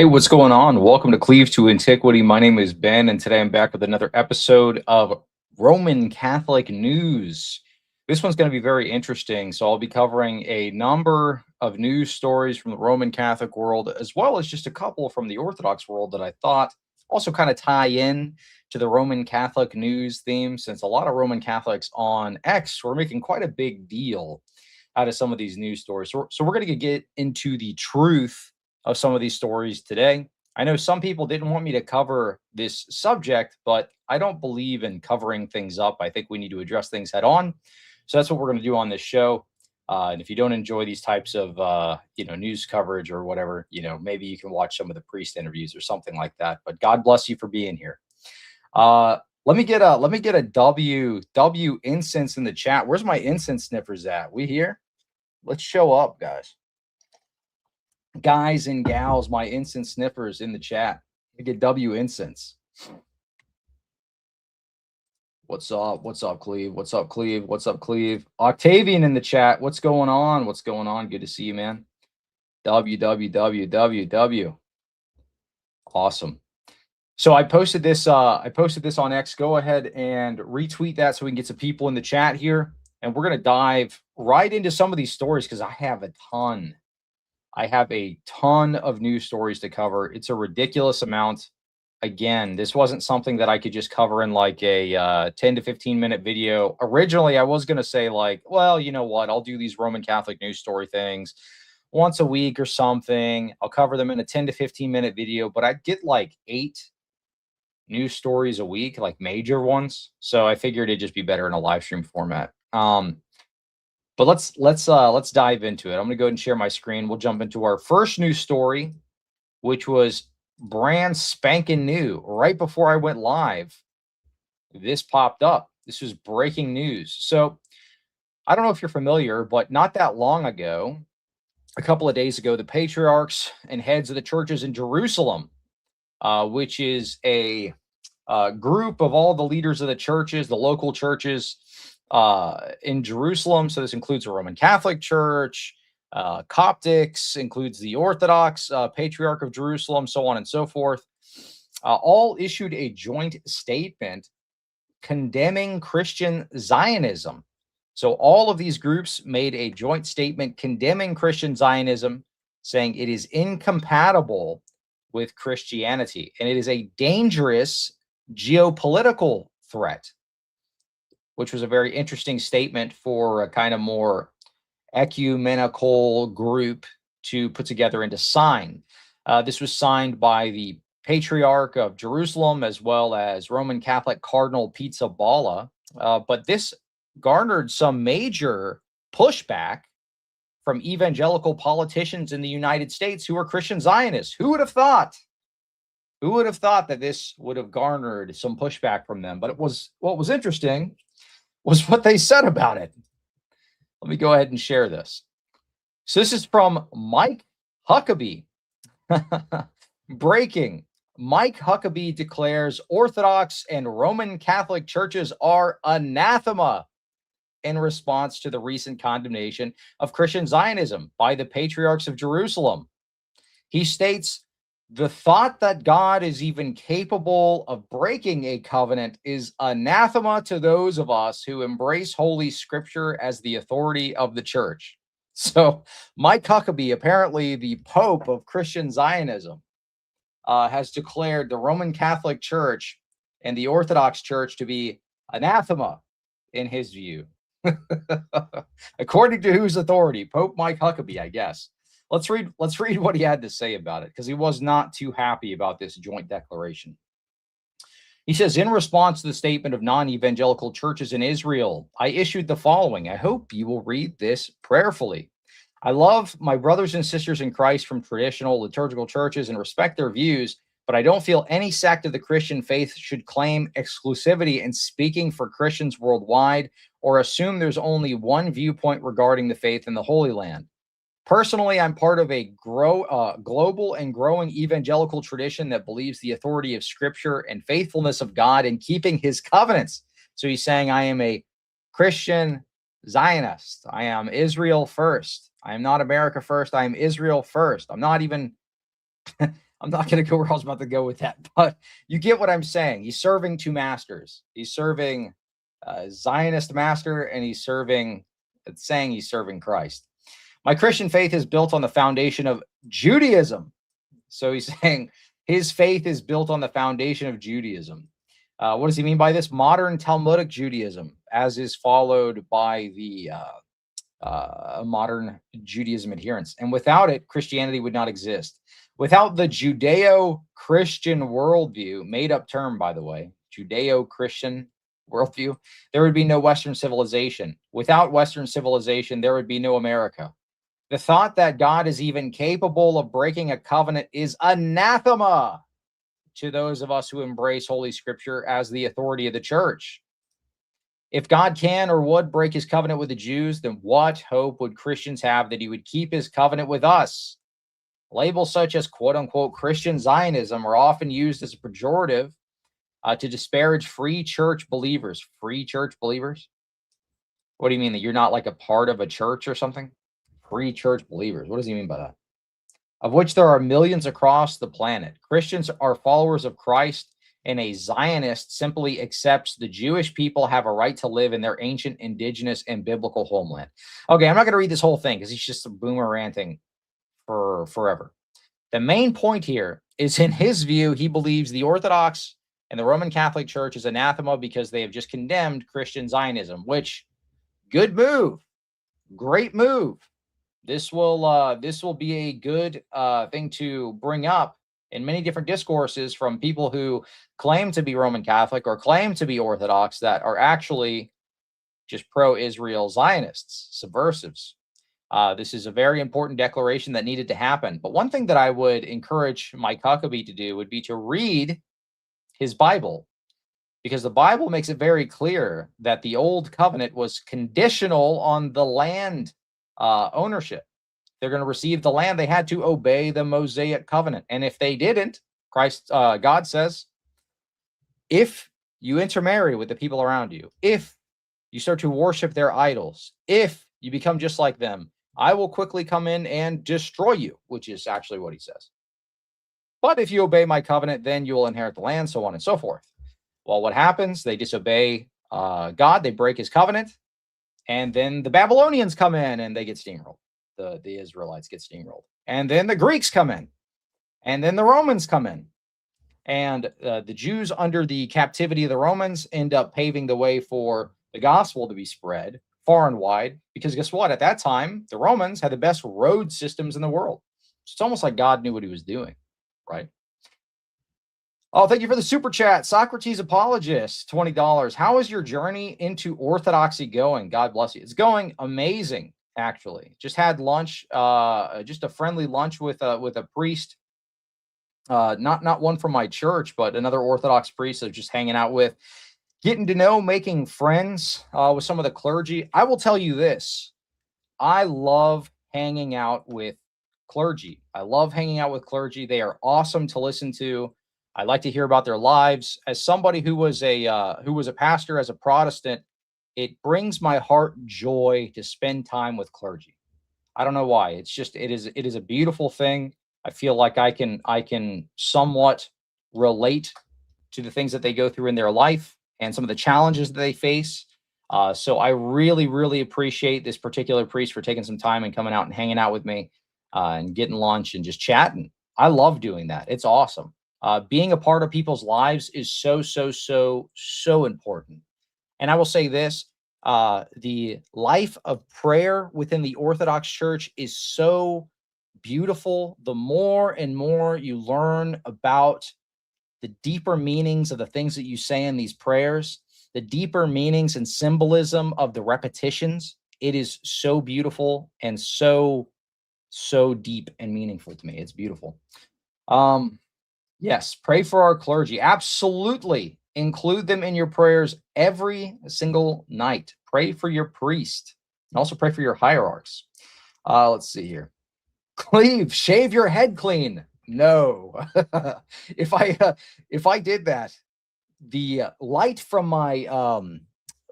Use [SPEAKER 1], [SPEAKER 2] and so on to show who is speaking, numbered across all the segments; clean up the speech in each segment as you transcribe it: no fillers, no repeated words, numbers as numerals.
[SPEAKER 1] Hey, what's going on? Welcome to Cleave to Antiquity. My name is Ben, and today I'm back with another episode of Roman Catholic News. This one's going to be very interesting. So, I'll be covering a number of news stories from the Roman Catholic world, as well as just a couple from the Orthodox world that I thought also kind of tie in to the Roman Catholic news theme, since a lot of Roman Catholics on X were making quite a big deal out of some of these news stories. So we're going to get into the truth of some of these stories today. I know some people didn't want me to cover this subject, but I don't believe in covering things up. I think we need to address things head on. So that's what we're going to do on this show. And if you don't enjoy these types of news coverage or whatever, maybe you can watch some of the priest interviews or something like that. But God bless you for being here. Let me get a W incense in the chat. Where's my incense sniffers at? We here? Let's show up, guys. Guys and gals, my incense sniffers in the chat. We get W incense. What's up? What's up, Cleve? What's up, Cleve? What's up, Cleve? Octavian in the chat. What's going on? What's going on? Good to see you, man. W. Awesome. So I posted this on X. Go ahead and retweet that so we can get some people in the chat here. And we're going to dive right into some of these stories because I have a ton. I have a ton of news stories to cover. It's a ridiculous amount. Again, this wasn't something that I could just cover in like a 10 to 15 minute video. Originally, I was going to say like, well, you know what? I'll do these Roman Catholic news story things once a week or something. I'll cover them in a 10 to 15 minute video, but I'd get like 8 news stories a week, like major ones. So I figured it'd just be better in a live stream format. But let's dive into it. I'm going to go ahead and share my screen. We'll jump into our first news story, which was brand spanking new. Right before I went live, this popped up. This was breaking news. So I don't know if you're familiar, but not that long ago, a couple of days ago, the patriarchs and heads of the churches in Jerusalem, which is a group of all the leaders of the churches, the local churches in Jerusalem. So this includes the Roman Catholic Church, Coptics, includes the Orthodox Patriarch of Jerusalem, so on and so forth. All issued a joint statement condemning Christian Zionism. So all of these groups made a joint statement condemning Christian Zionism, saying it is incompatible with Christianity and it is a dangerous geopolitical threat, which was a very interesting statement for a kind of more ecumenical group to put together and to sign. This was signed by the Patriarch of Jerusalem as well as Roman Catholic Cardinal Pizzaballa. But this garnered some major pushback from evangelical politicians in the United States who are Christian Zionists. Who would have thought? Who would have thought that this would have garnered some pushback from them? But what was interesting was what they said about it. Let me go ahead and share this. So this is from Mike Huckabee. Breaking. Mike Huckabee declares Orthodox and Roman Catholic churches are anathema in response to the recent condemnation of Christian Zionism by the Patriarchs of Jerusalem. He states, the thought that God is even capable of breaking a covenant is anathema to those of us who embrace Holy Scripture as the authority of the church. So Mike Huckabee, apparently the Pope of Christian Zionism, has declared the Roman Catholic Church and the Orthodox Church to be anathema in his view. According to whose authority? Pope Mike Huckabee, I guess. Let's read what he had to say about it, because he was not too happy about this joint declaration. He says, in response to the statement of non-evangelical churches in Israel, I issued the following. I hope you will read this prayerfully. I love my brothers and sisters in Christ from traditional liturgical churches and respect their views, but I don't feel any sect of the Christian faith should claim exclusivity in speaking for Christians worldwide or assume there's only one viewpoint regarding the faith in the Holy Land. Personally, I'm part of a global and growing evangelical tradition that believes the authority of Scripture and faithfulness of God in keeping his covenants. So he's saying, I am a Christian Zionist. I am Israel first. I am not America first. I am Israel first. I'm not even I'm not going to go where I was about to go with that, but you get what I'm saying. He's serving two masters. He's serving a Zionist master, and he's saying he's serving Christ. My Christian faith is built on the foundation of Judaism. So he's saying his faith is built on the foundation of Judaism. What does he mean by this? Modern Talmudic Judaism, as is followed by the modern Judaism adherents. And without it, Christianity would not exist. Without the Judeo-Christian worldview, made up term, by the way, Judeo-Christian worldview, there would be no Western civilization. Without Western civilization, there would be no America. The thought that God is even capable of breaking a covenant is anathema to those of us who embrace Holy Scripture as the authority of the church. If God can or would break his covenant with the Jews, then what hope would Christians have that he would keep his covenant with us? Labels such as quote-unquote Christian Zionism are often used as a pejorative to disparage free church believers. Free church believers? What do you mean, that you're not like a part of a church or something? Free church believers. What does he mean by that? Of which there are millions across the planet. Christians are followers of Christ, and a Zionist simply accepts the Jewish people have a right to live in their ancient, indigenous, and biblical homeland. Okay, I'm not going to read this whole thing because he's just a boomer ranting for forever. The main point here is, in his view, he believes the Orthodox and the Roman Catholic Church is anathema because they have just condemned Christian Zionism, which, good move, great move. This will be a good thing to bring up in many different discourses from people who claim to be Roman Catholic or claim to be Orthodox that are actually just pro-Israel Zionists, subversives. This is a very important declaration that needed to happen. But one thing that I would encourage Mike Huckabee to do would be to read his Bible, because the Bible makes it very clear that the old covenant was conditional on the land ownership. They're going to receive the land. They had to obey the Mosaic covenant. And if they didn't, God says, if you intermarry with the people around you, if you start to worship their idols, if you become just like them, I will quickly come in and destroy you, which is actually what he says. But if you obey my covenant, then you will inherit the land, so on and so forth. Well, what happens? They disobey God. They break his covenant. And then the Babylonians come in and they get steamrolled. The Israelites get steamrolled. And then the Greeks come in. And then the Romans come in. And the Jews, under the captivity of the Romans, end up paving the way for the gospel to be spread far and wide. Because guess what? At that time, the Romans had the best road systems in the world. So it's almost like God knew what he was doing, right? Oh, thank you for the super chat. Socrates Apologist, $20. How is your journey into Orthodoxy going? God bless you. It's going amazing, actually. Just had lunch, just a friendly lunch with a priest. Not one from my church, but another Orthodox priest of just hanging out with, getting to know, making friends with some of the clergy. I will tell you this. I love hanging out with clergy. I love hanging out with clergy. They are awesome to listen to. I like to hear about their lives. As somebody who was a pastor, as a Protestant, it brings my heart joy to spend time with clergy. I don't know why. It's just it is a beautiful thing. I feel like I can somewhat relate to the things that they go through in their life and some of the challenges that they face. So I really, really appreciate this particular priest for taking some time and coming out and hanging out with me and getting lunch and just chatting. I love doing that. It's awesome. Being a part of people's lives is so important. And I will say this, the life of prayer within the Orthodox Church is so beautiful. The more and more you learn about the deeper meanings of the things that you say in these prayers, the deeper meanings and symbolism of the repetitions, it is so beautiful and so deep and meaningful to me. It's beautiful. Yes, pray for our clergy. Absolutely. Include them in your prayers every single night. Pray for your priest and also pray for your hierarchs. Let's see here. Cleve, shave your head clean. No. If I did that, the light from my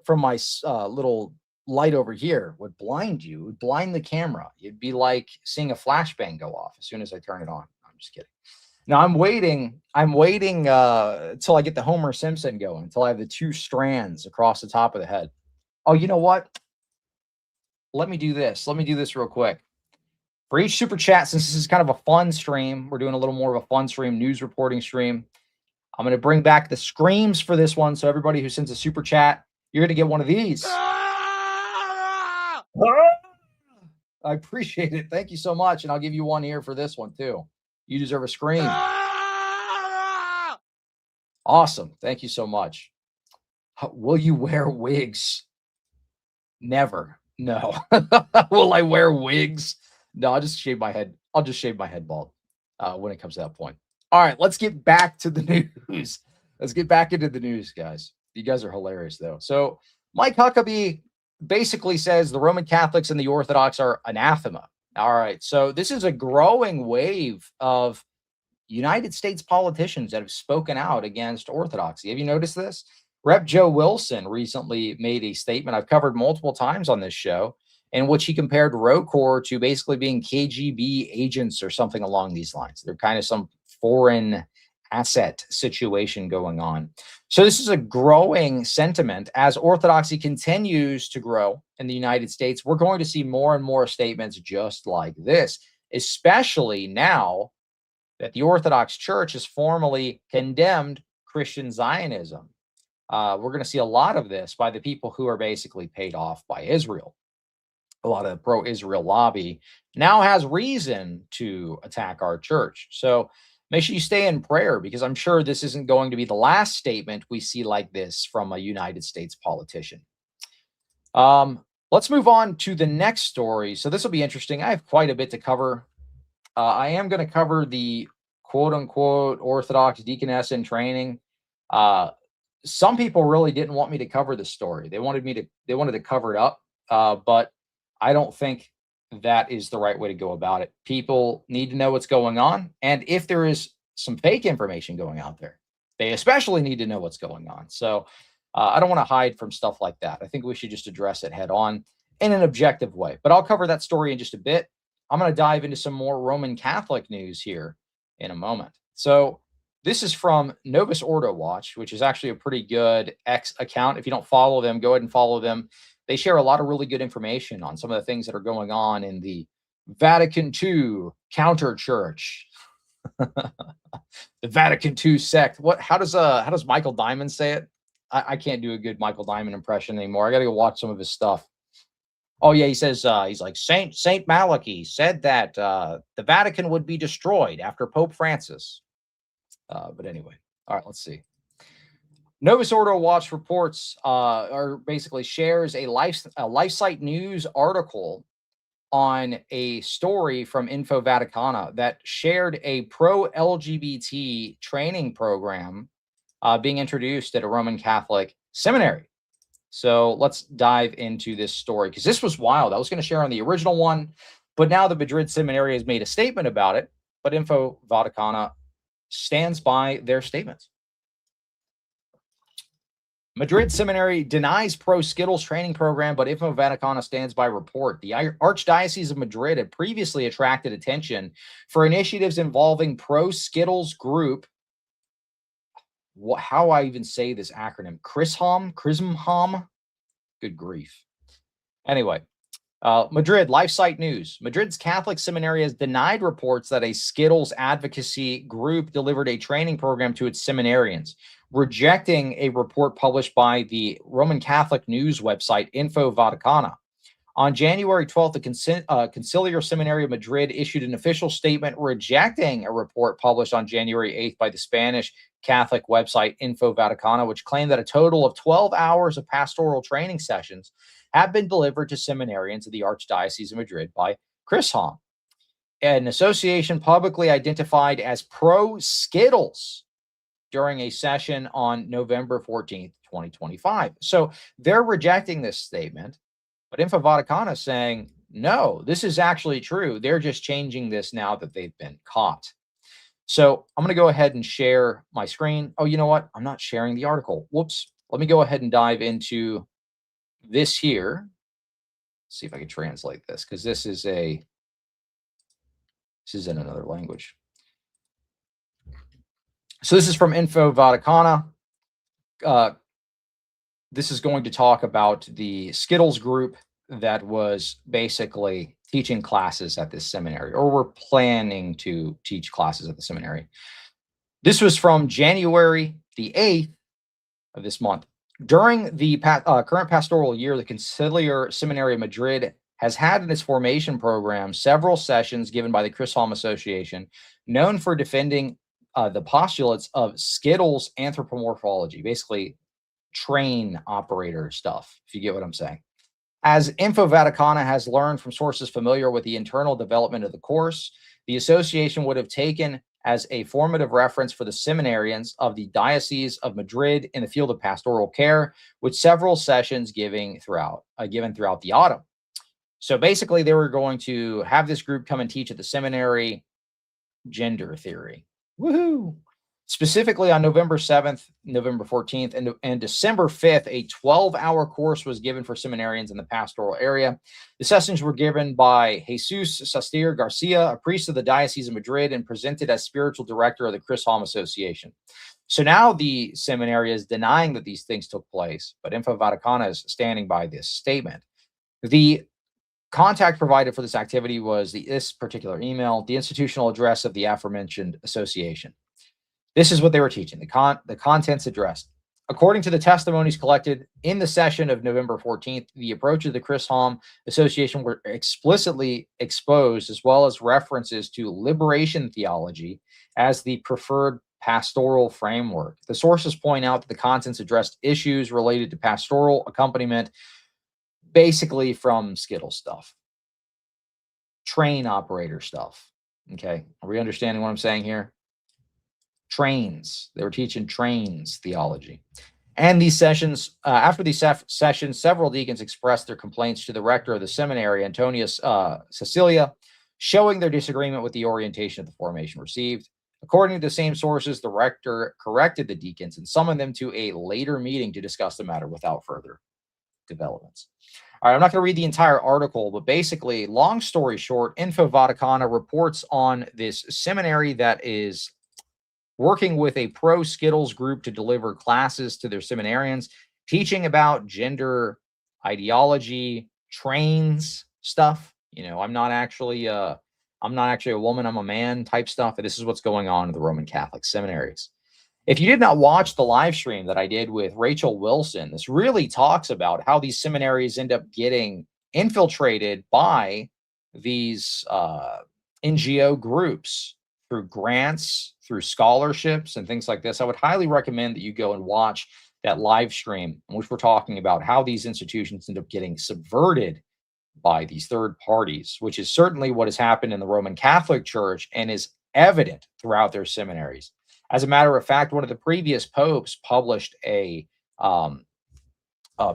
[SPEAKER 1] little light over here would blind you, would blind the camera. It'd be like seeing a flashbang go off as soon as I turn it on. I'm just kidding. Now I'm waiting till I get the Homer Simpson going, until I have the two strands across the top of the head. Oh, you know what? Let me do this. Let me do this real quick. For each super chat, since this is kind of a fun stream, we're doing a little more of a fun stream, news reporting stream. I'm going to bring back the screams for this one. So everybody who sends a super chat, you're going to get one of these. I appreciate it. Thank you so much. And I'll give you one here for this one too. You deserve a scream. Awesome. Thank you so much. Will you wear wigs? Never. No. Will I wear wigs? No, I'll just shave my head. I'll just shave my head bald when it comes to that point. All right, let's get back to the news. Let's get back into the news, guys. You guys are hilarious, though. So Mike Huckabee basically says the Roman Catholics and the Orthodox are anathema. All right, so this is a growing wave of United States politicians that have spoken out against Orthodoxy. Have you noticed this? Rep. Joe Wilson recently made a statement I've covered multiple times on this show, in which he compared ROCOR to basically being KGB agents or something along these lines. They're kind of some foreign asset situation going on. So this is a growing sentiment. As Orthodoxy continues to grow in the United States, we're going to see more and more statements just like this, especially now that the Orthodox Church has formally condemned Christian Zionism. We're going to see a lot of this by the people who are basically paid off by Israel. A lot of the pro-Israel lobby now has reason to attack our church. So make sure you stay in prayer, because I'm sure this isn't going to be the last statement we see like this from a United States politician. Let's move on to the next story. So this will be interesting. I have quite a bit to cover. I am going to cover the quote-unquote Orthodox Deaconess in training. Some people really didn't want me to cover this story. They wanted to cover it up, but I don't think that is the right way to go about it. People need to know what's going on, and if there is some fake information going out there, they especially need to know what's going on. So I don't want to hide from stuff like that. I think we should just address it head on in an objective way. But I'll cover that story in just a bit. I'm going to dive into some more Roman Catholic news here in a moment. So this is from Novus Ordo Watch, which is actually a pretty good X account. If you don't follow them, go ahead and follow them. They share a lot of really good information on some of the things that are going on in the Vatican II counter church, the Vatican II sect. How does Michael Diamond say it? I can't do a good Michael Diamond impression anymore. I got to go watch some of his stuff. Oh yeah, he says he's like Saint Malachy said that the Vatican would be destroyed after Pope Francis. But anyway, all right, let's see. Novus Ordo Watch reports or basically shares a LifeSite News article on a story from Info Vaticana that shared a pro-LGBT training program being introduced at a Roman Catholic seminary. So let's dive into this story, because this was wild. I was going to share on the original one, but now the Madrid Seminary has made a statement about it, but Info Vaticana stands by their statements. Madrid Seminary denies pro-Skittles training program, but Info Vaticana stands by report. The Archdiocese of Madrid had previously attracted attention for initiatives involving pro-Skittles group. How I even say this acronym? Chrismhom? Good grief. Anyway, Madrid, LifeSite News. Madrid's Catholic Seminary has denied reports that a Skittles advocacy group delivered a training program to its seminarians, rejecting a report published by the Roman Catholic news website Info Vaticana. On January 12th, the Conciliar Seminary of Madrid issued an official statement rejecting a report published on January 8th by the Spanish Catholic website Info Vaticana, which claimed that a total of 12 hours of pastoral training sessions have been delivered to seminarians of the Archdiocese of Madrid by Chrismhom, an association publicly identified as pro-Skittles, during a session on November 14th, 2025. So they're rejecting this statement, but Info Vaticana is saying, no, this is actually true. They're just changing this now that they've been caught. So I'm going to go ahead and share my screen. Oh, you know what? I'm not sharing the article. Whoops. Let me go ahead and dive into this here. See if I can translate this, because this is in another language. So this is from Info Vaticana. This is going to talk about the Skittles group that was basically teaching classes at this seminary, or were planning to teach classes at the seminary. This was from January the 8th of this month. During the current pastoral year, the Conciliar Seminary of Madrid has had in its formation program several sessions given by the Chrysostom Association, known for defending the postulates of Skittles anthropomorphology, basically train operator stuff, if you get what I'm saying. As Info Vaticana has learned from sources familiar with the internal development of the course, the association would have taken as a formative reference for the seminarians of the Diocese of Madrid in the field of pastoral care, with several sessions given throughout the autumn. So basically, they were going to have this group come and teach at the seminary gender theory. Woohoo! Specifically on November 7th, November 14th, and December 5th, a 12-hour course was given for seminarians in the pastoral area. The sessions were given by Jesus Sastir Garcia, a priest of the Diocese of Madrid, and presented as spiritual director of the Chrysostom Association. So now the seminary is denying that these things took place, but Info Vaticana is standing by this statement. The contact provided for this activity was this particular email, the institutional address of the aforementioned association. This is what they were teaching, the contents addressed. According to the testimonies collected in the session of November 14th, the approach of the Chrysostom Association were explicitly exposed, as well as references to liberation theology as the preferred pastoral framework. The sources point out that the contents addressed issues related to pastoral accompaniment, basically from Skittles stuff, train operator stuff. Okay, are we understanding what I'm saying here? Trains. They were teaching trains theology. And these sessions, after these sessions, several deacons expressed their complaints to the rector of the seminary, Antonius Cecilia, showing their disagreement with the orientation of the formation received. According to the same sources, the rector corrected the deacons and summoned them to a later meeting to discuss the matter without further developments. All right, I'm not going to read the entire article, but basically, long story short, Info Vaticana reports on this seminary that is working with a pro-Skittles group to deliver classes to their seminarians, teaching about gender ideology, trains stuff. You know, I'm not actually a woman, I'm a man type stuff. And this is what's going on in the Roman Catholic seminaries. If you did not watch the live stream that I did with Rachel Wilson, this really talks about how these seminaries end up getting infiltrated by these NGO groups through grants, through scholarships, and things like this. I would highly recommend that you go and watch that live stream in which we're talking about how these institutions end up getting subverted by these third parties, which is certainly what has happened in the Roman Catholic Church and is evident throughout their seminaries. As a matter of fact, one of the previous popes published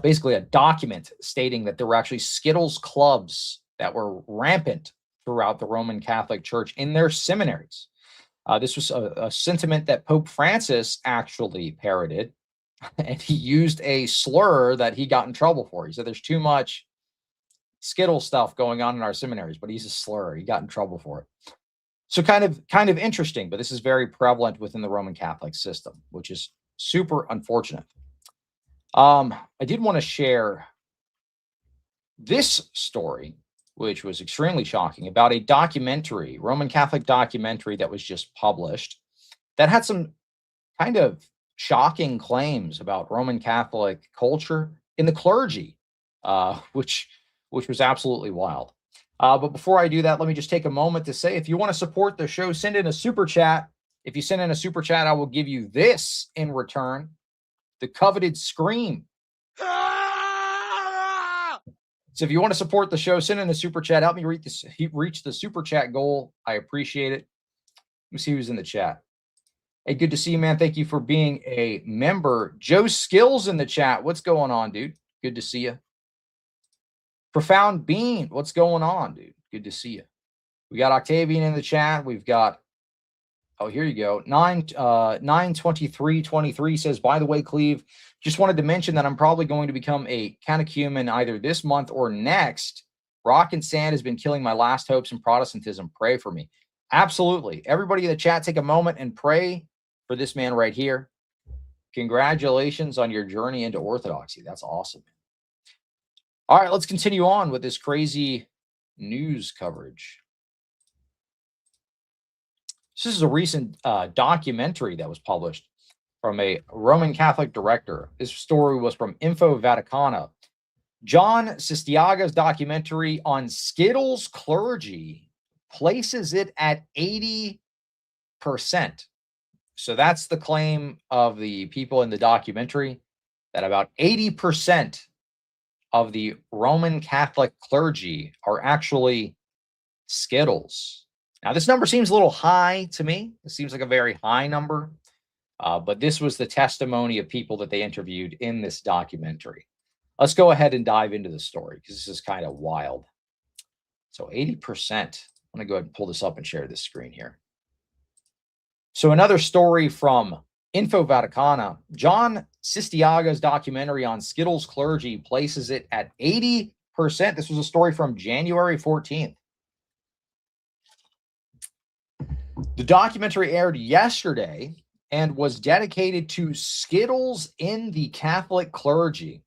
[SPEAKER 1] basically a document stating that there were actually Skittles clubs that were rampant throughout the Roman Catholic Church in their seminaries. This was a sentiment that Pope Francis actually parroted, and he used a slur that he got in trouble for. He said there's too much Skittles stuff going on in our seminaries, but he's a slur. He got in trouble for it. So kind of interesting, but this is very prevalent within the Roman Catholic system, which is super unfortunate. I did want to share this story, which was extremely shocking, about a documentary, Roman Catholic documentary that was just published that had some kind of shocking claims about Roman Catholic culture in the clergy, which was absolutely wild. But before I do that, let me just take a moment to say, if you want to support the show, send in a super chat. If you send in a super chat, I will give you this in return, the coveted scream. So if you want to support the show, send in a super chat. Help me reach the super chat goal. I appreciate it. Let me see who's in the chat. Hey, good to see you, man. Thank you for being a member. Joe Skills in the chat. What's going on, dude? Good to see you. Profound Bean. What's going on, dude? Good to see you. We got Octavian in the chat. We've got, oh, here you go. 92323 says, by the way, Cleve, just wanted to mention that I'm probably going to become a catechumen either this month or next. Rock and sand has been killing my last hopes in Protestantism. Pray for me. Absolutely. Everybody in the chat, take a moment and pray for this man right here. Congratulations on your journey into Orthodoxy. That's awesome. All right, let's continue on with this crazy news coverage. This is a recent documentary that was published from a Roman Catholic director. This story was from Info Vaticana. John Sistiaga's documentary on Skittles clergy places it at 80%. So that's the claim of the people in the documentary, that about 80% of the Roman Catholic clergy are actually Skittles. Now, this number seems a little high to me. It seems like a very high number. But this was the testimony of people that they interviewed in this documentary. Let's go ahead and dive into the story because this is kind of wild. So 80%. I'm going to go ahead and pull this up and share this screen here. So another story from Info Vaticana. John Sistiaga's documentary on Skittles clergy places it at 80%. This was a story from January 14th. The documentary aired yesterday and was dedicated to Skittles in the Catholic clergy.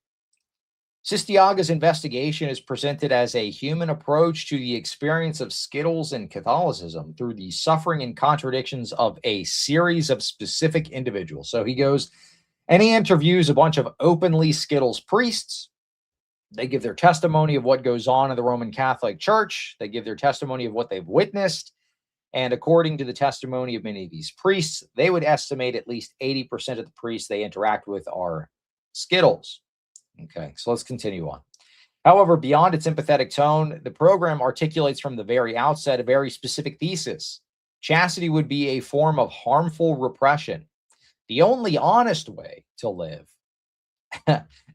[SPEAKER 1] Sistiaga's investigation is presented as a human approach to the experience of Skittles in Catholicism through the suffering and contradictions of a series of specific individuals. So he goes and he interviews a bunch of openly Skittles priests. They give their testimony of what goes on in the Roman Catholic Church. They give their testimony of what they've witnessed. And according to the testimony of many of these priests, they would estimate at least 80% of the priests they interact with are Skittles. Okay, so let's continue on. However, beyond its empathetic tone, the program articulates from the very outset a very specific thesis. Chastity would be a form of harmful repression. The only honest way to live,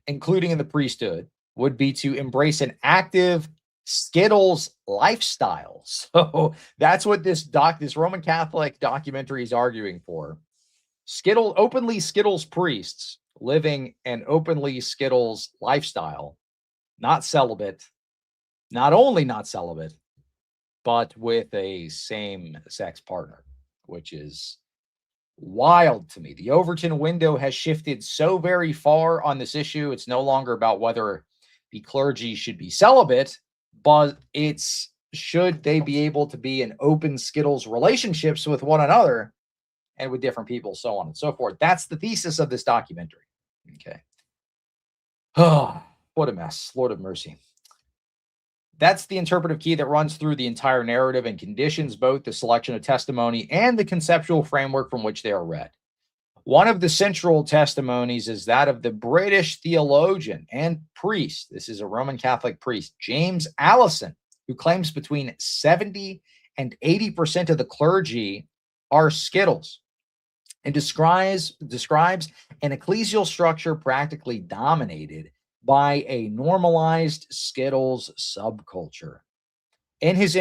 [SPEAKER 1] including in the priesthood, would be to embrace an active Skittles lifestyle. So that's what this Roman Catholic documentary is arguing for. Openly Skittles priests living an openly Skittles lifestyle, not celibate, not only not celibate, but with a same-sex partner, which is wild to me. The Overton window has shifted so very far on this issue. It's no longer about whether the clergy should be celibate, but it's should they be able to be in open Skittles relationships with one another and with different people, so on and so forth. That's the thesis of this documentary. Okay. Oh, what a mess. Lord of mercy. That's the interpretive key that runs through the entire narrative and conditions both the selection of testimony and the conceptual framework from which they are read. One of the central testimonies is that of the British theologian and priest. This is a Roman Catholic priest, James Allison, who claims between 70 and 80% of the clergy are Skittles, and describes an ecclesial structure practically dominated by a normalized Skittles subculture. In his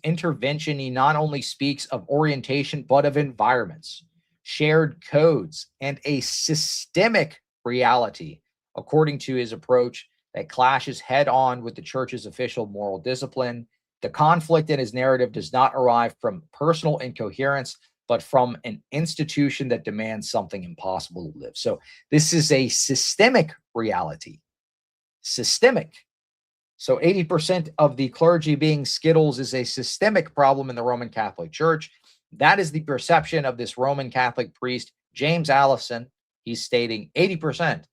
[SPEAKER 1] intervention, he not only speaks of orientation, but of environments, shared codes, and a systemic reality, according to his approach, that clashes head-on with the church's official moral discipline. The conflict in his narrative does not arrive from personal incoherence, but from an institution that demands something impossible to live. So this is a systemic reality. Systemic. So 80% of the clergy being Skittles is a systemic problem in the Roman Catholic Church. That is the perception of this Roman Catholic priest, James Allison. He's stating 80%,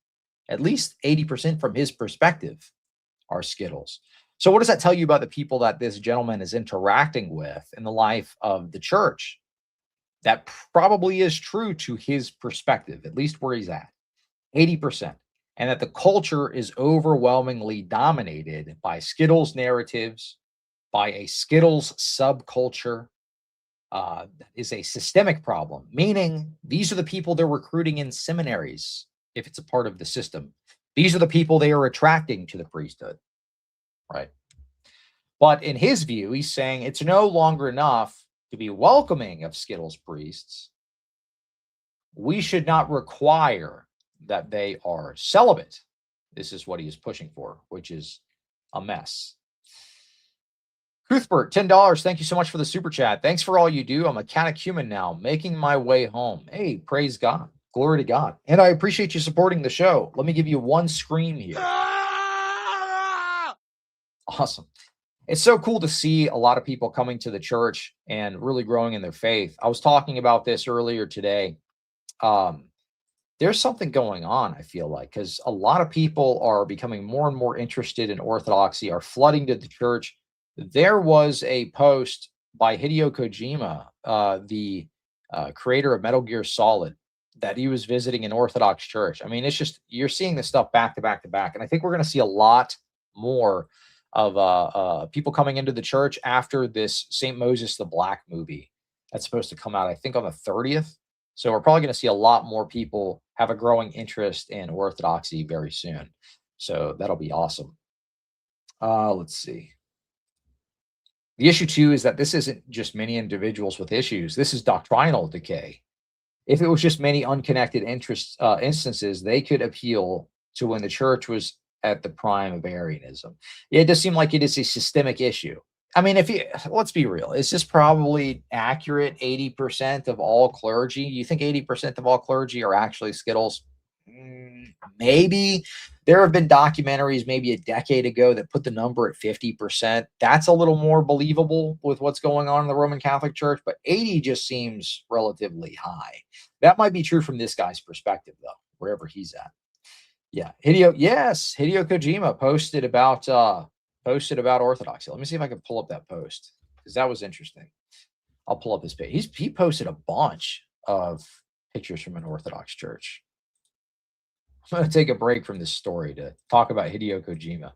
[SPEAKER 1] at least 80% from his perspective, are Skittles. So what does that tell you about the people that this gentleman is interacting with in the life of the church? That probably is true to his perspective, at least where he's at, 80%. And that the culture is overwhelmingly dominated by Skittles narratives, by a Skittles subculture. That is a systemic problem, meaning these are the people they're recruiting in seminaries, if it's a part of the system. These are the people they are attracting to the priesthood, right? But in his view, he's saying it's no longer enough to be welcoming of Skittles priests. We should not require that they are celibate. This is what he is pushing for, which is a mess. Cuthbert, $10. Thank you so much for the super chat. Thanks for all you do. I'm a catechumen now, making my way home. Hey, praise God. Glory to God. And I appreciate you supporting the show. Let me give you one scream here. Awesome. It's so cool to see a lot of people coming to the church and really growing in their faith. I was talking about this earlier today. There's something going on, I feel like, because a lot of people are becoming more and more interested in Orthodoxy, are flooding to the church. There was a post by Hideo Kojima, the creator of Metal Gear Solid, that he was visiting an Orthodox church. I mean, it's just, you're seeing this stuff back to back to back. And I think we're going to see a lot more of people coming into the church after this St. Moses the Black movie that's supposed to come out, I think, on the 30th. So we're probably going to see a lot more people have a growing interest in Orthodoxy very soon. So that'll be awesome. Let's see. The issue, too, is that this isn't just many individuals with issues. This is doctrinal decay. If it was just many unconnected instances, they could appeal to when the church was at the prime of Arianism. It does seem like it is a systemic issue. I mean, let's be real, is this probably accurate? 80% of all clergy? You think 80% of all clergy are actually Skittles? Maybe. There have been documentaries maybe a decade ago that put the number at 50%. That's a little more believable with what's going on in the Roman Catholic Church, but 80 just seems relatively high. That might be true from this guy's perspective, though, wherever he's at. Yeah, Hideo Kojima posted about Orthodoxy. Let me see if I can pull up that post, because that was interesting. I'll pull up his page. He posted a bunch of pictures from an Orthodox church. I'm going to take a break from this story to talk about Hideo Kojima.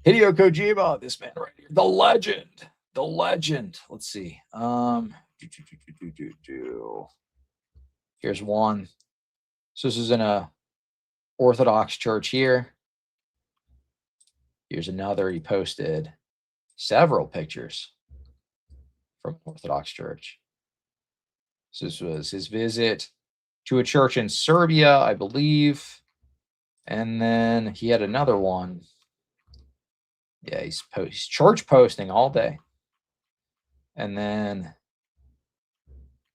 [SPEAKER 1] Hideo Kojima, this man right here, the legend. Let's see. Here's one. So this is in a Orthodox church here. Here's another. He posted several pictures from Orthodox church. So this was his visit to a church in Serbia, I believe. And then he had another one. Yeah, he's church posting all day. And then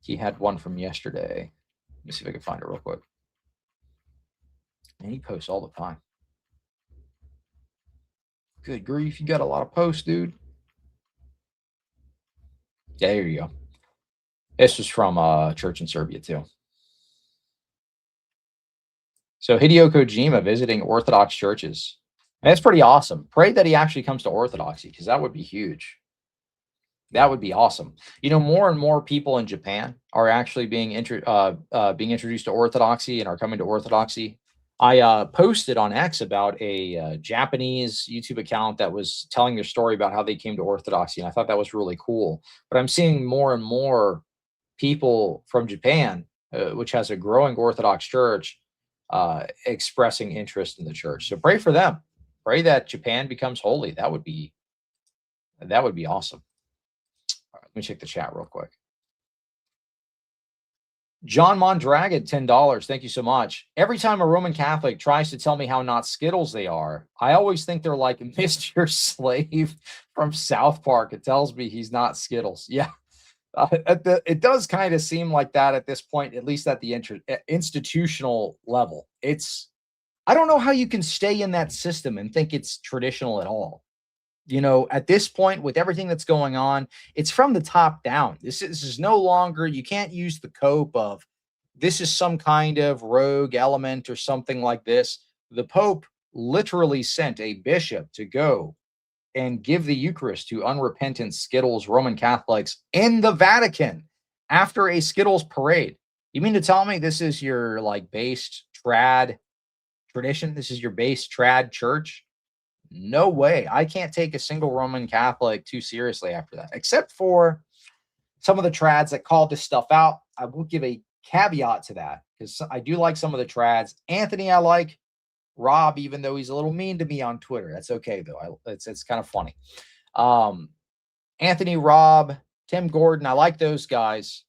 [SPEAKER 1] he had one from yesterday. Let me see if I can find it real quick. And he posts all the time. Good grief, you got a lot of posts, dude. Yeah, here you go. This was from a church in Serbia, too. So Hideo Kojima visiting Orthodox churches. And that's pretty awesome. Pray that he actually comes to Orthodoxy, because that would be huge. That would be awesome. You know, more and more people in Japan are actually being introduced to Orthodoxy and are coming to Orthodoxy. I posted on X about a Japanese YouTube account that was telling their story about how they came to Orthodoxy, and I thought that was really cool. But I'm seeing more and more people from Japan, which has a growing Orthodox church, expressing interest in the church. So pray for them. Pray that Japan becomes holy. That would be awesome. All right, let me check the chat real quick. John Mondragon, $10. Thank you so much. Every time a Roman Catholic tries to tell me how not Skittles they are, I always think they're like Mr. Slave from South Park. It tells me he's not Skittles. Yeah. It does kind of seem like that at this point, at least at the institutional level. I don't know how you can stay in that system and think it's traditional at all. You know, at this point, with everything that's going on, it's from the top down. This is no longer, you can't use the cope of this is some kind of rogue element or something like this. The Pope literally sent a bishop to go and give the Eucharist to unrepentant Skittles Roman Catholics in the Vatican after a Skittles parade. You mean to tell me this is your like based trad tradition? This is your base trad church? No way. I can't take a single Roman Catholic too seriously after that, except for some of the trads that called this stuff out. I will give a caveat to that, because I do like some of the trads. Anthony, I like. Rob, even though he's a little mean to me on Twitter. That's okay, though. It's kind of funny. Anthony, Rob, Tim Gordon, I like those guys.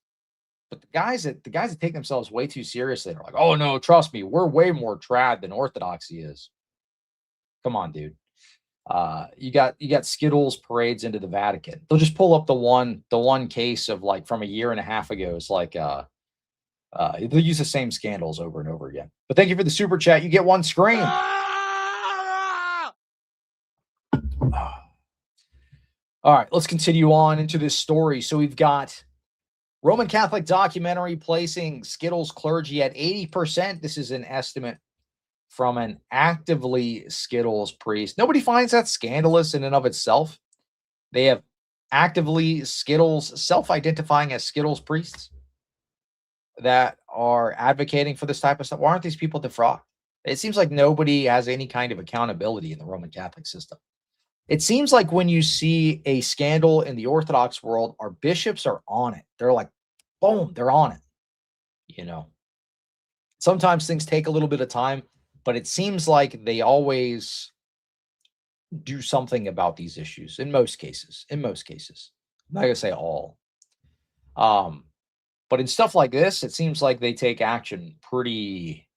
[SPEAKER 1] But the guys that take themselves way too seriously, they're like, oh, no, trust me, we're way more trad than Orthodoxy is. Come on, dude. You got Skittles parades into the Vatican. They'll just pull up the one case of like from a year and a half ago. It's like they'll use the same scandals over and over again. But thank you for the super chat. You get one screen. All right, let's continue on into this story. So we've got Roman Catholic documentary placing Skittles clergy at 80%. This is an estimate from an actively Skittles priest. Nobody finds that scandalous in and of itself. They have actively Skittles, self-identifying as Skittles priests that are advocating for this type of stuff. Why aren't these people defrocked? It seems like nobody has any kind of accountability in the Roman Catholic system. It seems like when you see a scandal in the Orthodox world, our bishops are on it. They're like, boom, they're on it. You know, sometimes things take a little bit of time, but it seems like they always do something about these issues in most cases. I'm not going to say all. But in stuff like this, it seems like they take action pretty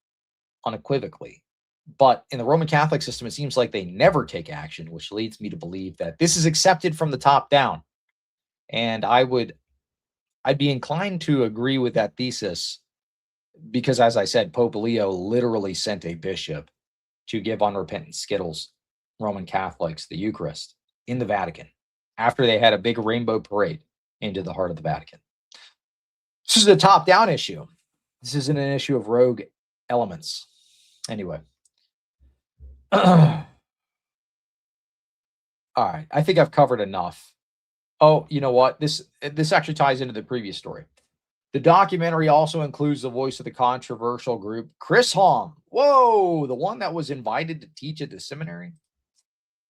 [SPEAKER 1] unequivocally. But in the Roman Catholic system, it seems like they never take action, which leads me to believe that this is accepted from the top down. And I'd be inclined to agree with that thesis because, as I said, Pope Leo literally sent a bishop to give unrepentant Skittles Roman Catholics the Eucharist in the Vatican after they had a big rainbow parade into the heart of the Vatican. This is a top-down issue. This isn't an issue of rogue elements. Anyway. All right. I think I've covered enough. Oh, you know what? This actually ties into the previous story. The documentary also includes the voice of the controversial group Chris Hom. Whoa, the one that was invited to teach at the seminary.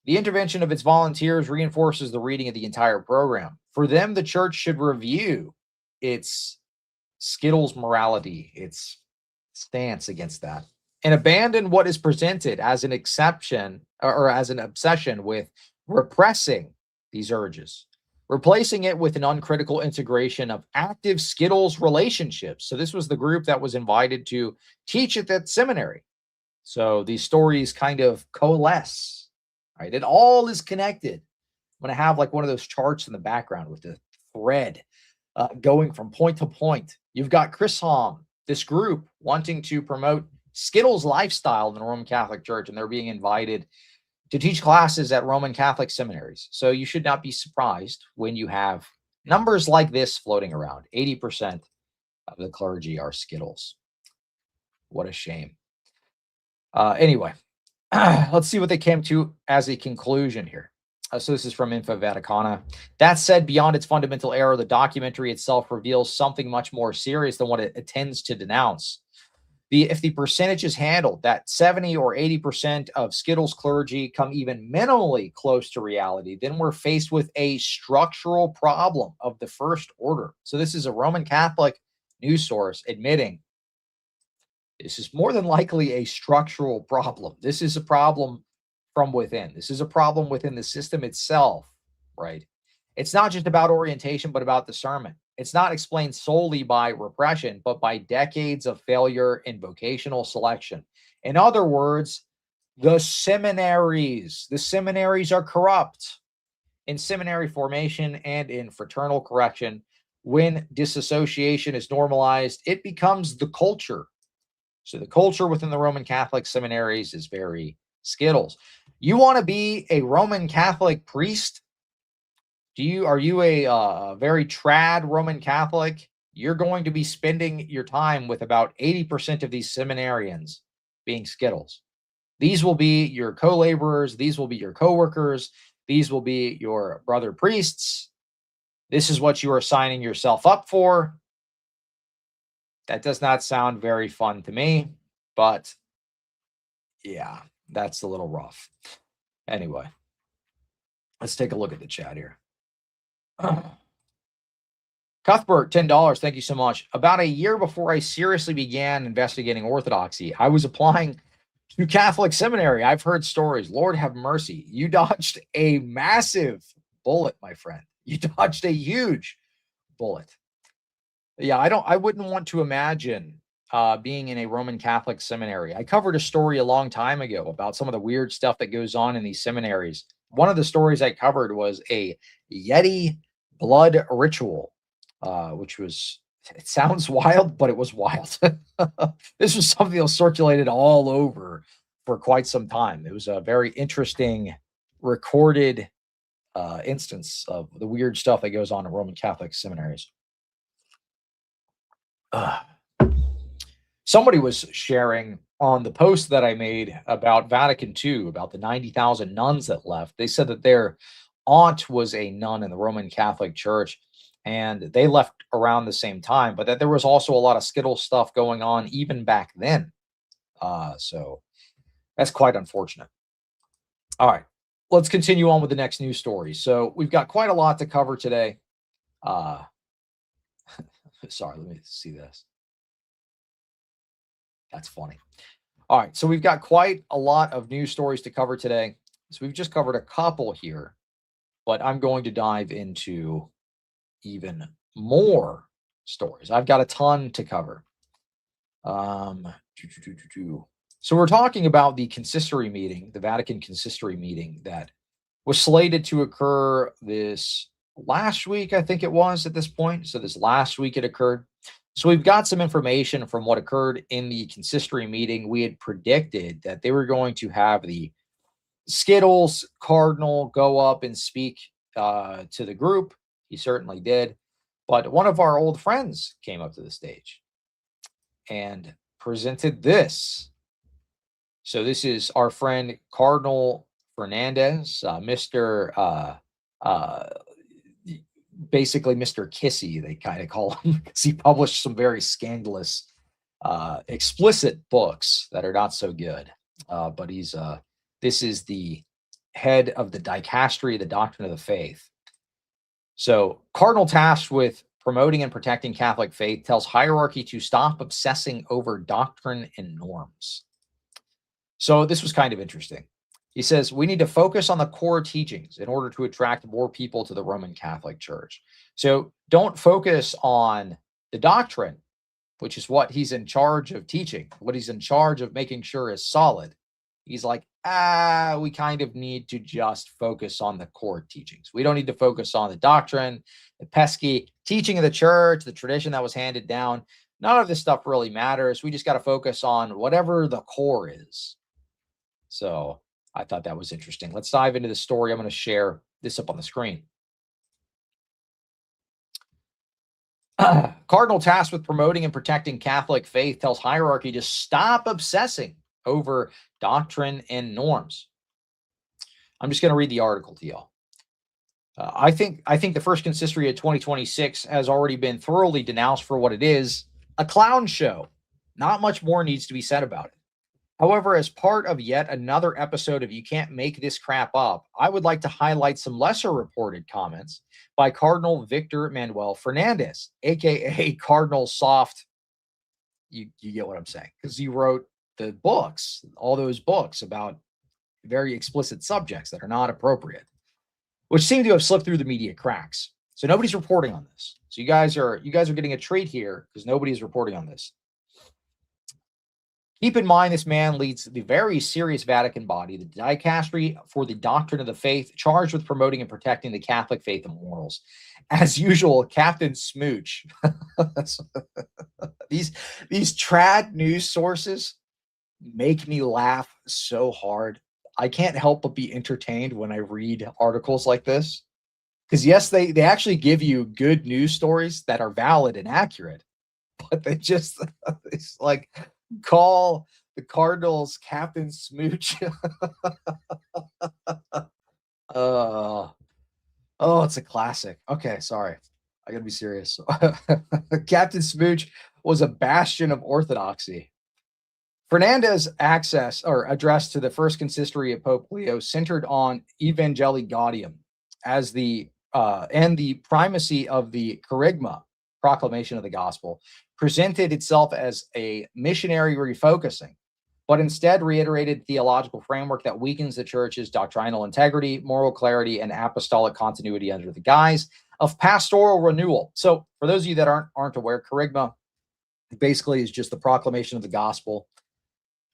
[SPEAKER 1] The intervention of its volunteers reinforces the reading of the entire program. For them, the church should review its Skittles morality, its stance against that, and abandon what is presented as an exception or as an obsession with repressing these urges, replacing it with an uncritical integration of active Skittles relationships. So this was the group that was invited to teach at that seminary. So these stories kind of coalesce, right? It all is connected. I'm going to have like one of those charts in the background with the thread going from point to point. You've got Chris Hom, this group wanting to promote Skittles lifestyle in the Roman Catholic Church, and they're being invited to teach classes at Roman Catholic seminaries. So you should not be surprised when you have numbers like this floating around. 80% of the clergy are Skittles. What a shame. Anyway, let's see what they came to as a conclusion here. So this is from Info Vaticana. That said, beyond its fundamental error, the documentary itself reveals something much more serious than what it intends to denounce. If the percentage is handled, that 70 or 80% of Skittles clergy come even minimally close to reality, then we're faced with a structural problem of the first order. So this is a Roman Catholic news source admitting this is more than likely a structural problem. This is a problem from within. This is a problem within the system itself, right? It's not just about orientation, but about discernment. It's not explained solely by repression, but by decades of failure in vocational selection. In other words, the seminaries are corrupt in seminary formation and in fraternal correction. When disassociation is normalized, it becomes the culture. So the culture within the Roman Catholic seminaries is very Skittles. You want to be a Roman Catholic priest? Are you a very trad Roman Catholic? You're going to be spending your time with about 80% of these seminarians being Skittles. These will be your co-laborers. These will be your co-workers. These will be your brother priests. This is what you are signing yourself up for. That does not sound very fun to me, but yeah, that's a little rough. Anyway, let's take a look at the chat here. Cuthbert, $10. Thank you so much. About a year before I seriously began investigating Orthodoxy, I was applying to Catholic seminary. I've heard stories. Lord have mercy. You dodged a massive bullet, my friend. You dodged a huge bullet. Yeah, I wouldn't want to imagine being in a Roman Catholic seminary. I covered a story a long time ago about some of the weird stuff that goes on in these seminaries. One of the stories I covered was a Yeti blood ritual, which was, it sounds wild, but it was wild. This was something that was circulated all over for quite some time. It was a very interesting recorded instance of the weird stuff that goes on in Roman Catholic seminaries. Somebody was sharing on the post that I made about Vatican II, about the 90,000 nuns that left. They said that their aunt was a nun in the Roman Catholic Church, and they left around the same time, but that there was also a lot of Skittles stuff going on even back then. So that's quite unfortunate. All right, let's continue on with the next news story. So we've got quite a lot to cover today. Sorry, let me see this. That's funny. All right, so we've got quite a lot of news stories to cover today. So we've just covered a couple here, but I'm going to dive into even more stories. I've got a ton to cover. So we're talking about the consistory meeting, the Vatican consistory meeting that was slated to occur this last week, I think it was at this point. So this last week it occurred. So we've got some information from what occurred in the consistory meeting. We had predicted that they were going to have the Skittles Cardinal go up and speak to the group. He certainly did. But one of our old friends came up to the stage and presented this. So this is our friend Cardinal Fernandez, basically Mr. Kissy, they kind of call him, because he published some very scandalous, explicit books that are not so good. But this is the head of the dicastery, the Doctrine of the Faith. So Cardinal tasked with promoting and protecting Catholic faith tells hierarchy to stop obsessing over doctrine and norms. So this was kind of interesting. He says, we need to focus on the core teachings in order to attract more people to the Roman Catholic Church. So don't focus on the doctrine, which is what he's in charge of teaching, what he's in charge of making sure is solid. He's like, we kind of need to just focus on the core teachings. We don't need to focus on the doctrine, the pesky teaching of the church, the tradition that was handed down. None of this stuff really matters. We just got to focus on whatever the core is. So I thought that was interesting. Let's dive into the story. I'm going to share this up on the screen. Cardinal tasked with promoting and protecting Catholic faith tells hierarchy to stop obsessing over doctrine and norms. I'm just going to read the article to y'all. I think the first consistory of 2026 has already been thoroughly denounced for what it is, a clown show. Not much more needs to be said about it. However, as part of yet another episode of You Can't Make This Crap Up, I would like to highlight some lesser reported comments by Cardinal Victor Manuel Fernandez, aka Cardinal Soft. You get what I'm saying, because he wrote the books, all those books about very explicit subjects that are not appropriate, which seem to have slipped through the media cracks. So nobody's reporting on this. So you guys are getting a treat here because nobody's reporting on this. Keep in mind, this man leads the very serious Vatican body, the Dicastery for the Doctrine of the Faith, charged with promoting and protecting the Catholic faith and morals. As usual, Captain Smooch. These trad news sources make me laugh so hard. I can't help but be entertained when I read articles like this. Because yes, they actually give you good news stories that are valid and accurate, but they just, it's like, call the Cardinals Captain Smooch. Oh, it's a classic. Okay, sorry. I gotta be serious. Captain Smooch was a bastion of orthodoxy. Fernandez address to the first consistory of Pope Leo centered on Evangelii Gaudium as the and the primacy of the Kerygma, proclamation of the gospel, presented itself as a missionary refocusing, but instead reiterated theological framework that weakens the church's doctrinal integrity, moral clarity, and apostolic continuity under the guise of pastoral renewal. So for those of you that aren't aware, Kerygma basically is just the proclamation of the gospel.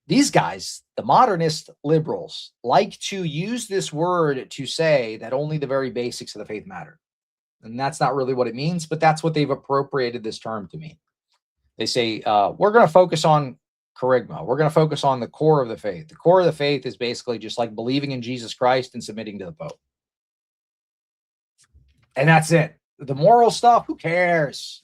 [SPEAKER 1] These guys, the modernist liberals, like to use this word to say that only the very basics of the faith matter. And that's not really what it means, but that's what they've appropriated this term to mean. They say, we're going to focus on kerygma. We're going to focus on the core of the faith. The core of the faith is basically just like believing in Jesus Christ and submitting to the Pope. And that's it. The moral stuff, who cares?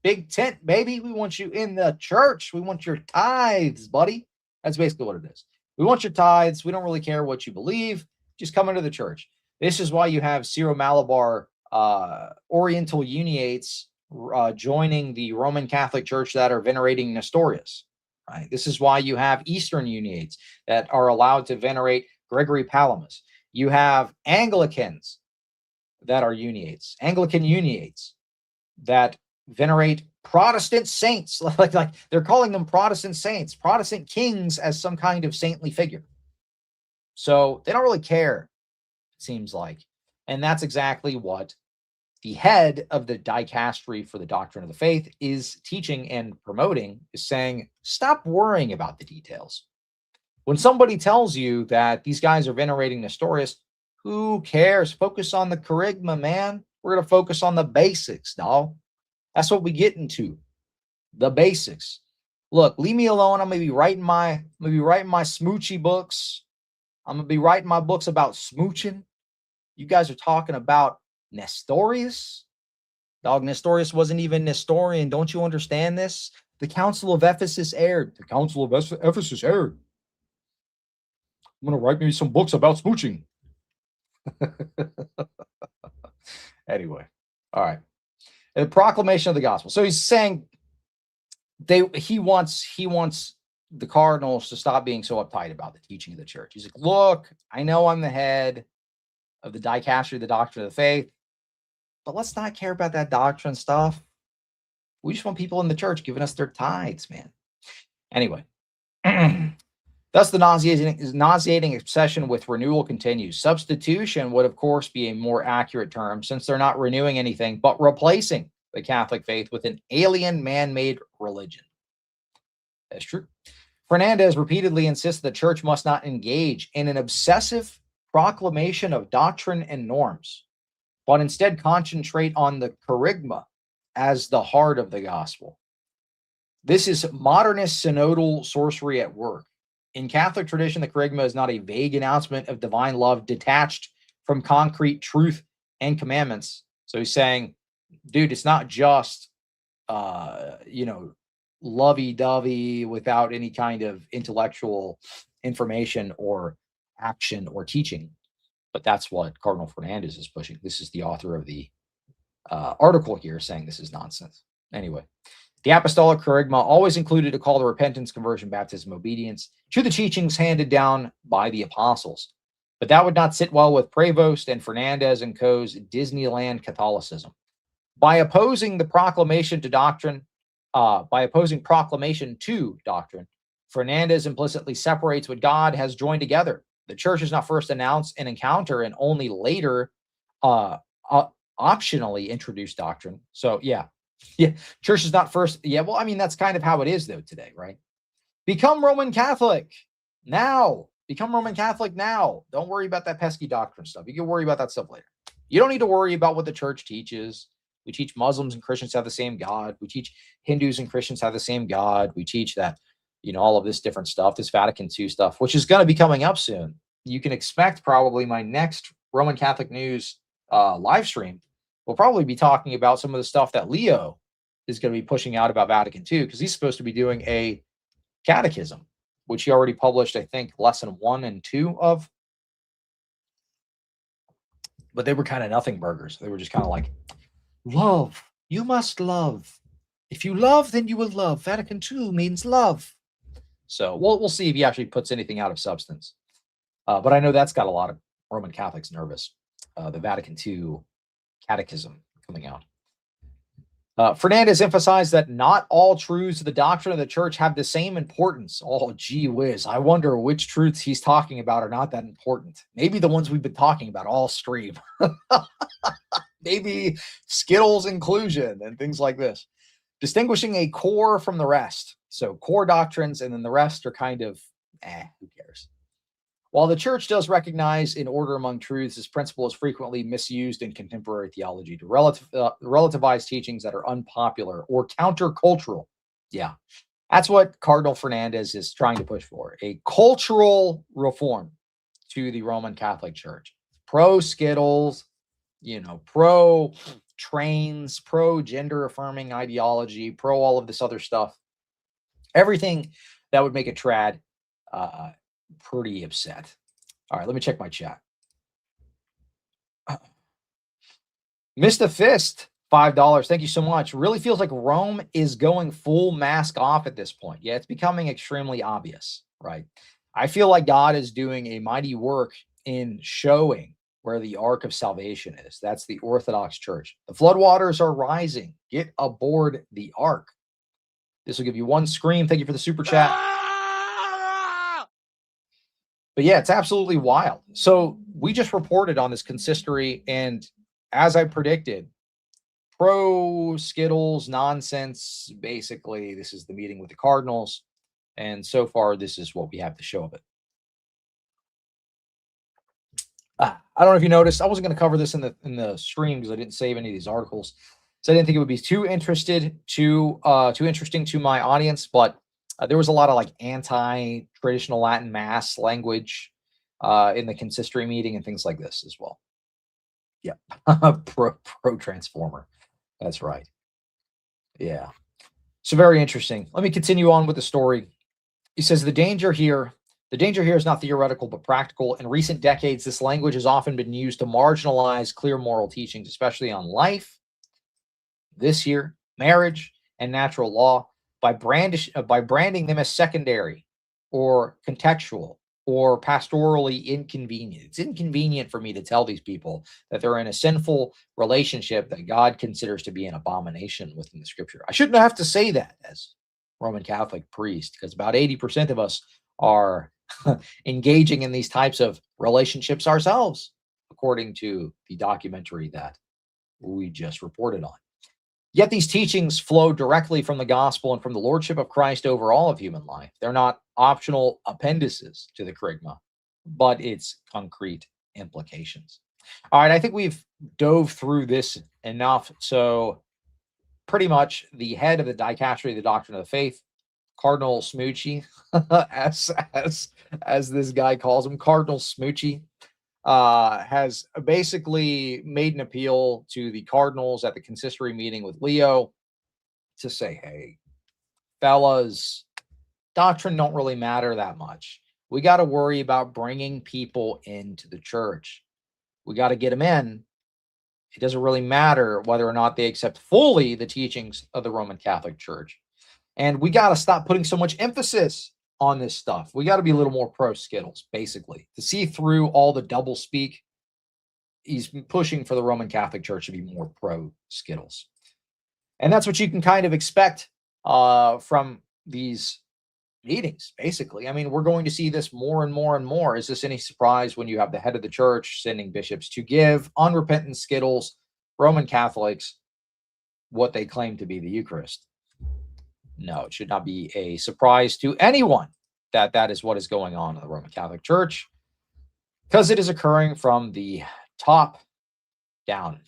[SPEAKER 1] Big tent, baby. We want you in the church. We want your tithes, buddy. That's basically what it is. We want your tithes. We don't really care what you believe. Just come into the church. This is why you have Syro-Malabar Oriental Uniates joining the Roman Catholic Church that are venerating Nestorius. Right? This is why you have Eastern Uniates that are allowed to venerate Gregory Palamas. You have Anglicans that are Uniates, Anglican Uniates that venerate Protestant saints, like they're calling them Protestant saints, Protestant kings as some kind of saintly figure. So they don't really care, it seems like. And that's exactly what the head of the dicastery for the doctrine of the faith is teaching and promoting, is saying, stop worrying about the details. When somebody tells you that these guys are venerating Nestorius, who cares? Focus on the kerygma, man. We're going to focus on the basics, dog. That's what we get into, the basics. Look, leave me alone. I'm gonna be writing my smoochy books. I'm gonna be writing my books about smooching. You guys are talking about Nestorius. Dog, Nestorius wasn't even Nestorian. Don't you understand this? The Council of Ephesus erred. The Council of Ephesus erred. I'm gonna write me some books about smooching. Anyway, all right. The proclamation of the gospel. So he's saying he wants the cardinals to stop being so uptight about the teaching of the church. He's like, look, I know I'm the head of the dicastery, the doctrine of the faith, but let's not care about that doctrine stuff. We just want people in the church giving us their tithes, man. Anyway, thus the nauseating obsession with renewal continues. Substitution would, of course, be a more accurate term, since they're not renewing anything, but replacing the Catholic faith with an alien man-made religion. That's true. Fernandez repeatedly insists the church must not engage in an obsessive proclamation of doctrine and norms, but instead concentrate on the kerygma as the heart of the gospel. This is modernist synodal sorcery at work. In Catholic tradition, the kerygma is not a vague announcement of divine love detached from concrete truth and commandments. So he's saying, dude, it's not just, lovey-dovey without any kind of intellectual information or action or teaching. But that's what Cardinal Fernandez is pushing. This is the author of the article here saying this is nonsense. Anyway. The apostolic kerygma always included a call to repentance, conversion, baptism, obedience to the teachings handed down by the apostles. But that would not sit well with Prevost and Fernandez and co.'s Disneyland Catholicism. By opposing proclamation to doctrine, Fernandez implicitly separates what God has joined together. The church does not first announce an encounter and only later optionally introduce doctrine. So, yeah, church is not first. Yeah, well, I mean, that's kind of how it is, though, today, right? Become Roman Catholic now. Become Roman Catholic now. Don't worry about that pesky doctrine stuff. You can worry about that stuff later. You don't need to worry about what the church teaches. We teach Muslims and Christians have the same God. We teach Hindus and Christians have the same God. We teach that, all of this different stuff, this Vatican II stuff, which is going to be coming up soon. You can expect probably my next Roman Catholic News live stream. We'll probably be talking about some of the stuff that Leo is going to be pushing out about Vatican II, because he's supposed to be doing a catechism, which he already published, I think, lesson 1 and 2 of. But they were kind of nothing burgers. They were just kind of like, love. You must love. If you love, then you will love. Vatican II means love. So we'll see if he actually puts anything out of substance. But I know that's got a lot of Roman Catholics nervous. The Vatican II catechism coming out. Fernandez emphasized that not all truths of the doctrine of the church have the same importance. Oh, gee whiz. I wonder which truths he's talking about are not that important. Maybe the ones we've been talking about all stream. Maybe Skittles inclusion and things like this. distinguishing a core from the rest. So core doctrines, and then the rest are kind of, who cares? While the church does recognize in order among truths, this principle is frequently misused in contemporary theology to relativize teachings that are unpopular or countercultural. Yeah, that's what Cardinal Fernandez is trying to push for, a cultural reform to the Roman Catholic Church. Pro Skittles, pro trains, pro gender affirming ideology, pro all of this other stuff. Everything that would make a trad pretty upset. All right, let me check my chat. Mr. Fist, $5. Thank you so much. Really feels like Rome is going full mask off at this point. Yeah, it's becoming extremely obvious, right? I feel like God is doing a mighty work in showing where the ark of salvation is. That's the Orthodox Church. The floodwaters are rising. Get aboard the ark. This will give you one scream. Thank you for the super chat. But yeah, it's absolutely wild. So we just reported on this consistory, and as I predicted, pro Skittles nonsense. Basically, this is the meeting with the cardinals, and so far, this is what we have to show of it. I don't know if you noticed, I wasn't going to cover this in the stream because I didn't save any of these articles, so I didn't think it would be too interesting to my audience. But there was a lot of like anti-traditional Latin Mass language in the consistory meeting and things like this as well. Yeah, pro transformer. That's right. Yeah. So very interesting. Let me continue on with the story. He says the danger here is not theoretical but practical. In recent decades, this language has often been used to marginalize clear moral teachings, especially on life, this year, marriage, and natural law, by branding them as secondary or contextual or pastorally inconvenient. It's inconvenient for me to tell these people that they're in a sinful relationship that God considers to be an abomination within the scripture. I shouldn't have to say that as Roman Catholic priest, because about 80% of us are engaging in these types of relationships ourselves, according to the documentary that we just reported on. Yet these teachings flow directly from the gospel and from the lordship of Christ over all of human life. They're not optional appendices to the kerygma, but its concrete implications. All right, I think we've dove through this enough. So pretty much the head of the dicastery of the Doctrine of the Faith, Cardinal Smoochie, as this guy calls him, Cardinal Smoochie, has basically made an appeal to the cardinals at the consistory meeting with Leo to say, hey, fellas, doctrine don't really matter that much. We got to worry about bringing people into the church. We got to get them in. It doesn't really matter whether or not they accept fully the teachings of the Roman Catholic Church. And we got to stop putting so much emphasis on this stuff. We got to be a little more pro Skittles, basically. To see through all the double speak, he's pushing for the Roman Catholic Church to be more pro Skittles. And that's what you can kind of expect from these meetings, basically. I mean, we're going to see this more and more and more. Is this any surprise when you have the head of the church sending bishops to give unrepentant Skittles, Roman Catholics, what they claim to be the Eucharist? No, it should not be a surprise to anyone that that is what is going on in the Roman Catholic Church, because it is occurring from the top down.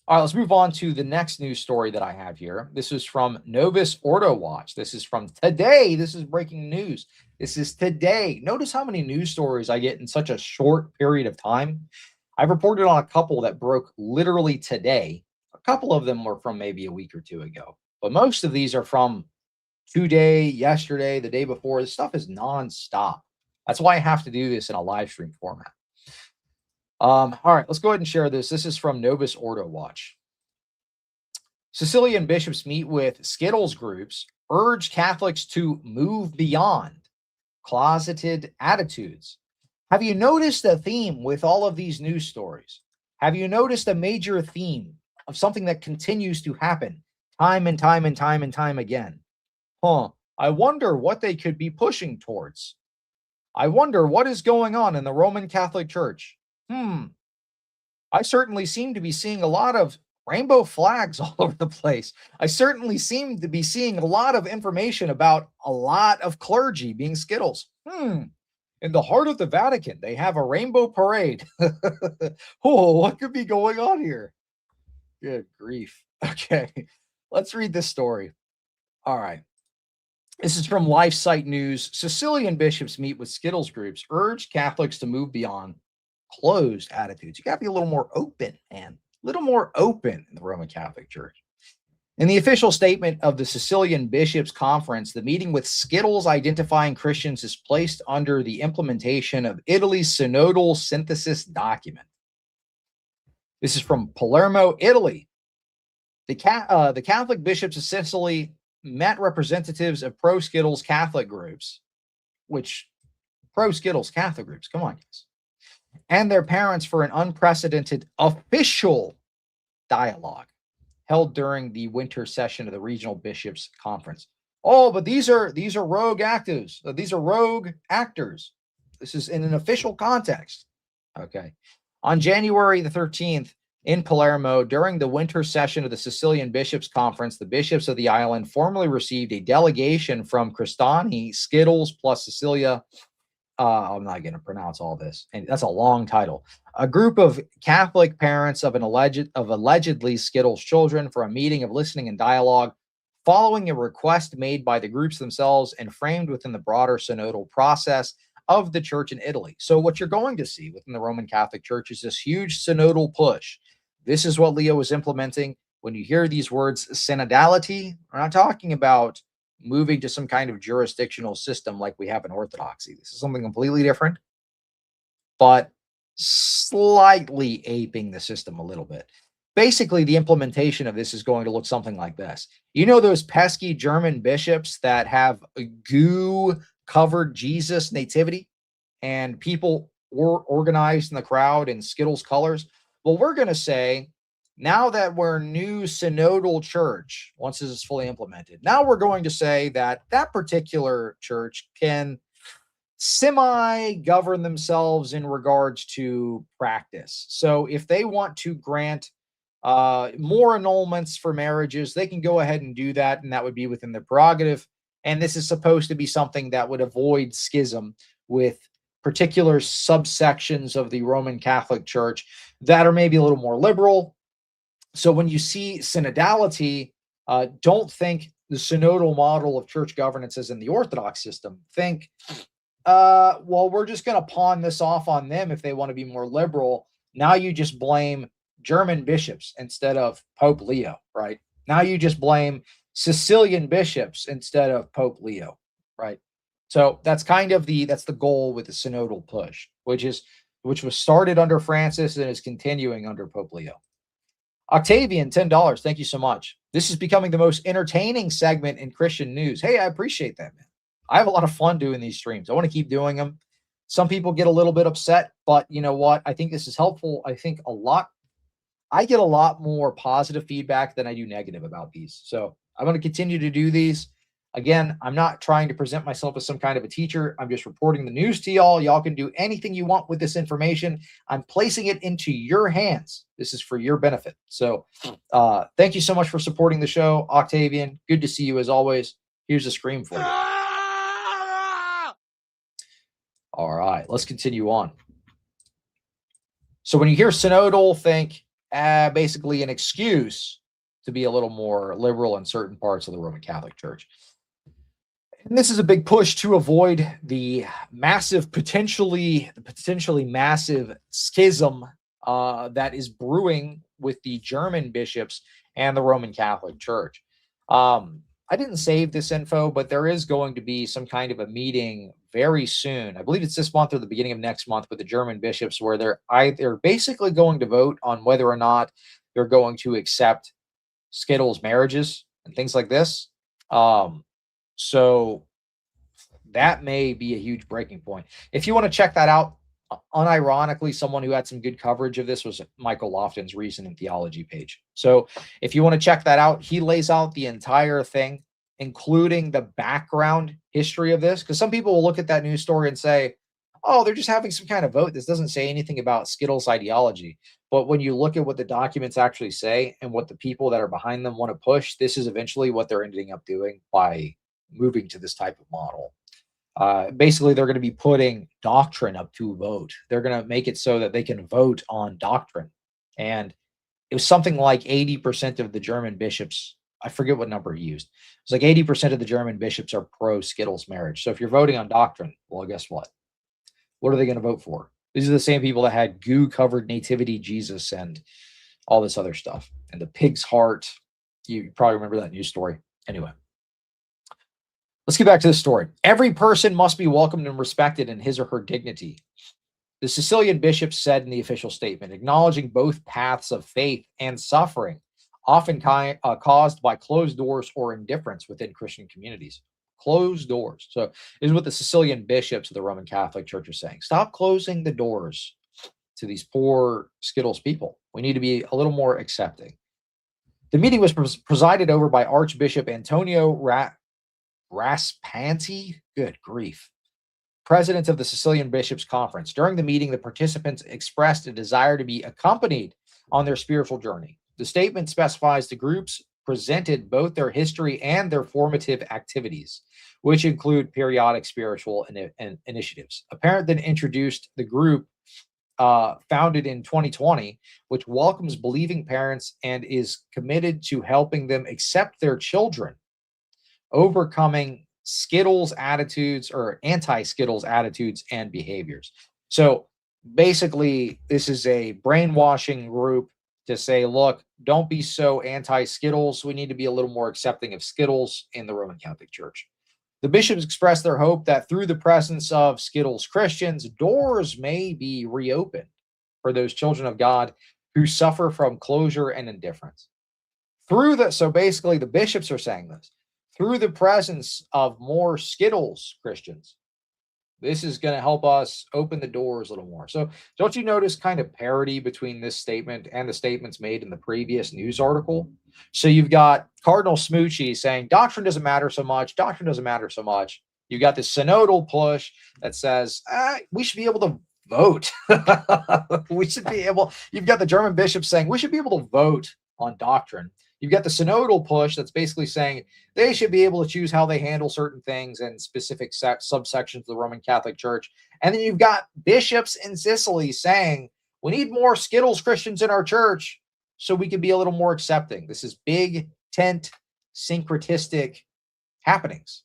[SPEAKER 1] All right, let's move on to the next news story that I have here. This is from Novus Ordo Watch. This is from today. This is breaking news. This is today. Notice how many news stories I get in such a short period of time. I've reported on a couple that broke literally today. A couple of them were from maybe a week or two ago. But most of these are from today, yesterday, the day before. This stuff is nonstop. That's why I have to do this in a live stream format. All right, let's go ahead and share this. This is from Novus Ordo Watch. Sicilian bishops meet with Skittles groups, urge Catholics to move beyond closeted attitudes. Have you noticed a theme with all of these news stories? Have you noticed a major theme of something that continues to happen time and time and time and time again? I wonder what they could be pushing towards. I wonder what is going on in the Roman Catholic Church. I certainly seem to be seeing a lot of rainbow flags all over the place. I certainly seem to be seeing a lot of information about a lot of clergy being Skittles. In the heart of the Vatican, they have a rainbow parade. Oh, what could be going on here? Good grief. Okay, let's read this story. All right. This is from LifeSite News. Sicilian bishops meet with Skittles groups, urge Catholics to move beyond closed attitudes. You got to be a little more open, man. A little more open in the Roman Catholic Church. In the official statement of the Sicilian Bishops' Conference, the meeting with Skittles identifying Christians is placed under the implementation of Italy's synodal synthesis document. This is from Palermo, Italy. The Catholic bishops of Sicily met representatives of pro-Skittles Catholic groups, which pro-Skittles Catholic groups, come on, guys, and their parents for an unprecedented official dialogue held during the winter session of the Regional Bishops' Conference. Oh, but these are rogue actors. These are rogue actors. This is in an official context. Okay. On January the 13th, in Palermo, during the winter session of the Sicilian Bishops' Conference, the bishops of the island formally received a delegation from Cristani, Skittles, plus Sicilia. I'm not going to pronounce all this, and that's a long title. A group of Catholic parents of allegedly Skittles children for a meeting of listening and dialogue, following a request made by the groups themselves and framed within the broader synodal process of the church in Italy. So what you're going to see within the Roman Catholic Church is this huge synodal push. This is what Leo is implementing. When you hear these words, synodality, we're not talking about moving to some kind of jurisdictional system like we have in Orthodoxy. This is something completely different, but slightly aping the system a little bit. Basically, the implementation of this is going to look something like this. You know those pesky German bishops that have a goo-covered Jesus nativity and people organized in the crowd in Skittles colors? Well, we're going to say, now that we're new synodal church, once this is fully implemented, now we're going to say that that particular church can semi-govern themselves in regards to practice. So if they want to grant more annulments for marriages, they can go ahead and do that, and that would be within their prerogative. And this is supposed to be something that would avoid schism with particular subsections of the Roman Catholic Church that are maybe a little more liberal. So when you see synodality, don't think the synodal model of church governance as in the Orthodox system. Think, well, we're just going to pawn this off on them if they want to be more liberal. Now you just blame German bishops instead of Pope Leo, right? Now you just blame Sicilian bishops instead of Pope Leo, right? So that's kind of that's the goal with the synodal push, which was started under Francis and is continuing under Pope Leo. Octavian, $10. Thank you so much. This is becoming the most entertaining segment in Christian news. Hey, I appreciate that, man. I have a lot of fun doing these streams. I want to keep doing them. Some people get a little bit upset, but you know what? I think this is helpful. I get a lot more positive feedback than I do negative about these. So I'm going to continue to do these. Again, I'm not trying to present myself as some kind of a teacher. I'm just reporting the news to y'all. Y'all can do anything you want with this information. I'm placing it into your hands. This is for your benefit. So thank you so much for supporting the show, Octavian. Good to see you as always. Here's a scream for you. All right, let's continue on. So when you hear synodal, think basically an excuse to be a little more liberal in certain parts of the Roman Catholic Church. And this is a big push to avoid the potentially massive schism that is brewing with the German bishops and the Roman Catholic Church. I didn't save this info, but there is going to be some kind of a meeting very soon. I believe it's this month or the beginning of next month with the German bishops, where they're basically going to vote on whether or not they're going to accept Skittles marriages and things like this. So that may be a huge breaking point. If you want to check that out, unironically, someone who had some good coverage of this was Michael Lofton's Reason and Theology page. So if you want to check that out, he lays out the entire thing, including the background history of this. Because some people will look at that news story and say, oh, they're just having some kind of vote. This doesn't say anything about Skittles ideology. But when you look at what the documents actually say and what the people that are behind them want to push, this is eventually what they're ending up doing by moving to this type of model. Basically, they're going to be putting doctrine up to vote. They're going to make it so that they can vote on doctrine. And it was something like 80% of the German bishops, I forget what number he used. It's like 80% of the German bishops are pro Skittles marriage. So if you're voting on doctrine, well, guess what? What are they going to vote for? These are the same people that had goo-covered nativity Jesus and all this other stuff. And the pig's heart. You probably remember that news story. Anyway, let's get back to this story. Every person must be welcomed and respected in his or her dignity. The Sicilian bishops said in the official statement, acknowledging both paths of faith and suffering, often caused by closed doors or indifference within Christian communities. Closed doors. So this is what the Sicilian bishops of the Roman Catholic Church are saying. Stop closing the doors to these poor Skittles people. We need to be a little more accepting. The meeting was presided over by Archbishop Antonio Raspanti. Good grief. President of the Sicilian Bishops' Conference. During the meeting, the participants expressed a desire to be accompanied on their spiritual journey. The statement specifies the groups presented both their history and their formative activities, which include periodic spiritual initiatives. A parent then introduced the group founded in 2020, which welcomes believing parents and is committed to helping them accept their children, overcoming Skittles attitudes or anti-Skittles attitudes and behaviors. So basically, this is a brainwashing group to say, look, don't be so anti-Skittles. We need to be a little more accepting of Skittles in the Roman Catholic Church. The bishops expressed their hope that through the presence of Skittles Christians, doors may be reopened for those children of God who suffer from closure and indifference. So basically, the bishops are saying this. Through the presence of more Skittles Christians, this is going to help us open the doors a little more. So don't you notice kind of parity between this statement and the statements made in the previous news article? So you've got Cardinal Smoochie saying doctrine doesn't matter so much. Doctrine doesn't matter so much. You've got this synodal push that says we should be able to vote. We should be able. You've got the German bishops saying we should be able to vote on doctrine. You've got the synodal push that's basically saying they should be able to choose how they handle certain things in specific subsections of the Roman Catholic Church. And then you've got bishops in Sicily saying we need more Skittles Christians in our church so we can be a little more accepting. This is big tent syncretistic happenings.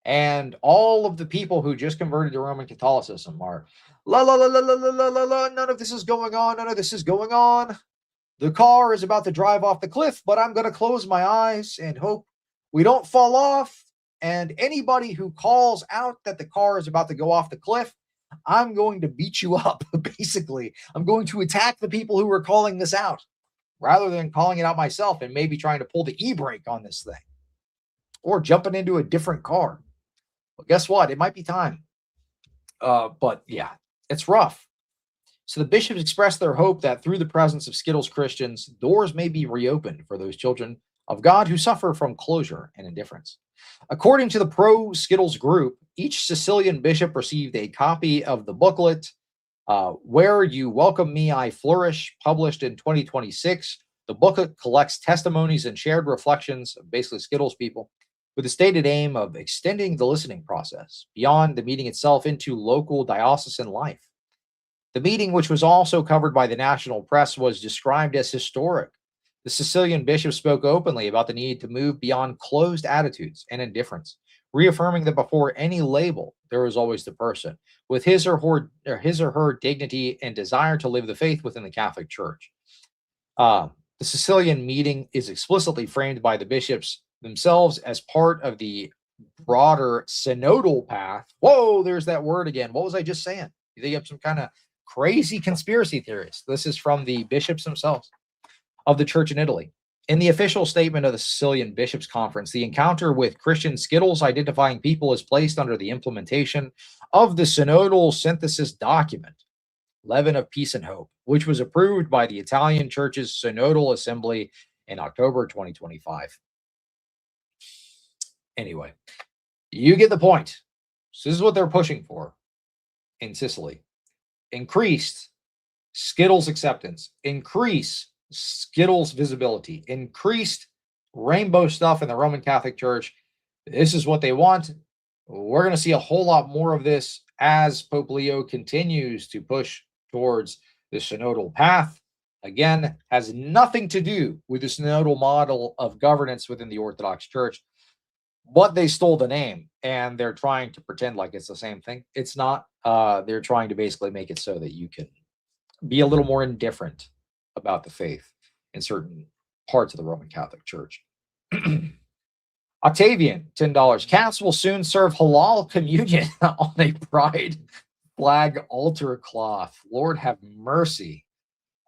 [SPEAKER 1] And all of the people who just converted to Roman Catholicism are la la la la la la la la. None of this is going on. None of this is going on. The car is about to drive off the cliff, but I'm going to close my eyes and hope we don't fall off. And anybody who calls out that the car is about to go off the cliff, I'm going to beat you up, basically. I'm going to attack the people who are calling this out rather than calling it out myself and maybe trying to pull the e-brake on this thing or jumping into a different car. Well, guess what? It might be time. But yeah, it's rough. So the bishops expressed their hope that through the presence of Skittles Christians, doors may be reopened for those children of God who suffer from closure and indifference. According to the pro-Skittles group, each Sicilian bishop received a copy of the booklet, Where You Welcome Me, I Flourish, published in 2026. The booklet collects testimonies and shared reflections of basically Skittles people with the stated aim of extending the listening process beyond the meeting itself into local diocesan life. The meeting, which was also covered by the national press, was described as historic. The Sicilian bishop spoke openly about the need to move beyond closed attitudes and indifference, reaffirming that before any label, there is always the person, with his or her dignity and desire to live the faith within the Catholic Church. The Sicilian meeting is explicitly framed by the bishops themselves as part of the broader synodal path. Whoa, there's that word again. What was I just saying? You think you have some kind of crazy conspiracy theorists? This is from the bishops themselves of the church in Italy. In the official statement of the Sicilian Bishops' Conference, the encounter with Christian Skittles identifying people is placed under the implementation of the synodal synthesis document, Leaven of Peace and Hope, which was approved by the Italian Church's Synodal Assembly in October 2025. Anyway, you get the point. So this is what they're pushing for. in Sicily, increased Skittles acceptance, increase Skittles visibility, increased rainbow stuff in the Roman Catholic Church. This is what they want. We're going to see a whole lot more of this as Pope Leo continues to push towards the synodal path. Again, has nothing to do with the synodal model of governance within the Orthodox Church, but they stole the name and they're trying to pretend like it's the same thing. It's not. They're trying to basically make it so that you can be a little more indifferent about the faith in certain parts of the Roman Catholic Church. Octavian, $10. Catholics will soon serve halal communion on a pride flag altar cloth. Lord have mercy.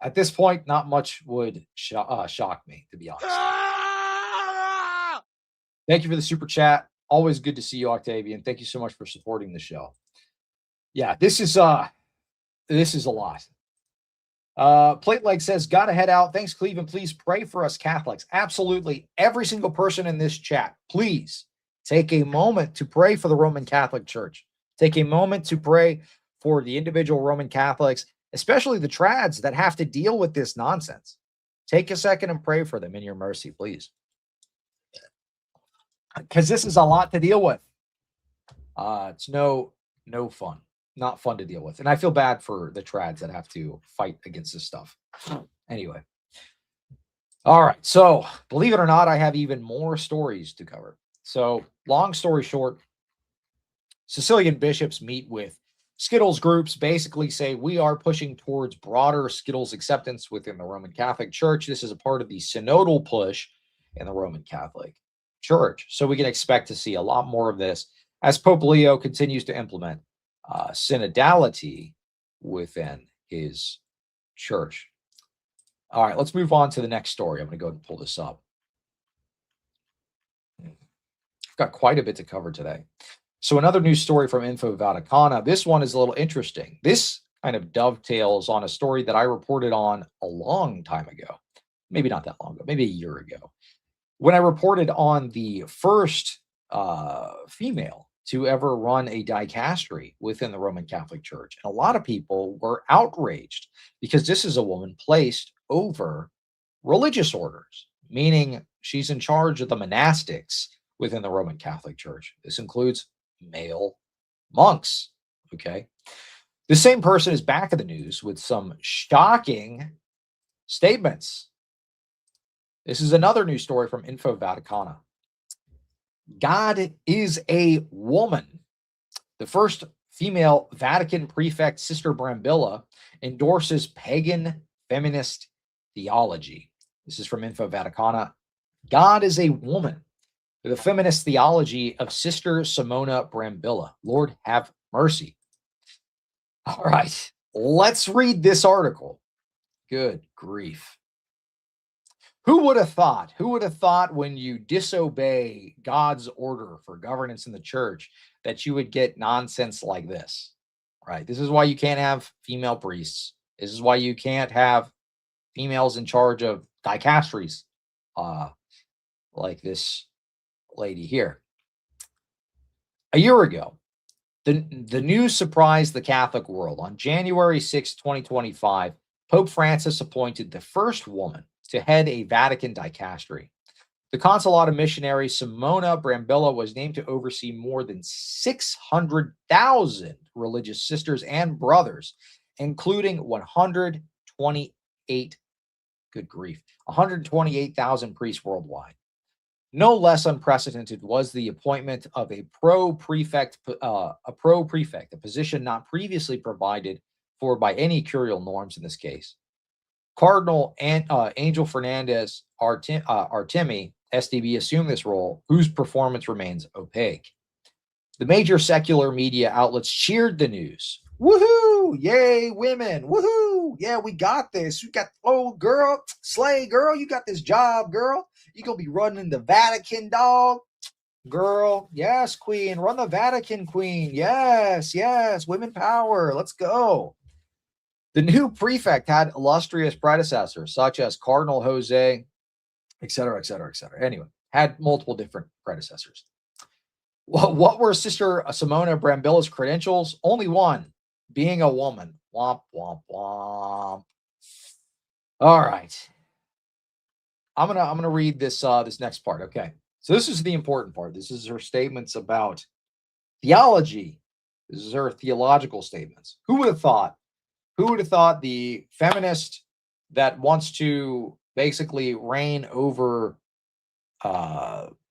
[SPEAKER 1] At this point, not much would shock me, to be honest. Thank you for the super chat. Always good to see you, Octavian. Thank you so much for supporting the show. Yeah, this is a lot. Plate Leg says, gotta head out. Thanks, Cleveland. Please pray for us Catholics. Absolutely. Every single person in this chat, please take a moment to pray for the Roman Catholic Church. Take a moment to pray for the individual Roman Catholics, especially the trads that have to deal with this nonsense. Take a second and pray for them in your mercy, please. Because this is a lot to deal with. It's no fun. Not fun to deal with. And I feel bad for the trads that have to fight against this stuff. Anyway. All right. So, believe it or not, I have even more stories to cover. So, long story short, Sicilian bishops meet with Skittles groups, basically say we are pushing towards broader Skittles acceptance within the Roman Catholic Church. This is a part of the synodal push in the Roman Catholic Church. So, we can expect to see a lot more of this as Pope Leo continues to implement synodality within his church. All right, let's move on to the next story. I'm going to go ahead and pull this up. I've got quite a bit to cover today. So another news story from Info Vaticana. This one is a little interesting. This kind of dovetails on a story that I reported on a long time ago. Maybe not that long ago, maybe a year ago. When I reported on the first female to ever run a dicastery within the Roman Catholic Church. And a lot of people were outraged because this is a woman placed over religious orders, meaning she's in charge of the monastics within the Roman Catholic Church. This includes male monks, okay? The same person is back in the news with some shocking statements. This is another news story from Info Vaticana. God is a woman. The first female Vatican prefect, Sister Brambilla, endorses pagan feminist theology. This is from Info Vaticana. God is a woman. The feminist theology of Sister Simona Brambilla. Lord have mercy. All right, let's read this article. Good grief. Who would have thought? Who would have thought when you disobey God's order for governance in the church that you would get nonsense like this? Right? This is why you can't have female priests. This is why you can't have females in charge of dicasteries, like this lady here. A year ago, the news surprised the Catholic world. On January 6, 2025, Pope Francis appointed the first woman to head a Vatican dicastery. The Consolata missionary Simona Brambilla was named to oversee more than 600,000 religious sisters and brothers, including 128,000 priests worldwide. No less unprecedented was the appointment of a pro-prefect, a position not previously provided for by any curial norms in this case. Cardinal Angel Fernandez Artemi, SDB, assumed this role, whose performance remains opaque. The major secular media outlets cheered the news. Woohoo! Yay, women! Woohoo! Yeah, we got this. You got, oh, girl, slay, girl. You got this job, girl. You're going to be running the Vatican, dog. Girl, yes, queen. Run the Vatican, queen. Yes, yes. Women power. Let's go. The new prefect had illustrious predecessors, such as Cardinal Jose, et cetera, et cetera, et cetera. Anyway, had multiple different predecessors. What were Sister Simona Brambilla's credentials? Only one. being a woman. Womp, womp, womp. All right. I'm gonna read this this next part. Okay. So this is the important part. This is her statements about theology. This is her theological statements. Who would have thought? Who would have thought the feminist that wants to basically reign over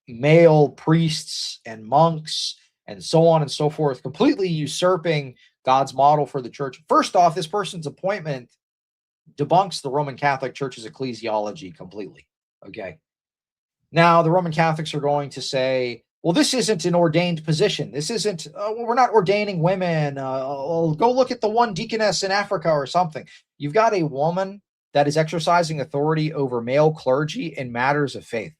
[SPEAKER 1] male priests and monks and so on and so forth, completely usurping God's model for the church? First off, this person's appointment debunks the Roman Catholic Church's ecclesiology completely. Okay. Now, the Roman Catholics are going to say, well, this isn't an ordained position. This isn't, well, we're not ordaining women. Go look at the one deaconess in Africa or something. You've got a woman that is exercising authority over male clergy in matters of faith.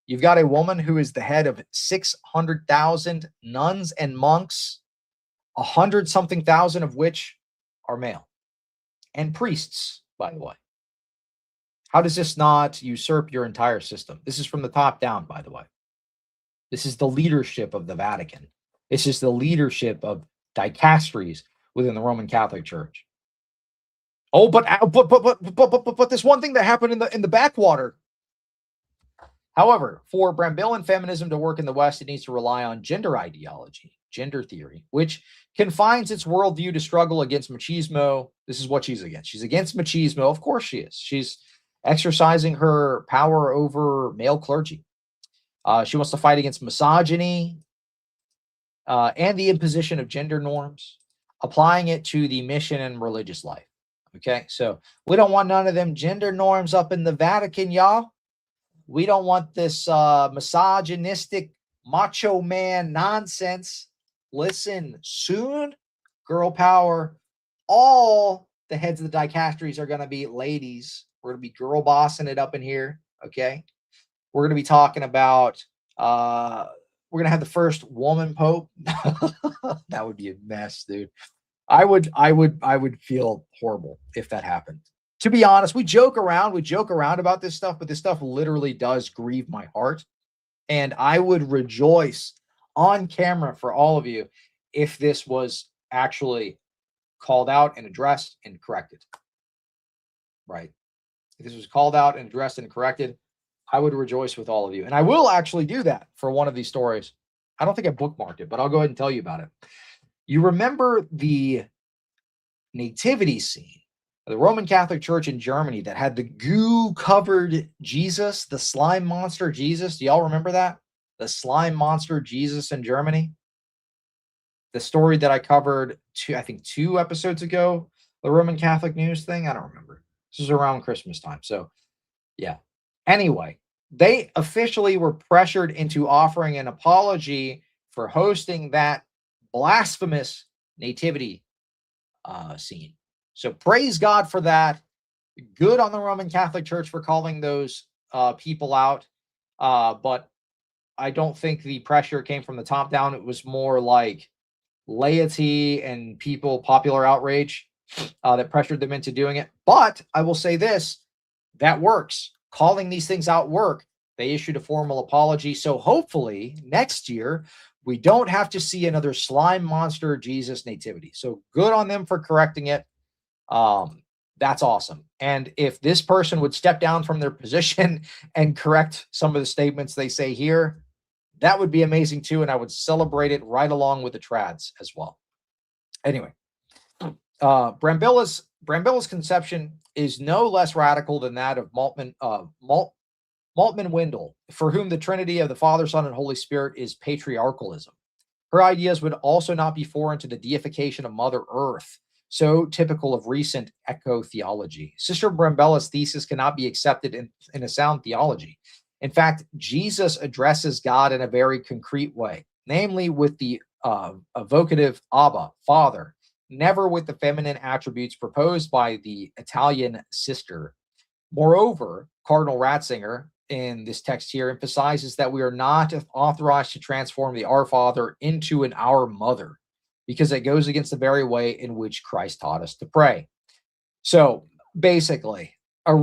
[SPEAKER 1] You've got a woman who is the head of 600,000 nuns and monks, 100-something thousand of which are male, and priests, by the way. How does this not usurp your entire system? This is from the top down, by the way. This is the leadership of the Vatican. This is the leadership of dicasteries within the Roman Catholic Church. Oh, but this one thing that happened in the backwater. However, for Brambilla feminism to work in the West, it needs to rely on gender ideology, gender theory, which confines its worldview to struggle against machismo. This is what she's against. She's against machismo. Of course she is. She's exercising her power over male clergy. She wants to fight against misogyny and the imposition of gender norms, applying it to the mission and religious life. Okay, so we don't want none of them gender norms up in the Vatican, y'all. We don't want this misogynistic macho man nonsense. Listen, soon, girl power, all the heads of the dicasteries are going to be ladies. We're going to be girl bossing it up in here, okay? We're going to be talking about, we're going to have the first woman pope. That would be a mess, dude. I would feel horrible if that happened. To be honest, we joke around about this stuff, but this stuff literally does grieve my heart. And I would rejoice on camera for all of you if this was actually called out and addressed and corrected. Right? If this was called out and addressed and corrected, I would rejoice with all of you. And I will actually do that for one of these stories. I don't think I bookmarked it, but I'll go ahead and tell you about it. You remember the nativity scene of the Roman Catholic Church in Germany that had the goo-covered Jesus, the slime monster Jesus? Do y'all remember that? The slime monster Jesus in Germany? The story that I covered, I think 2 episodes ago, the Roman Catholic news thing? I don't remember. This was around Christmas time. So, yeah. Anyway, they officially were pressured into offering an apology for hosting that blasphemous nativity scene. So praise God for that. Good on the Roman Catholic Church for calling those people out. But I don't think the pressure came from the top down. It was more like laity and people, popular outrage that pressured them into doing it. But I will say this, that works. Calling these things out work. They issued a formal apology. So hopefully next year, we don't have to see another slime monster Jesus nativity. So good on them for correcting it. That's awesome. And if this person would step down from their position and correct some of the statements they say here, that would be amazing too. And I would celebrate it right along with the trads as well. Anyway, Brambilla's conception is no less radical than that of Maltman Windle, for whom the Trinity of the Father, Son, and Holy Spirit is patriarchalism. Her ideas would also not be foreign to the deification of Mother Earth, so typical of recent eco-theology. Sister Brambilla's thesis cannot be accepted in a sound theology. In fact, Jesus addresses God in a very concrete way, namely with the evocative Abba, Father, never with the feminine attributes proposed by the Italian sister. Moreover, Cardinal Ratzinger, in this text here, emphasizes that we are not authorized to transform the Our Father into an Our Mother, because it goes against the very way in which Christ taught us to pray. So basically, a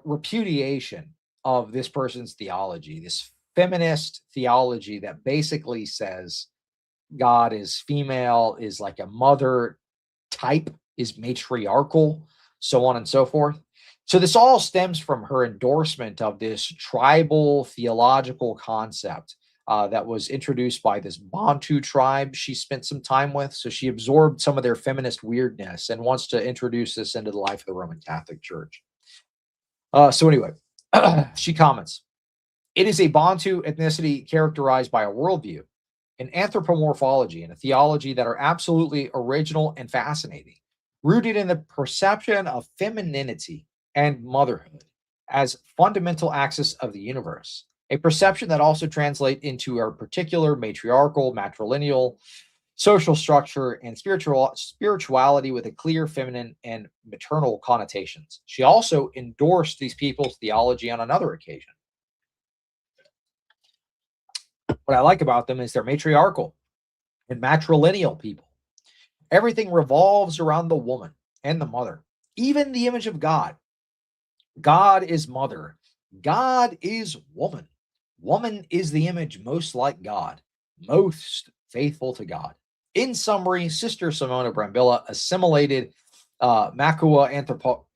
[SPEAKER 1] repudiation of this person's theology, this feminist theology that basically says God is female, is like a mother type is matriarchal, so on and so forth. So this all stems from her endorsement of this tribal theological concept that was introduced by this Bantu tribe she spent some time with. So she absorbed some of their feminist weirdness and wants to introduce this into the life of the Roman Catholic Church. So anyway, she comments, it is a Bantu ethnicity characterized by a worldview, an anthropomorphology, and a theology that are absolutely original and fascinating, rooted in the perception of femininity and motherhood as fundamental axis of the universe, a perception that also translates into our particular matriarchal, matrilineal, social structure, and spirituality with a clear feminine and maternal connotations. She also endorsed these people's theology on another occasion. What I like about them is they're matriarchal and matrilineal people. Everything revolves around the woman and the mother, even the image of God. God is mother. God is woman. Woman is the image most like God, most faithful to God. In summary, Sister Simona Brambilla assimilated Makua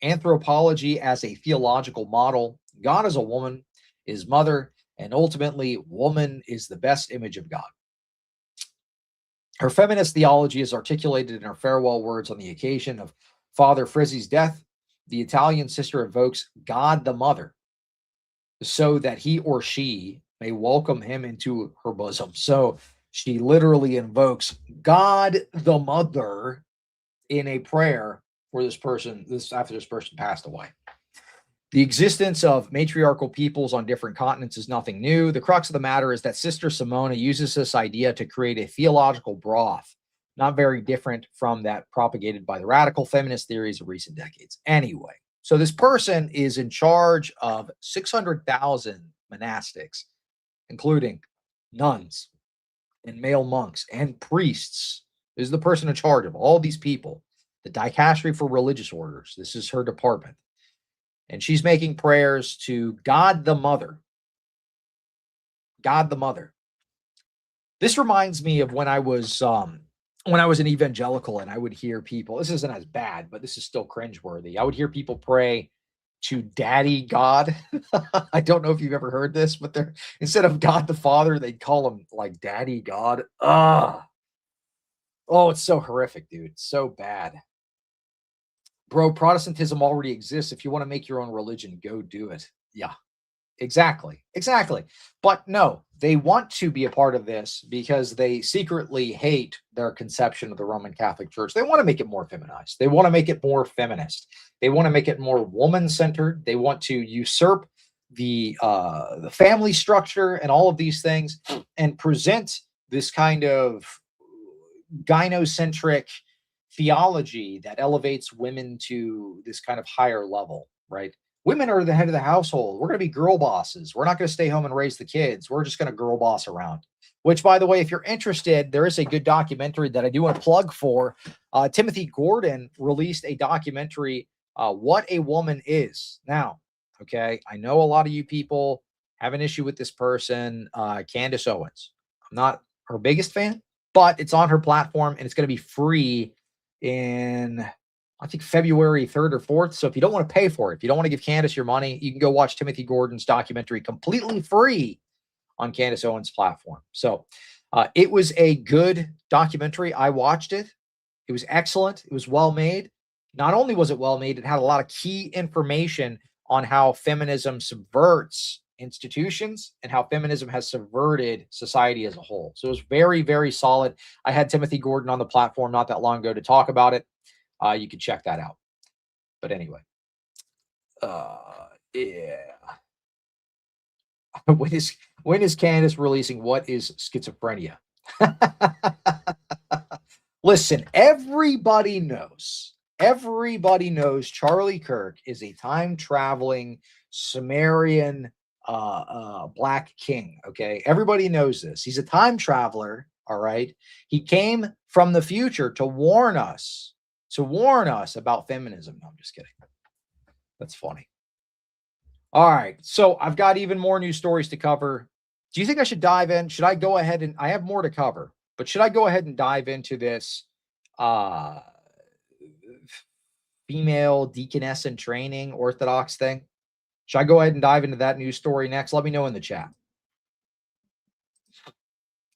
[SPEAKER 1] anthropology as a theological model. God as a woman is mother, and ultimately, woman is the best image of God. Her feminist theology is articulated in her farewell words on the occasion of Father Frizzi's death. The Italian sister evokes God the Mother so that he or she may welcome him into her bosom. So she literally invokes God the Mother in a prayer for this person, after this person passed away. The existence of matriarchal peoples on different continents is nothing new. The crux of the matter is that Sister Simona uses this idea to create a theological broth, not very different from that propagated by the radical feminist theories of recent decades. Anyway, so this person is in charge of 600,000 monastics, including nuns and male monks and priests. This is the person in charge of all these people. The dicastery for religious orders. This is her department. And she's making prayers to God the Mother. God the Mother. This reminds me of when I was an evangelical and I would hear people, this isn't as bad, but this is still cringeworthy. I would hear people pray to Daddy God. I don't know if you've ever heard this, but they're, instead of God the Father, they'd call him like Daddy God. Oh, it's so horrific, dude. It's so bad. Bro, Protestantism already exists. If you want to make your own religion, go do it. Yeah, exactly. But no, they want to be a part of this because they secretly hate their conception of the Roman Catholic Church. They want to make it more feminized. They want to make it more feminist. They want to make it more woman-centered. They want to usurp the family structure and all of these things and present this kind of gynocentric theology that elevates women to this kind of higher level, right? Women are the head of the household. We're going to be girl bosses. We're not going to stay home and raise the kids. We're just going to girl boss around. Which, by the way, if you're interested, there is a good documentary that I do want to plug for. Timothy Gordon released a documentary, What a Woman Is. Now, okay, I know a lot of you people have an issue with this person, Candace Owens. I'm not her biggest fan, but it's on her platform and it's going to be free in, I think, February 3rd or 4th. So if you don't want to pay for it, if you don't want to give Candace your money, you can go watch Timothy Gordon's documentary completely free on Candace Owens' platform. So it was a good documentary. I watched it. It was excellent. It was well made. Not only was it well made, it had a lot of key information on how feminism subverts institutions and how feminism has subverted society as a whole. So it was very, very solid. I had Timothy Gordon on the platform not that long ago to talk about it. You can check that out. But anyway, yeah. When is Candace releasing What is Schizophrenia? Listen, everybody knows Charlie Kirk is a time-traveling Sumerian black king. Okay, everybody knows this. He's a time traveler. All right, he came from the future to warn us about feminism. No, I'm just kidding. That's funny. All right, so I've got even more news stories to cover. Do you think I should dive in? Should I go ahead and I have more to cover, but should I go ahead and dive into this female deaconess in training, Orthodox thing. Should I go ahead and dive into that news story next? Let me know in the chat.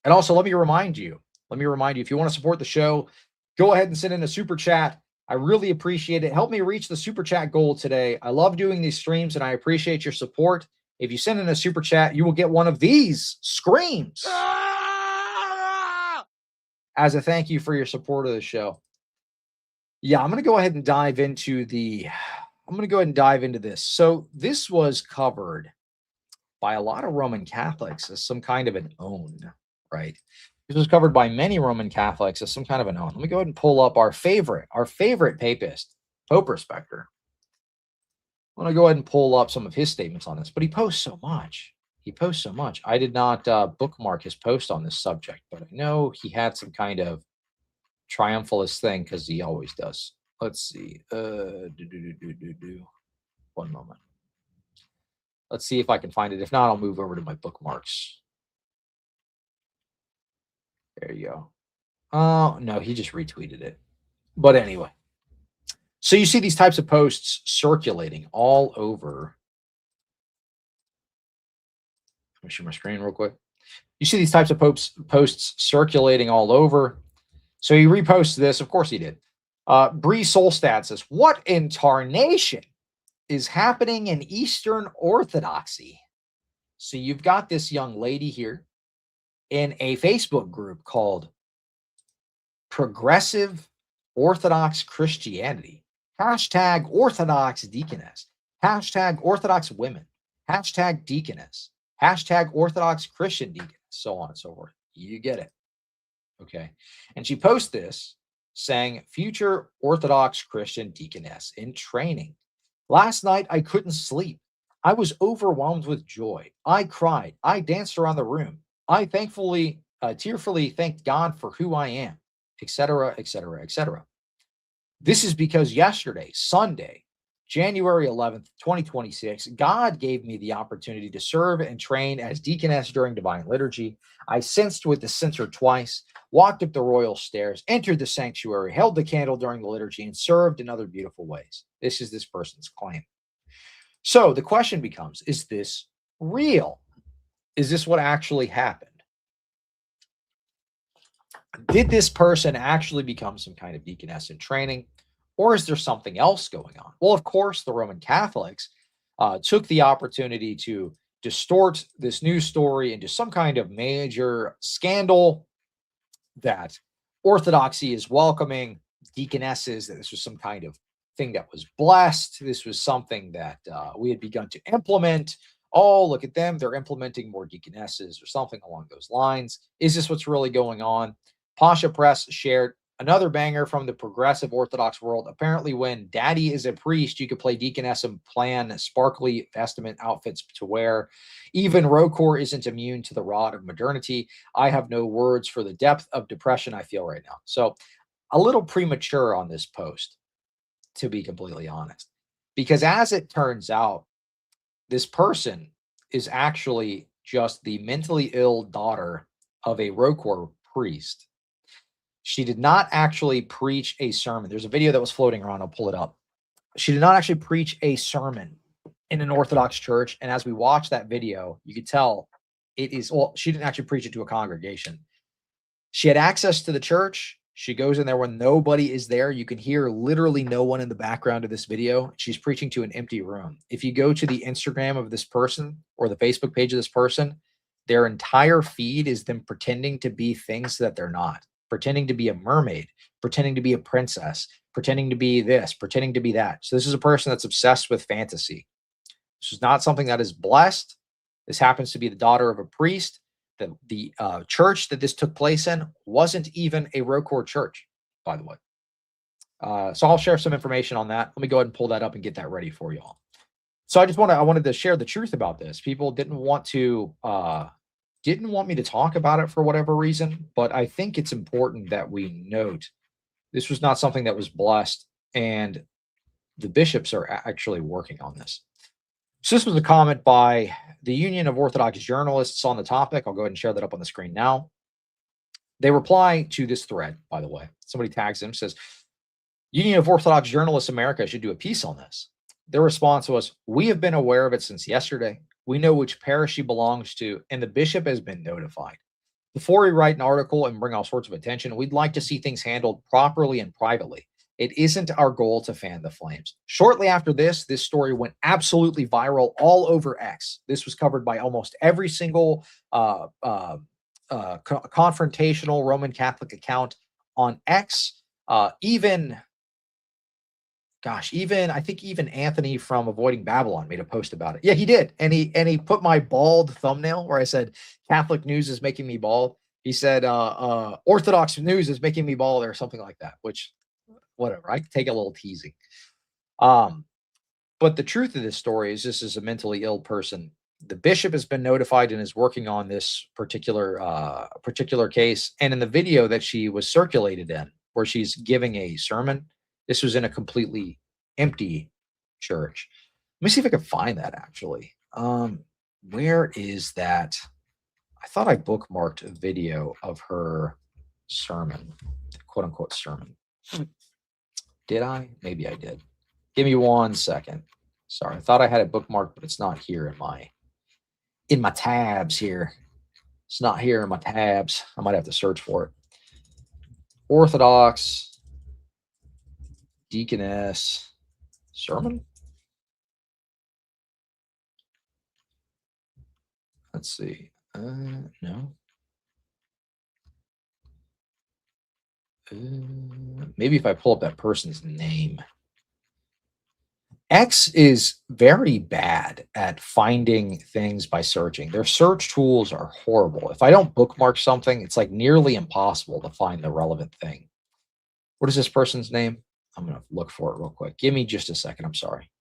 [SPEAKER 1] And also, let me remind you, if you want to support the show, go ahead and send in a super chat. I really appreciate it. Help me reach the super chat goal today. I love doing these streams, and I appreciate your support. If you send in a super chat, you will get one of these screams as a thank you for your support of the show. Yeah, I'm going to go ahead and dive into this. So this was covered by a lot of Roman Catholics as some kind of an own, right? This was covered by many Roman Catholics as some kind of an own. Let me go ahead and pull up our favorite papist, Pope Respecter. I'm going to go ahead and pull up some of his statements on this, but he posts so much. I did not bookmark his post on this subject, but I know he had some kind of triumphalist thing because he always does. Let's see. One moment. Let's see if I can find it. If not, I'll move over to my bookmarks. There you go. Oh, no, he just retweeted it. But anyway. So you see these types of posts circulating all over. Let me share my screen real quick. You see these types of posts circulating all over. So he reposts this. Of course he did. Bree Solstad says, what in tarnation is happening in Eastern Orthodoxy? So you've got this young lady here in a Facebook group called Progressive Orthodox Christianity. Hashtag Orthodox Deaconess. Hashtag Orthodox Women. Hashtag Deaconess. Hashtag Orthodox Christian Deaconess. So on and so forth. You get it. Okay. And she posts this saying, future Orthodox Christian Deaconess in training. Last night, I couldn't sleep. I was overwhelmed with joy. I cried. I danced around the room. I tearfully thanked God for who I am, etc., etc., etc. This is because yesterday, Sunday, January 11th, 2026, God gave me the opportunity to serve and train as deaconess during Divine Liturgy. I censed with the censer twice, walked up the royal stairs, entered the sanctuary, held the candle during the liturgy, and served in other beautiful ways. This is this person's claim. So the question becomes, is this real? Is this what actually happened? Did this person actually become some kind of deaconess in training? Or is there something else going on? Well, of course, the Roman Catholics took the opportunity to distort this news story into some kind of major scandal that Orthodoxy is welcoming deaconesses, that this was some kind of thing that was blessed. This was something that we had begun to implement. Oh, look at them. They're implementing more deaconesses or something along those lines. Is this what's really going on? Pasha Press shared another banger from the progressive Orthodox world. Apparently, when daddy is a priest, you could play deaconess and plan sparkly vestment outfits to wear. Even Rokor isn't immune to the rod of modernity. I have no words for the depth of depression I feel right now. So a little premature on this post, to be completely honest, because as it turns out, this person is actually just the mentally ill daughter of a Rokor priest. She did not actually preach a sermon. There's a video that was floating around. I'll pull it up. She did not actually preach a sermon in an Orthodox church. And as we watch that video, you could tell it is, well, she didn't actually preach it to a congregation. She had access to the church. She goes in there when nobody is there. You can hear literally no one in the background of this video. She's preaching to an empty room. If you go to the Instagram of this person or the Facebook page of this person, their entire feed is them pretending to be things that they're not. Pretending to be a mermaid, pretending to be a princess, pretending to be this, pretending to be that. So this is a person that's obsessed with fantasy. This is not something that is blessed. This happens to be the daughter of a priest. The church that this took place in wasn't even a Rokor church, by the way. So I'll share some information on that. Let me go ahead and pull that up and get that ready for you all. So I wanted to share the truth about this. People didn't want me to talk about it for whatever reason, but I think it's important that we note this was not something that was blessed, and the bishops are actually working on this. So this was a comment by the Union of Orthodox Journalists on the topic. I'll go ahead and share that up on the screen now. They reply to this thread, by the way. Somebody tags them, says, Union of Orthodox Journalists America should do a piece on this. Their response was, we have been aware of it since yesterday. We know which parish she belongs to, and the bishop has been notified. Before we write an article and bring all sorts of attention, we'd like to see things handled properly and privately. It isn't our goal to fan the flames. Shortly after this story went absolutely viral all over X. This was covered by almost every single confrontational Roman Catholic account on X. Even I think even Anthony from Avoiding Babylon made a post about it. Yeah, he did. And he put my bald thumbnail where I said Catholic news is making me bald. He said Orthodox news is making me bald or something like that, which whatever. I take a little teasing. But the truth of this story is this is a mentally ill person. The bishop has been notified and is working on this particular case. And in the video that she was circulated in, where she's giving a sermon, this was in a completely empty church. Let me see if I can find that actually. Where is that? I thought I bookmarked a video of her sermon, quote unquote sermon. Did I? Maybe I did. Give me 1 second. Sorry, I thought I had it bookmarked, but it's not here in my tabs here. It's not here in my tabs. I might have to search for it. Orthodox Deaconess sermon. Let's see. No. Maybe if I pull up that person's name. X is very bad at finding things by searching. Their search tools are horrible. If I don't bookmark something, it's like nearly impossible to find the relevant thing. What is this person's name? I'm going to look for it real quick. Give me just a second. I'm sorry.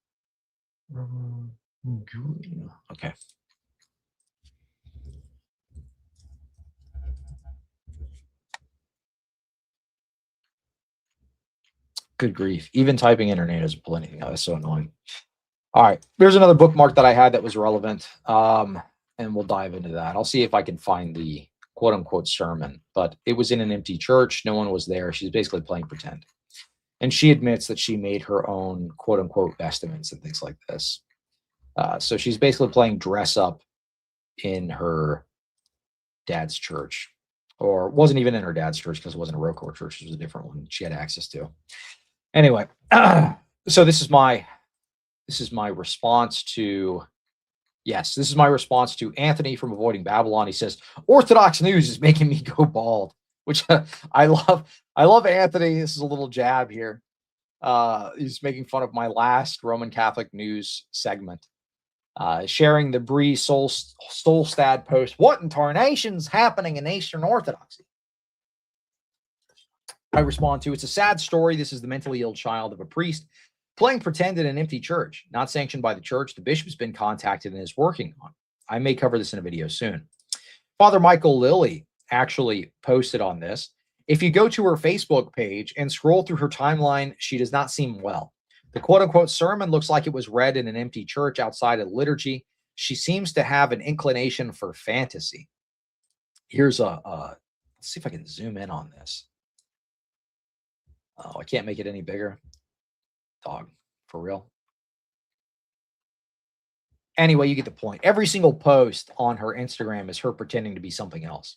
[SPEAKER 1] Okay. Good grief. Even typing in her name doesn't pull anything out. That's so annoying. All right. There's another bookmark that I had that was relevant. And we'll dive into that. I'll see if I can find the quote unquote sermon, but it was in an empty church. No one was there. She's basically playing pretend. And she admits that she made her own quote unquote vestments and things like this. So she's basically playing dress up in her dad's church, or wasn't even in her dad's church because it wasn't a Rocourt church. It was a different one she had access to. Anyway, so this is my response to, yes, this is my response to Anthony from Avoiding Babylon. He says, Orthodox news is making me go bald, which I love. I love Anthony. This is a little jab here. He's making fun of my last Roman Catholic news segment. Sharing the Bree Solstad post. What in tarnation's happening in Eastern Orthodoxy? I respond to, it's a sad story. This is the mentally ill child of a priest playing pretend in an empty church, not sanctioned by the church. The bishop's been contacted and is working on it. I may cover this in a video soon. Father Michael Lilly actually posted on this. If you go to her Facebook page and scroll through her timeline, she does not seem well. The quote-unquote sermon looks like it was read in an empty church outside of liturgy. She seems to have an inclination for fantasy. Here's let's see if I can zoom in on this. Oh, I can't make it any bigger. Dog, for real. Anyway, you get the point. Every single post on her Instagram is her pretending to be something else.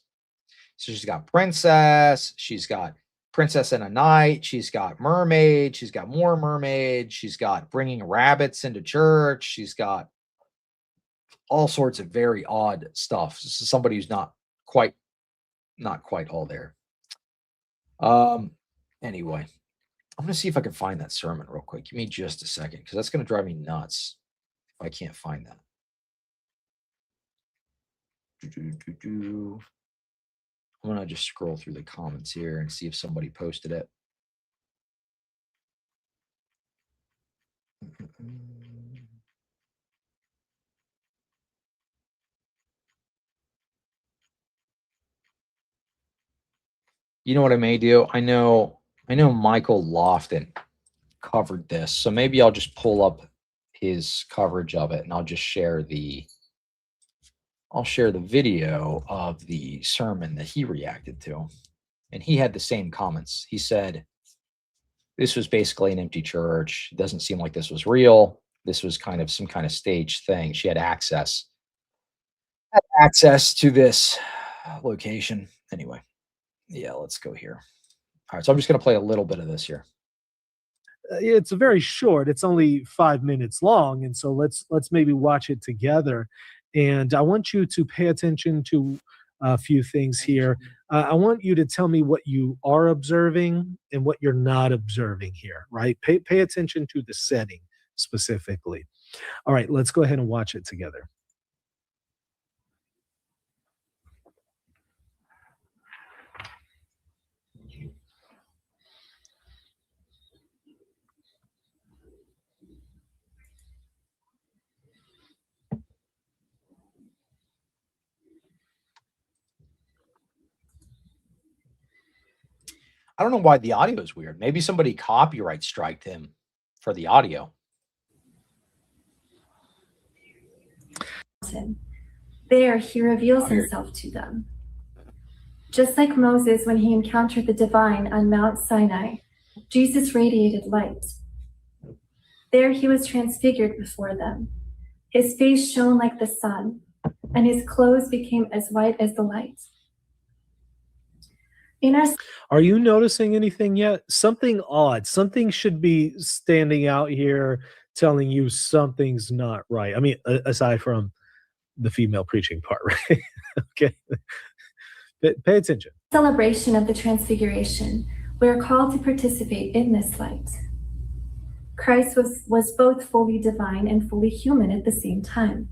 [SPEAKER 1] So she's got princess, she's got princess in a night, she's got mermaid, she's got more mermaid, she's got bringing rabbits into church, she's got all sorts of very odd stuff. This is somebody who's not quite all there. Anyway, I'm going to see if I can find that sermon real quick. Give me just a second, because that's going to drive me nuts if I can't find that. I'm going to just scroll through the comments here and see if somebody posted it. You know what I may do? I know Michael Lofton covered this, so maybe I'll just pull up his coverage of it and I'll just share the video of the sermon that he reacted to. And he had the same comments. He said, this was basically an empty church. It doesn't seem like this was real. This was kind of some kind of staged thing. She had access to this location. Anyway, yeah, let's go here. All right, so I'm just going to play a little bit of this here.
[SPEAKER 2] It's very short. It's only 5 minutes long, and so let's maybe watch it together. And I want you to pay attention to a few things here. I want you to tell me what you are observing and what you're not observing here, right? Pay attention to the setting specifically. All right, let's go ahead and watch it together.
[SPEAKER 1] I don't know why the audio is weird. Maybe somebody copyright striked him for the audio.
[SPEAKER 3] There, he reveals himself to them. Just like Moses when he encountered the divine on Mount Sinai, Jesus radiated light. There he was transfigured before them. His face shone like the sun, and his clothes became as white as the light.
[SPEAKER 2] Are you noticing anything yet? Something odd. Something should be standing out here telling you something's not right. I mean, aside from the female preaching part, right? Okay. Pay attention.
[SPEAKER 3] Celebration of the Transfiguration, we are called to participate in this light. Christ was both fully divine and fully human at the same time.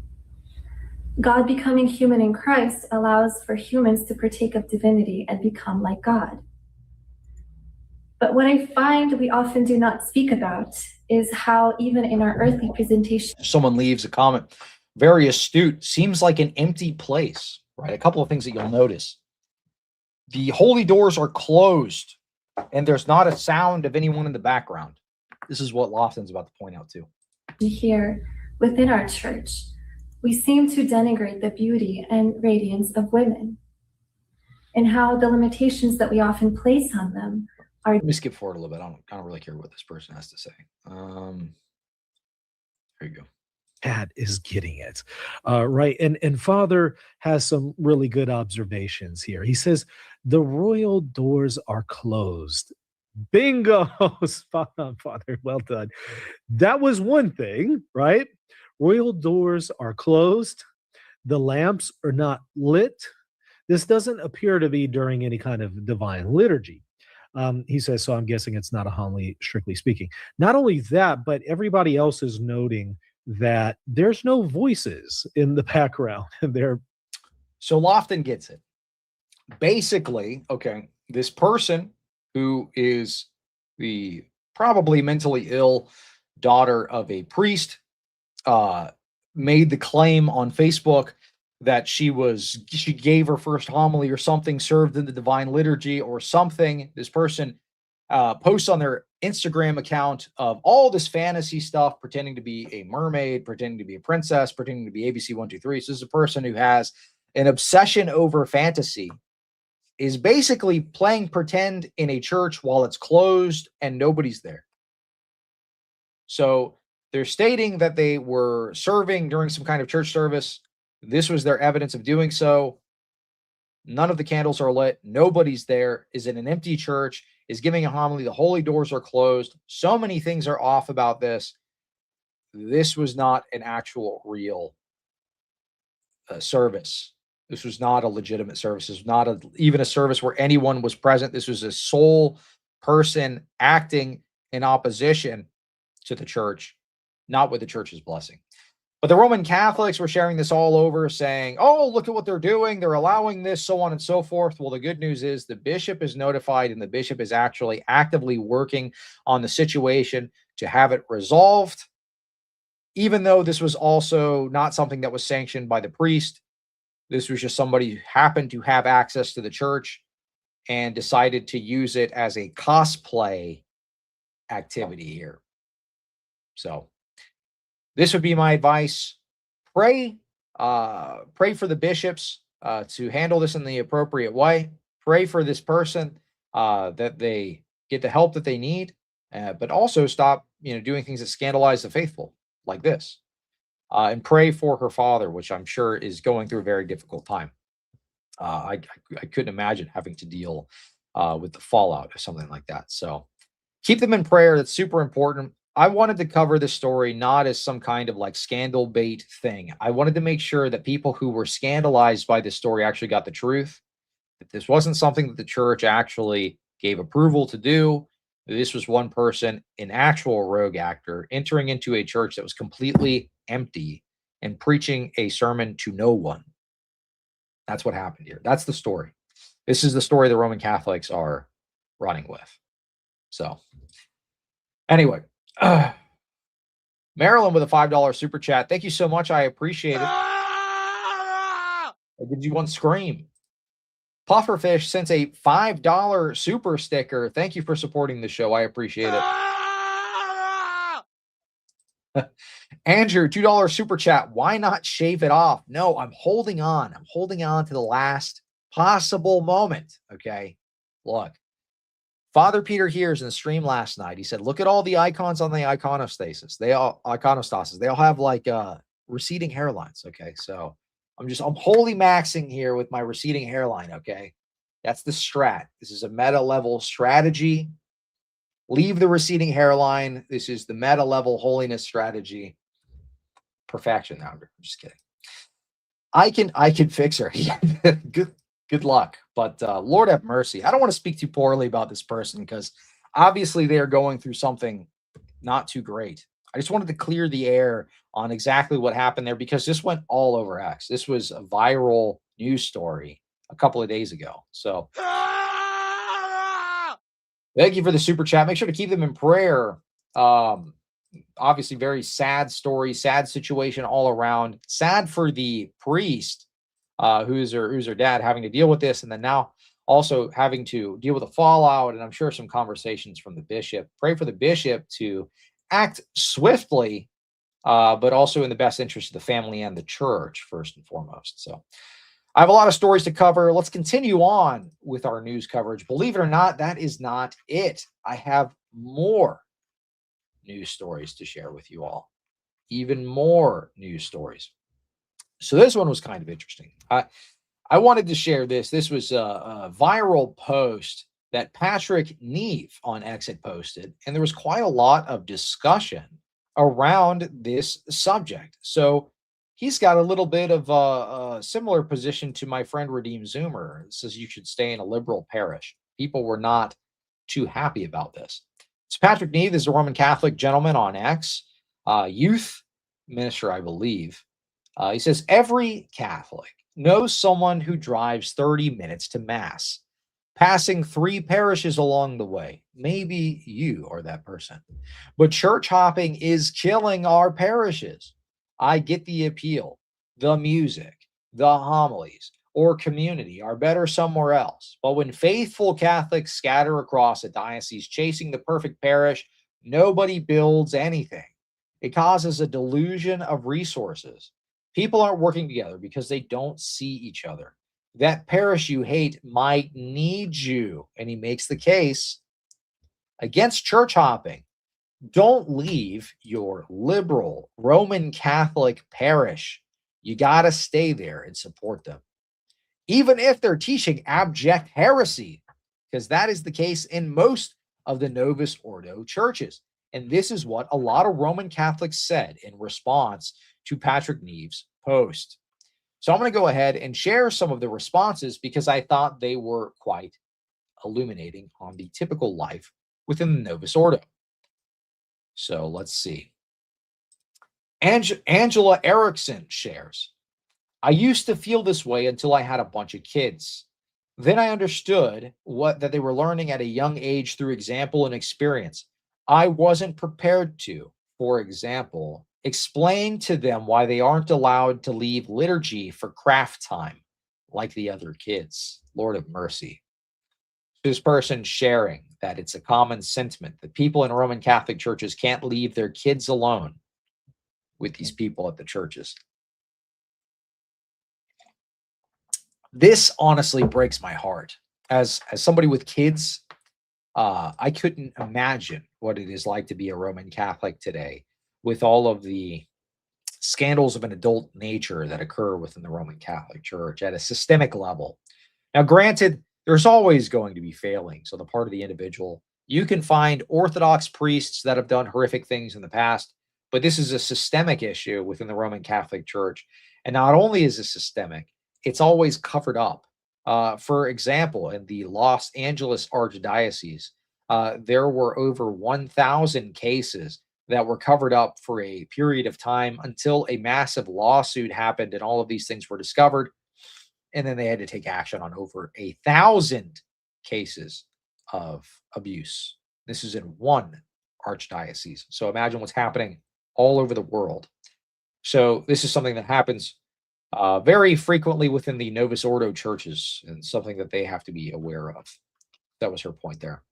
[SPEAKER 3] God becoming human in Christ allows for humans to partake of divinity and become like God. But what I find we often do not speak about is how even in our earthly presentation.
[SPEAKER 1] Someone leaves a comment, very astute, seems like an empty place, right? A couple of things that you'll notice. The holy doors are closed and there's not a sound of anyone in the background. This is what Lofton's about to point out too.
[SPEAKER 3] Here, within our church, we seem to denigrate the beauty and radiance of women and how the limitations that we often place on them are.
[SPEAKER 1] Let me skip forward a little bit. I don't really care what this person has to say. There you go.
[SPEAKER 2] Pat is getting it. Right. And Father has some really good observations here. He says, the royal doors are closed. Bingo. Spot on, Father. Well done. That was one thing, right? Royal doors are closed. The lamps are not lit. This doesn't appear to be during any kind of divine liturgy. He says, so I'm guessing it's not a homily, strictly speaking. Not only that, but everybody else is noting that there's no voices in the background.
[SPEAKER 1] So Lofton gets it. Basically, okay, this person who is the probably mentally ill daughter of a priest made the claim on Facebook that she gave her first homily or something, served in the divine liturgy or something. This person posts on their Instagram account of all this fantasy stuff, pretending to be a mermaid, pretending to be a princess, pretending to be ABC 123. So this is a person who has an obsession over fantasy, is basically playing pretend in a church while it's closed and nobody's there. So they're stating that they were serving during some kind of church service. This was their evidence of doing so. None of the candles are lit. Nobody's there. Is in an empty church. Is giving a homily. The holy doors are closed. So many things are off about this. This was not an actual real service. This was not a legitimate service. This was not even a service where anyone was present. This was a sole person acting in opposition to the church, not with the church's blessing. But the Roman Catholics were sharing this all over, saying, oh, look at what they're doing. They're allowing this, so on and so forth. Well, the good news is the bishop is notified, and the bishop is actually actively working on the situation to have it resolved, even though this was also not something that was sanctioned by the priest. This was just somebody who happened to have access to the church and decided to use it as a cosplay activity here. So this would be my advice. Pray for the bishops to handle this in the appropriate way. Pray for this person that they get the help that they need. but also stop, doing things that scandalize the faithful like this. And pray for her father, which I'm sure is going through a very difficult time. I couldn't imagine having to deal with the fallout of something like that. So keep them in prayer. That's super important. I wanted to cover this story not as some kind of like scandal bait thing. I wanted to make sure that people who were scandalized by this story actually got the truth, that this wasn't something that the church actually gave approval to do. This was one person, an actual rogue actor, entering into a church that was completely empty and preaching a sermon to no one. That's what happened here. That's the story. This is the story the Roman Catholics are running with. So, anyway, Marilyn with a $5 super chat. Thank you so much. I appreciate it. I did you one scream. Pufferfish sends a $5 super sticker. Thank you for supporting the show. I appreciate it. Andrew, $2 super chat. Why not shave it off? No, I'm holding on. I'm holding on to the last possible moment. Okay. Look, Father Peter Hears in the stream last night. He said, look at all the icons on the iconostasis. They all have like receding hairlines. Okay. So I'm holy maxing here with my receding hairline. Okay. That's the strat. This is a meta level strategy. Leave the receding hairline. This is the meta level holiness strategy. Perfection. No, I'm just kidding. I can fix her. Good luck. But Lord have mercy. I don't want to speak too poorly about this person because obviously they are going through something not too great. I just wanted to clear the air on exactly what happened there because this went all over X. This was a viral news story a couple of days ago. So thank you for the super chat. Make sure to keep them in prayer. Obviously, very sad story, sad situation all around. Sad for the priest who's her dad having to deal with this, and then now also having to deal with the fallout. And I'm sure some conversations from the bishop. Pray for the bishop to act swiftly, but also in the best interest of the family and the church, first and foremost. So I have a lot of stories to cover. Let's continue on with our news coverage. Believe it or not, that is not it. I have more news stories to share with you all. Even more news stories. So this one was kind of interesting. I wanted to share this. This was a viral post that Patrick Neve on X had posted, and there was quite a lot of discussion around this subject. So he's got a little bit of a similar position to my friend Redeem Zoomer. It says you should stay in a liberal parish. People were not too happy about this. So Patrick Neve is a Roman Catholic gentleman on X, youth minister, I believe. He says every Catholic knows someone who drives 30 minutes to Mass, passing 3 parishes along the way. Maybe you are that person. But church hopping is killing our parishes. I get the appeal. The music, the homilies, or community are better somewhere else. But when faithful Catholics scatter across a diocese chasing the perfect parish, nobody builds anything. It causes a delusion of resources. People aren't working together because they don't see each other. That parish you hate might need you. And he makes the case against church hopping. Don't leave your liberal Roman Catholic parish. You got to stay there and support them. Even if they're teaching abject heresy, because that is the case in most of the Novus Ordo churches. And this is what a lot of Roman Catholics said in response to Patrick Neve's post. So I'm going to go ahead and share some of the responses because I thought they were quite illuminating on the typical life within the Novus Ordo. So let's see. Angela Erickson shares, I used to feel this way until I had a bunch of kids. Then I understood that they were learning at a young age through example and experience. I wasn't prepared to, for example, explain to them why they aren't allowed to leave liturgy for craft time like the other kids. Lord of mercy. This person sharing that it's a common sentiment that people in Roman Catholic churches can't leave their kids alone with these people at the churches. This honestly breaks my heart. As somebody with kids, I couldn't imagine what it is like to be a Roman Catholic today, with all of the scandals of an adult nature that occur within the Roman Catholic Church at a systemic level. Now, granted, there's always going to be failings on the part of the individual. You can find Orthodox priests that have done horrific things in the past, but this is a systemic issue within the Roman Catholic Church. And not only is it systemic, it's always covered up. For example, in the Los Angeles Archdiocese, there were over 1,000 cases that were covered up for a period of time until a massive lawsuit happened and all of these things were discovered. And then they had to take action on over 1,000 cases of abuse. This is in one archdiocese. So imagine what's happening all over the world. So this is something that happens very frequently within the Novus Ordo churches, and something that they have to be aware of. That was her point there.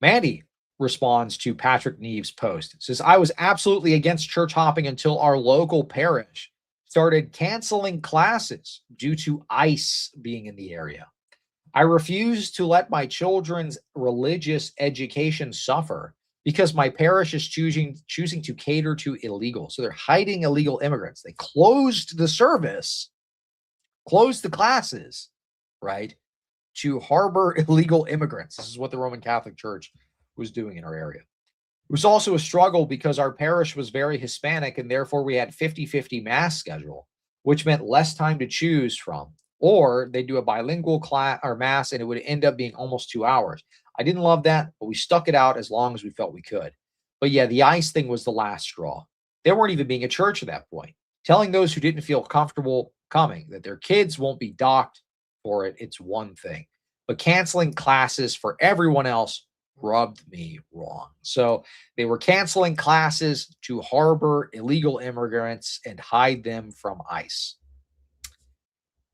[SPEAKER 1] Mandy responds to Patrick Neve's post. It says, I was absolutely against church hopping until our local parish started canceling classes due to ICE being in the area. I refuse to let my children's religious education suffer because my parish is choosing to cater to illegals. So they're hiding illegal immigrants. They closed the service, closed the classes, right, to harbor illegal immigrants. This is what the Roman Catholic Church was doing in our area. It was also a struggle because our parish was very Hispanic, and therefore we had 50-50 mass schedule, which meant less time to choose from. Or they do a bilingual class or mass, and it would end up being almost 2 hours. I didn't love that, but we stuck it out as long as we felt we could. But yeah, the ICE thing was the last straw. They weren't even being a church at that point. Telling those who didn't feel comfortable coming that their kids won't be docked for it, it's one thing. But canceling classes for everyone else rubbed me wrong. So they were canceling classes to harbor illegal immigrants and hide them from ICE.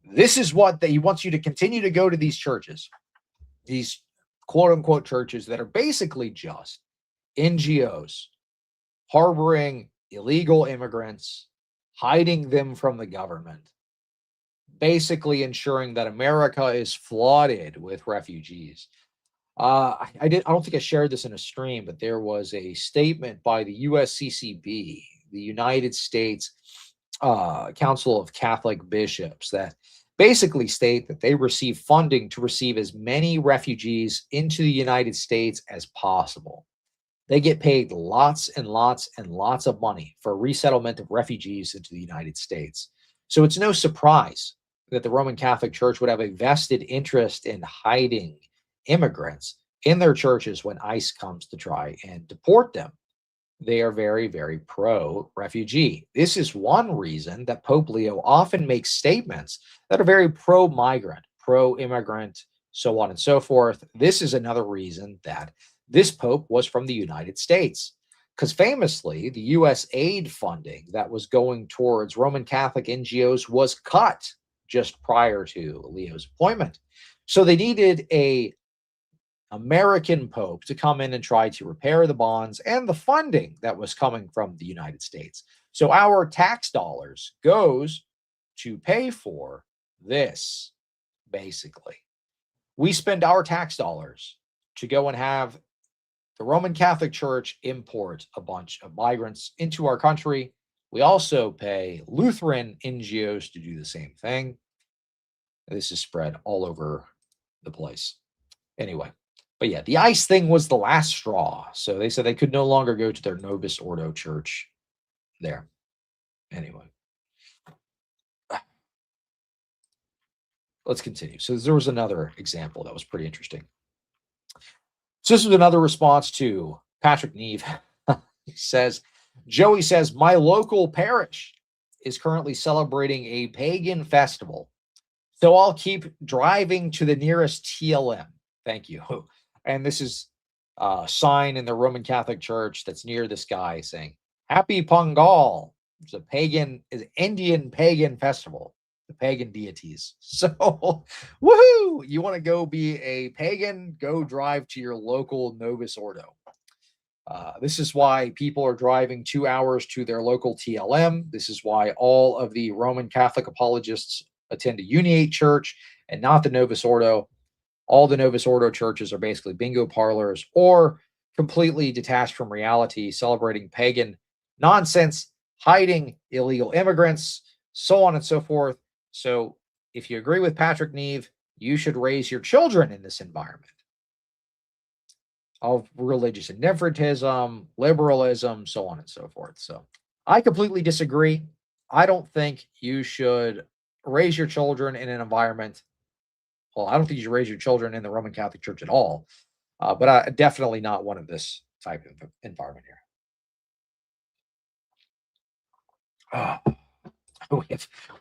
[SPEAKER 1] This is what he wants you to continue to go to these churches, these quote unquote churches that are basically just NGOs harboring illegal immigrants, hiding them from the government, basically ensuring that America is flooded with refugees. I don't think I shared this in a stream, but there was a statement by the USCCB, the United States Council of Catholic Bishops, that basically state that they receive funding to receive as many refugees into the United States as possible. They get paid lots and lots and lots of money for resettlement of refugees into the United States. So it's no surprise that the Roman Catholic Church would have a vested interest in hiding immigrants in their churches when ICE comes to try and deport them. They are very, very pro-refugee. This is one reason that Pope Leo often makes statements that are very pro-migrant, pro-immigrant, so on and so forth. This is another reason that this Pope was from the United States, because famously, the U.S. aid funding that was going towards Roman Catholic NGOs was cut just prior to Leo's appointment. So they needed a American Pope to come in and try to repair the bonds and the funding that was coming from the United States. So our tax dollars goes to pay for this, basically. We spend our tax dollars to go and have the Roman Catholic Church import a bunch of migrants into our country. We also pay Lutheran NGOs to do the same thing. This is spread all over the place. Anyway. But yeah, the ICE thing was the last straw. So they said they could no longer go to their Novus Ordo church there. Anyway. Let's continue. So there was another example that was pretty interesting. So this was another response to Patrick Neve. He says, Joey says, my local parish is currently celebrating a pagan festival. So I'll keep driving to the nearest TLM. Thank you. And this is a sign in the Roman Catholic Church that's near this guy saying, Happy Pongal. It's a pagan, it's an Indian pagan festival, the pagan deities. So, woohoo! You want to go be a pagan? Go drive to your local Novus Ordo. This is why people are driving 2 hours to their local TLM. This is why all of the Roman Catholic apologists attend a Uniate church and not the Novus Ordo. all the Novus Ordo churches are basically bingo parlors or completely detached from reality, celebrating pagan nonsense, hiding illegal immigrants, so on and so forth. So if you agree with Patrick Neve, you should raise your children in this environment of religious indifferentism, liberalism, so on and so forth. So I completely disagree. I don't think you should raise your children in an environment. Well, I don't think you should raise your children in the Roman Catholic Church at all, but definitely not one of this type of environment here.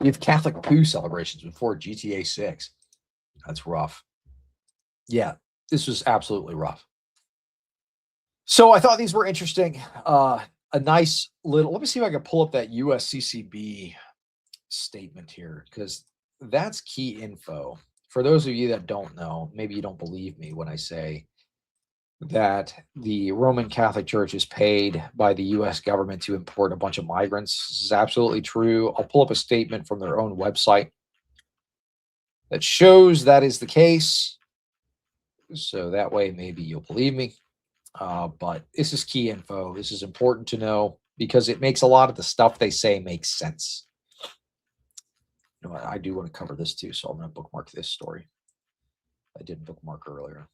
[SPEAKER 1] We have Catholic poo celebrations before GTA 6. That's rough. Yeah, this was absolutely rough. So I thought these were interesting. A nice little, let me see if I can pull up that USCCB statement here, because that's key info. For those of you that don't know, maybe you don't believe me when I say that the Roman Catholic Church is paid by the U.S. government to import a bunch of migrants. This is absolutely true. I'll pull up a statement from their own website that shows that is the case. So that way, maybe you'll believe me. But this is key info. This is important to know because it makes a lot of the stuff they say make sense. You know what? I do want to cover this too, so I'm going to bookmark this story. I didn't bookmark earlier.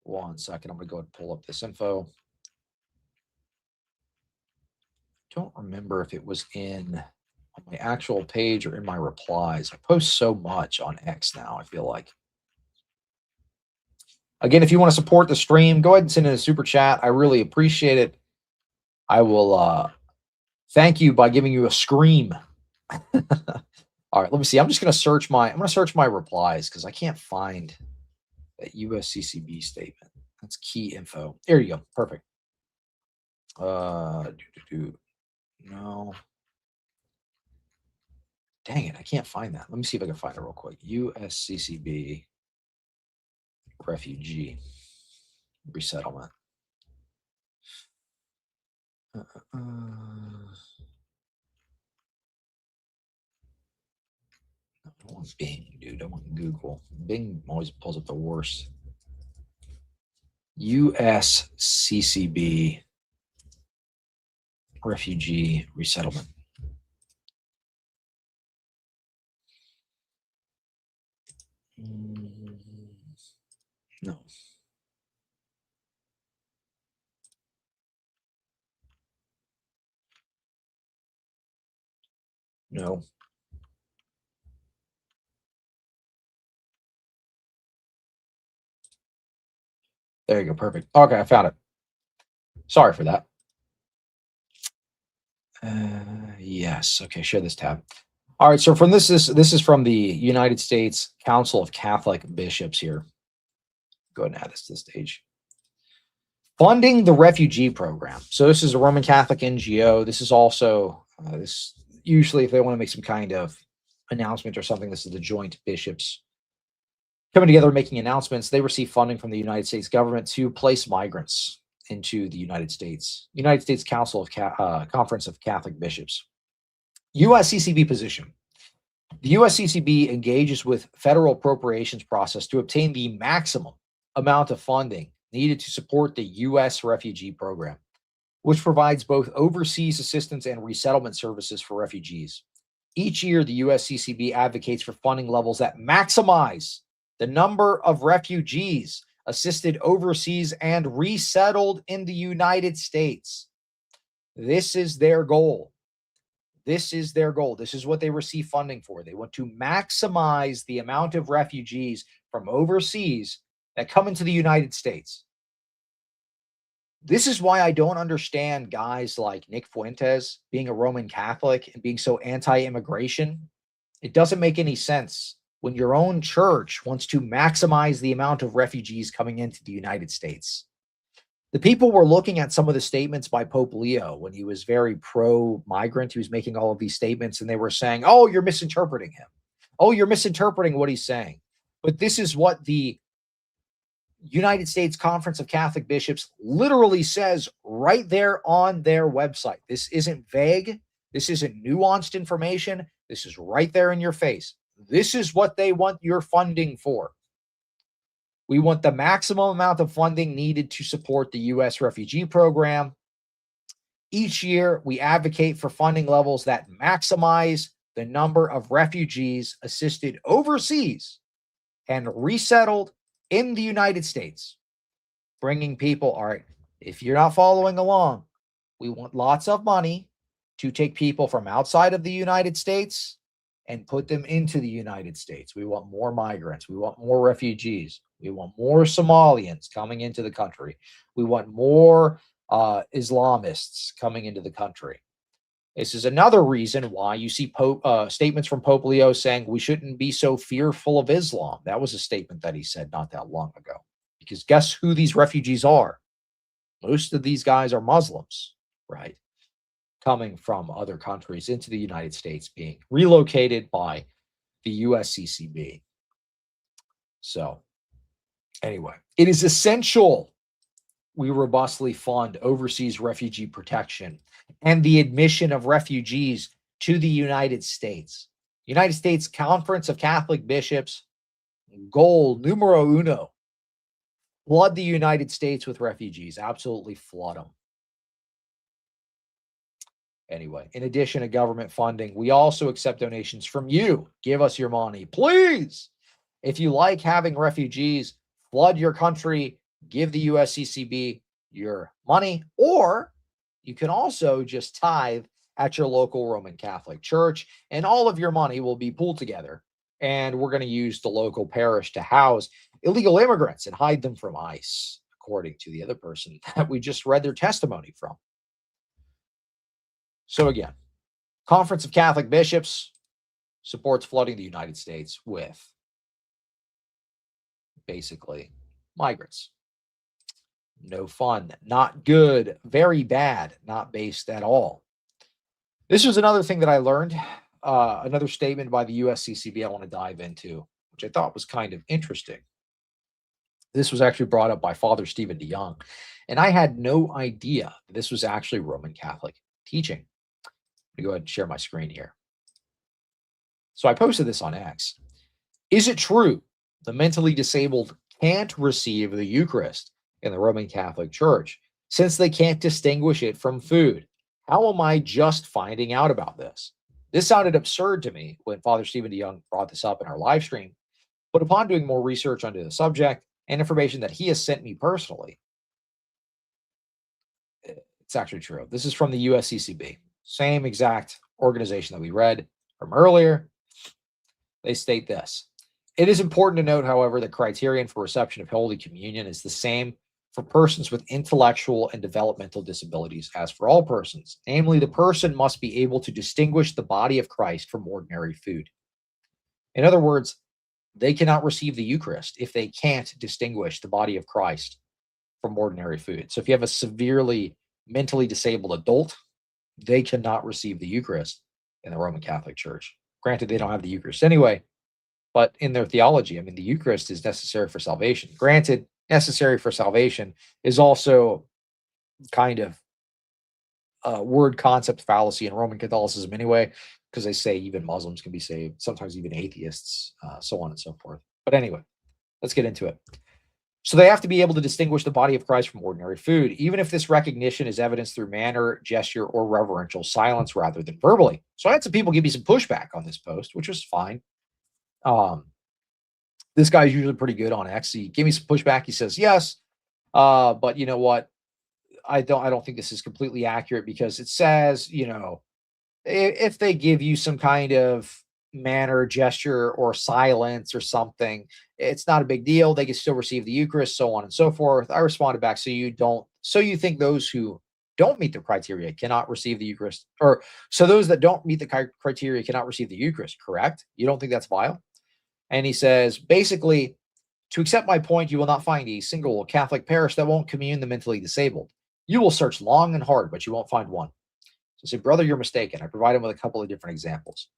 [SPEAKER 1] 1 second. I'm going to go ahead and pull up this info. Don't remember if it was on my actual page or in my replies. I post so much on X now, I feel like. Again, if you want to support the stream, go ahead and send in a super chat. I really appreciate it. I will thank you by giving you a scream. All right, let me see. I'm just going to search my replies because I can't find that USCCB statement. That's key info. There you go. Perfect. No. Dang it, I can't find that. Let me see if I can find it real quick. USCCB refugee resettlement. I want Bing, dude. I want Google. Bing always pulls up the worst. USCCB refugee resettlement. No. No. There you go. Perfect. Okay, I found it. Sorry for that. Yes. Okay, share this tab. All right, so from this is from the United States Council of Catholic Bishops here. Go ahead and add this to the stage. Funding the refugee program. So this is a Roman Catholic NGO. This is also, this usually if they want to make some kind of announcement or something, this is the joint bishops coming together making announcements. They receive funding from the United States government to place migrants into the United States. United States Council of Conference of Catholic Bishops. USCCB position. The USCCB engages with federal appropriations process to obtain the maximum amount of funding needed to support the U.S. refugee program, which provides both overseas assistance and resettlement services for refugees. Each year, the USCCB advocates for funding levels that maximize the number of refugees assisted overseas and resettled in the United States. This is their goal. This is their goal. This is what they receive funding for. They want to maximize the amount of refugees from overseas that come into the United States. This is why I don't understand guys like Nick Fuentes being a Roman Catholic and being so anti-immigration. It doesn't make any sense when your own church wants to maximize the amount of refugees coming into the United States. The people were looking at some of the statements by Pope Leo when he was very pro-migrant. He was making all of these statements, and they were saying, oh, you're misinterpreting him. Oh, you're misinterpreting what he's saying. But this is what the United States Conference of Catholic Bishops literally says right there on their website. This isn't vague. This isn't nuanced information. This is right there in your face. This is what they want your funding for. We want the maximum amount of funding needed to support the U.S. refugee program. Each year, we advocate for funding levels that maximize the number of refugees assisted overseas and resettled in the United States. Bringing people, all right, if you're not following along, we want lots of money to take people from outside of the United States and put them into the United States. We want more migrants. We want more refugees. We want more Somalians coming into the country. We want more Islamists coming into the country. This is another reason why you see statements from Pope Leo saying we shouldn't be so fearful of Islam. That was a statement that he said not that long ago. Because guess who these refugees are? Most of these guys are Muslims, right? Coming from other countries into the United States, being relocated by the USCCB. So, anyway, it is essential we robustly fund overseas refugee protection and the admission of refugees to the United States. United States Conference of Catholic Bishops, goal numero uno, flood the United States with refugees. Absolutely flood them. Anyway, in addition to government funding, we also accept donations from you. Give us your money, please. If you like having refugees flood your country, give the USCCB your money, or you can also just tithe at your local Roman Catholic church, and all of your money will be pooled together. And we're going to use the local parish to house illegal immigrants and hide them from ICE, according to the other person that we just read their testimony from. So again, Conference of Catholic Bishops supports flooding the United States with basically migrants. No fun, not good, very bad, not based at all. This was another thing that I learned, another statement by the USCCB I want to dive into, which I thought was kind of interesting. This was actually brought up by Father Stephen DeYoung, and I had no idea this was actually Roman Catholic teaching. Let me go ahead and share my screen here. So I posted this on X. Is it true the mentally disabled can't receive the Eucharist in the Roman Catholic Church since they can't distinguish it from food? How am I just finding out about this? This sounded absurd to me when Father Stephen DeYoung brought this up in our live stream, but upon doing more research onto the subject and information that he has sent me personally, it's actually true. This is from the USCCB, same exact organization that we read from earlier. They state this. It is important to note, however, the criterion for reception of Holy Communion is the same for persons with intellectual and developmental disabilities as for all persons. Namely, the person must be able to distinguish the body of Christ from ordinary food. In other words, they cannot receive the Eucharist if they can't distinguish the body of Christ from ordinary food. So if you have a severely mentally disabled adult, they cannot receive the Eucharist in the Roman Catholic Church. Granted, they don't have the Eucharist anyway, but in their theology, I mean, the Eucharist is necessary for salvation. Granted, necessary for salvation is also kind of a word concept fallacy in Roman Catholicism anyway, because they say even Muslims can be saved, sometimes even atheists, so on and so forth. But anyway, let's get into it. So they have to be able to distinguish the body of Christ from ordinary food, even if this recognition is evidenced through manner, gesture, or reverential silence rather than verbally. So I had some people give me some pushback on this post, which was fine. This guy's usually pretty good on X. He gave me some pushback. He says, yes, but you know what? I don't think this is completely accurate because it says, you know, if they give you some kind of manner, gesture, or silence or something, it's not a big deal. They can still receive the Eucharist, so on and so forth. I responded back, so you think those who don't meet the criteria cannot receive the Eucharist, or so those that don't meet the criteria cannot receive the Eucharist, correct? You don't think that's vile? And he says, basically, to accept my point, you will not find a single Catholic parish that won't commune the mentally disabled. You will search long and hard, but you won't find one. So I say, brother, you're mistaken. I provide him with a couple of different examples.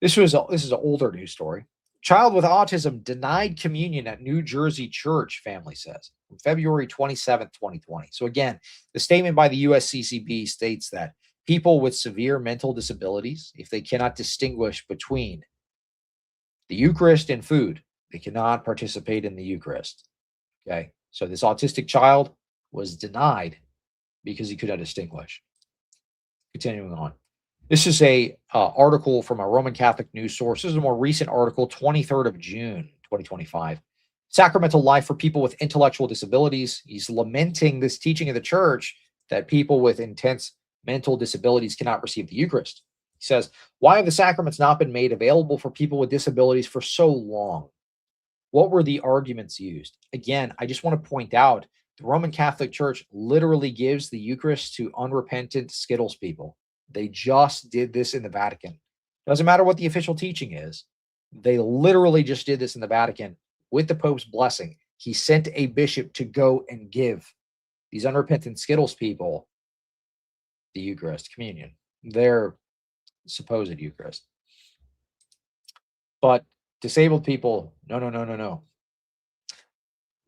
[SPEAKER 1] This is an older news story. Child with autism denied communion at New Jersey church, family says, from February 27th, 2020. So again, the statement by the USCCB states that people with severe mental disabilities, if they cannot distinguish between the Eucharist and food, they cannot participate in the Eucharist. Okay. So this autistic child was denied because he could not distinguish. Continuing on. This is a article from a Roman Catholic news source. This is a more recent article, 23rd of June, 2025. Sacramental life for people with intellectual disabilities. He's lamenting this teaching of the church that people with intense mental disabilities cannot receive the Eucharist. He says, why have the sacraments not been made available for people with disabilities for so long? What were the arguments used? Again, I just want to point out the Roman Catholic Church literally gives the Eucharist to unrepentant Skittles people. They just did this in the Vatican. Doesn't matter what the official teaching is. They literally just did this in the Vatican with the Pope's blessing. He sent a bishop to go and give these unrepentant Skittles people the Eucharist, communion, their supposed Eucharist. But disabled people, no.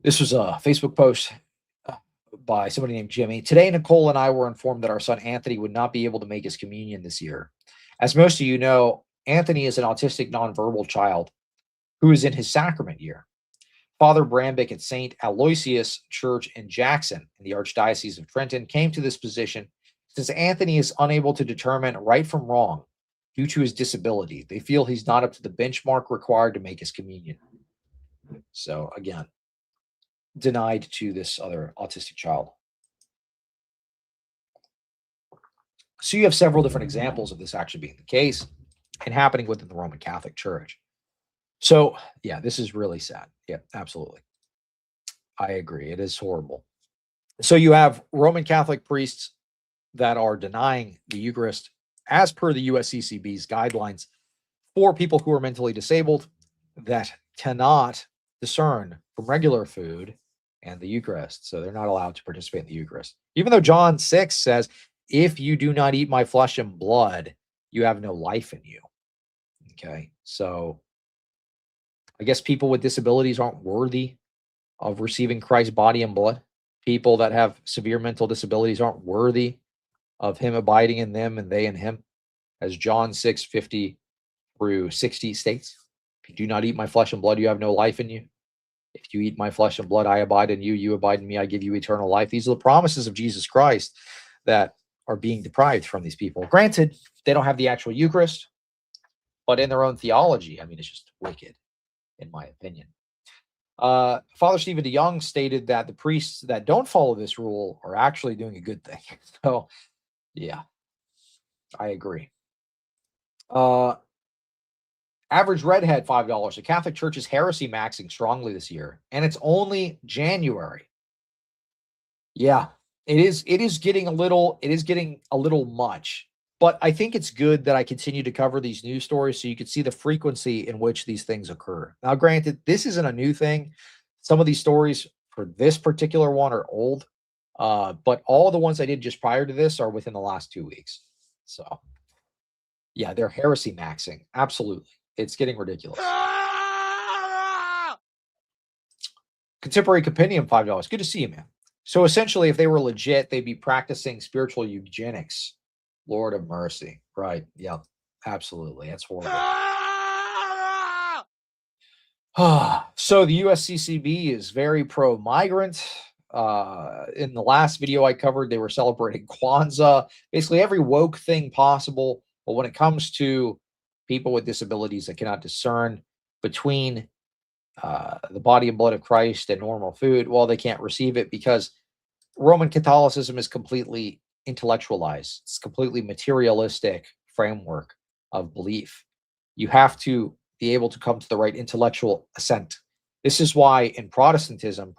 [SPEAKER 1] This was a Facebook post by somebody named Jimmy. Today, Nicole and I were informed that our son Anthony would not be able to make his communion this year. As most of you know, Anthony is an autistic nonverbal child who is in his sacrament year. Father Brambick at St. Aloysius Church in Jackson in the Archdiocese of Trenton came to this position since Anthony is unable to determine right from wrong due to his disability. They feel he's not up to the benchmark required to make his communion. So again, denied to this other autistic child. So you have several different examples of this actually being the case and happening within the Roman Catholic Church. So yeah, this is really sad. Yeah, absolutely. I agree. It is horrible. So you have Roman Catholic priests that are denying the Eucharist as per the USCCB's guidelines for people who are mentally disabled that cannot discern from regular food and the Eucharist. So they're not allowed to participate in the Eucharist. Even though John 6 says, if you do not eat my flesh and blood, you have no life in you. Okay. So I guess people with disabilities aren't worthy of receiving Christ's body and blood. People that have severe mental disabilities aren't worthy of him abiding in them and they in him. As John 6:50 through 60 states, if you do not eat my flesh and blood, you have no life in you. If you eat my flesh and blood, I abide in you, you abide in me, I give you eternal life. These are the promises of Jesus Christ that are being deprived from these people. Granted, they don't have the actual Eucharist, but in their own theology, I mean, it's just wicked, in my opinion. Father Stephen DeYoung stated that the priests that don't follow this rule are actually doing a good thing. So, yeah, I agree. Average redhead, $5. The Catholic Church is heresy maxing strongly this year, and it's only January. Yeah, it is getting a little much. But I think it's good that I continue to cover these news stories so you can see the frequency in which these things occur. Now, granted, this isn't a new thing. Some of these stories for this particular one are old, but all the ones I did just prior to this are within the last 2 weeks. So, yeah, they're heresy maxing. Absolutely. It's getting ridiculous. Contemporary Compendium, $5. Good to see you, man. So essentially, if they were legit, they'd be practicing spiritual eugenics. Lord of mercy. Right. Yep. Absolutely. That's horrible. So the USCCB is very pro-migrant. In the last video I covered, they were celebrating Kwanzaa, basically every woke thing possible. But when it comes to people with disabilities that cannot discern between the body and blood of Christ and normal food, well, they can't receive it because Roman Catholicism is completely intellectualized. It's completely materialistic framework of belief. You have to be able to come to the right intellectual assent. This is why in Protestantism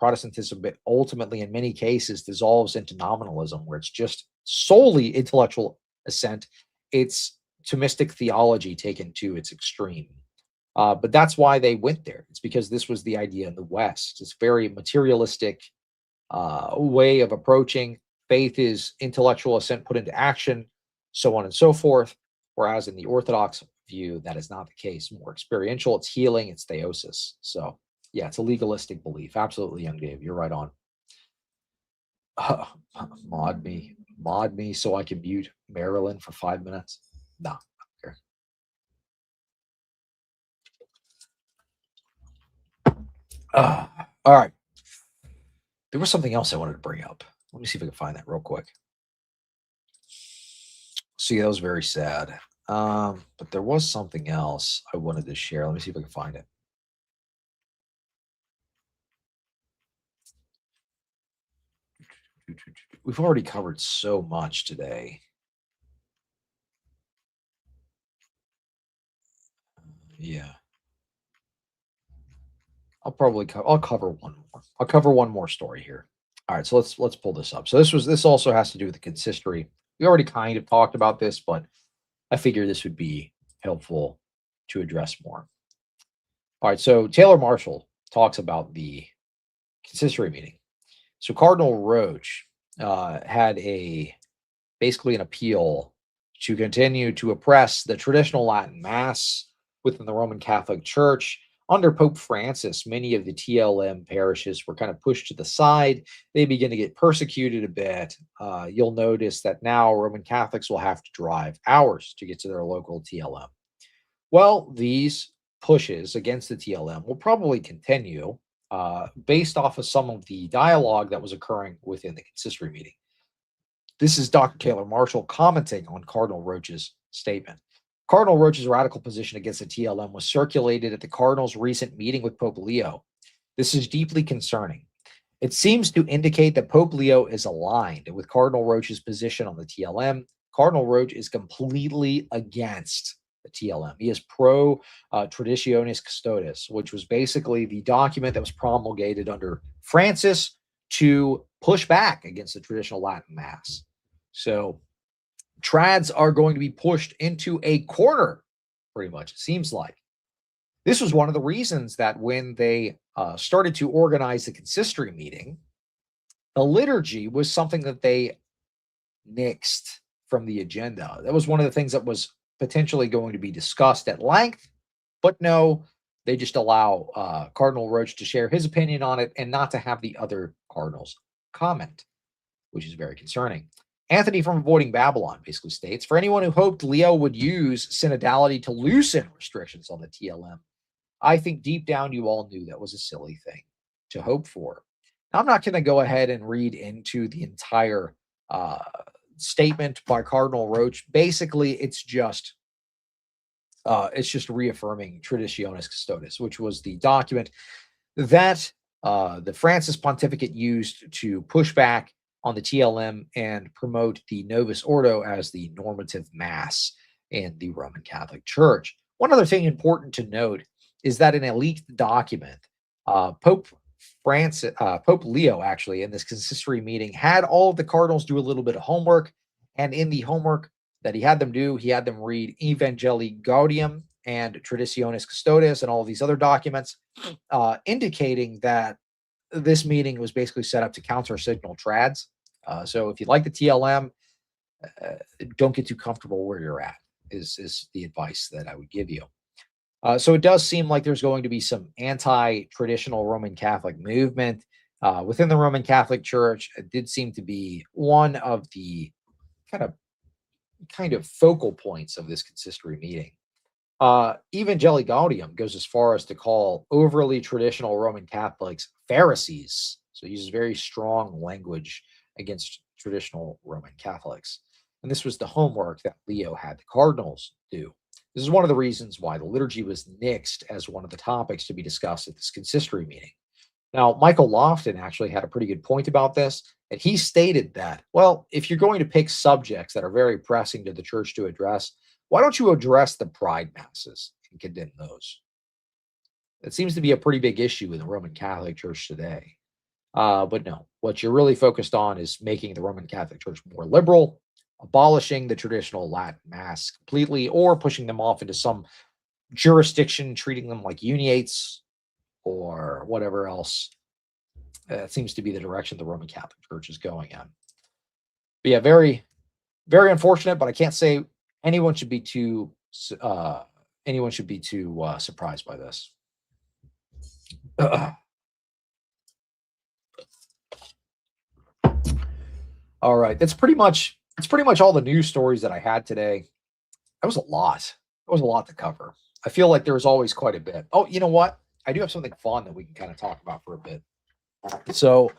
[SPEAKER 1] ultimately in many cases dissolves into nominalism, where it's just solely intellectual assent. It's Thomistic theology taken to its extreme. But that's why they went there. It's because this was the idea in the West. It's very materialistic way of approaching. Faith is intellectual assent put into action, so on and so forth. Whereas in the Orthodox view, that is not the case. More experiential, it's healing, it's theosis. So yeah, it's a legalistic belief. Absolutely, young Dave, you're right on. Mod me so I can mute Marilyn for 5 minutes. Nah, okay. All right. There was something else I wanted to bring up. Let me see if I can find that real quick. See, that was very sad. But there was something else I wanted to share. Let me see if I can find it. We've already covered so much today. Yeah. I'll cover one more. I'll cover one more story here. All right, so let's pull this up. So this also has to do with the consistory. We already kind of talked about this, but I figure this would be helpful to address more. All right, so Taylor Marshall talks about the consistory meeting. So Cardinal Roach had basically an appeal to continue to oppress the traditional Latin Mass within the Roman Catholic Church. Under Pope Francis, many of the TLM parishes were kind of pushed to the side. They begin to get persecuted a bit. You'll notice that now Roman Catholics will have to drive hours to get to their local TLM. Well, these pushes against the TLM will probably continue based off of some of the dialogue that was occurring within the consistory meeting. This is Dr. Taylor Marshall commenting on Cardinal Roach's statement. Cardinal Roach's radical position against the TLM was circulated at the Cardinal's recent meeting with Pope Leo. This is deeply concerning. It seems to indicate that Pope Leo is aligned with Cardinal Roach's position on the TLM. Cardinal Roach is completely against the TLM. He is pro Traditionis Custodes, which was basically the document that was promulgated under Francis to push back against the traditional Latin Mass. So trads are going to be pushed into a corner, pretty much, it seems like. This was one of the reasons that when they started to organize the consistory meeting, the liturgy was something that they nixed from the agenda. That was one of the things that was potentially going to be discussed at length, but no, they just allow Cardinal Roach to share his opinion on it and not to have the other cardinals comment, which is very concerning. Anthony from Avoiding Babylon basically states, for anyone who hoped Leo would use synodality to loosen restrictions on the TLM, I think deep down you all knew that was a silly thing to hope for. Now, I'm not going to go ahead and read into the entire statement by Cardinal Roach. Basically, it's just reaffirming Traditionis Custodes, which was the document that the Francis Pontificate used to push back on the TLM and promote the Novus Ordo as the normative mass in the Roman Catholic Church. One other thing important to note is that in a leaked document, Pope Leo, actually, in this consistory meeting, had all of the cardinals do a little bit of homework. And in the homework that he had them do, he had them read Evangelii Gaudium and Traditionis Custodes and all of these other documents, indicating that this meeting was basically set up to counter-signal trads. So if you like the TLM, don't get too comfortable where you're at, is the advice that I would give you. So it does seem like there's going to be some anti-traditional Roman Catholic movement within the Roman Catholic Church. It did seem to be one of the kind of focal points of this consistory meeting. Evangelii Gaudium goes as far as to call overly traditional Roman Catholics Pharisees. So he uses very strong language against traditional Roman Catholics. And this was the homework that Leo had the cardinals do. This is one of the reasons why the liturgy was nixed as one of the topics to be discussed at this consistory meeting. Now, Michael Lofton actually had a pretty good point about this, and he stated that, well, if you're going to pick subjects that are very pressing to the church to address, why don't you address the pride masses and condemn those? That seems to be a pretty big issue in the Roman Catholic Church today. But no, what you're really focused on is making the Roman Catholic Church more liberal, abolishing the traditional Latin Mass completely, or pushing them off into some jurisdiction, treating them like uniates or whatever else. It seems to be the direction the Roman Catholic Church is going in. But yeah, very, very unfortunate, but I can't say anyone should be too surprised by this. All right, that's pretty much all the news stories that I had today. That was a lot. It was a lot to cover. I feel like there was always quite a bit. Oh, you know what? I do have something fun that we can kind of talk about for a bit. So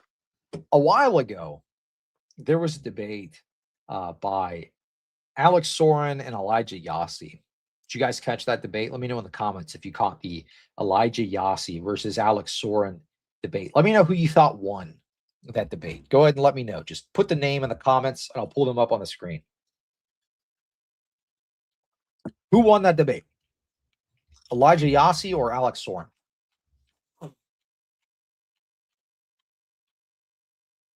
[SPEAKER 1] A while ago, there was a debate by Alex Soren and Elijah Yasi. Did you guys catch that debate? Let me know in the comments if you caught the Elijah Yasi versus Alex Soren debate. Let me know who you thought won that debate. Go ahead and let me know. Just put the name in the comments and I'll pull them up on the screen. Who won that debate? Elijah Yasi or Alex Soren?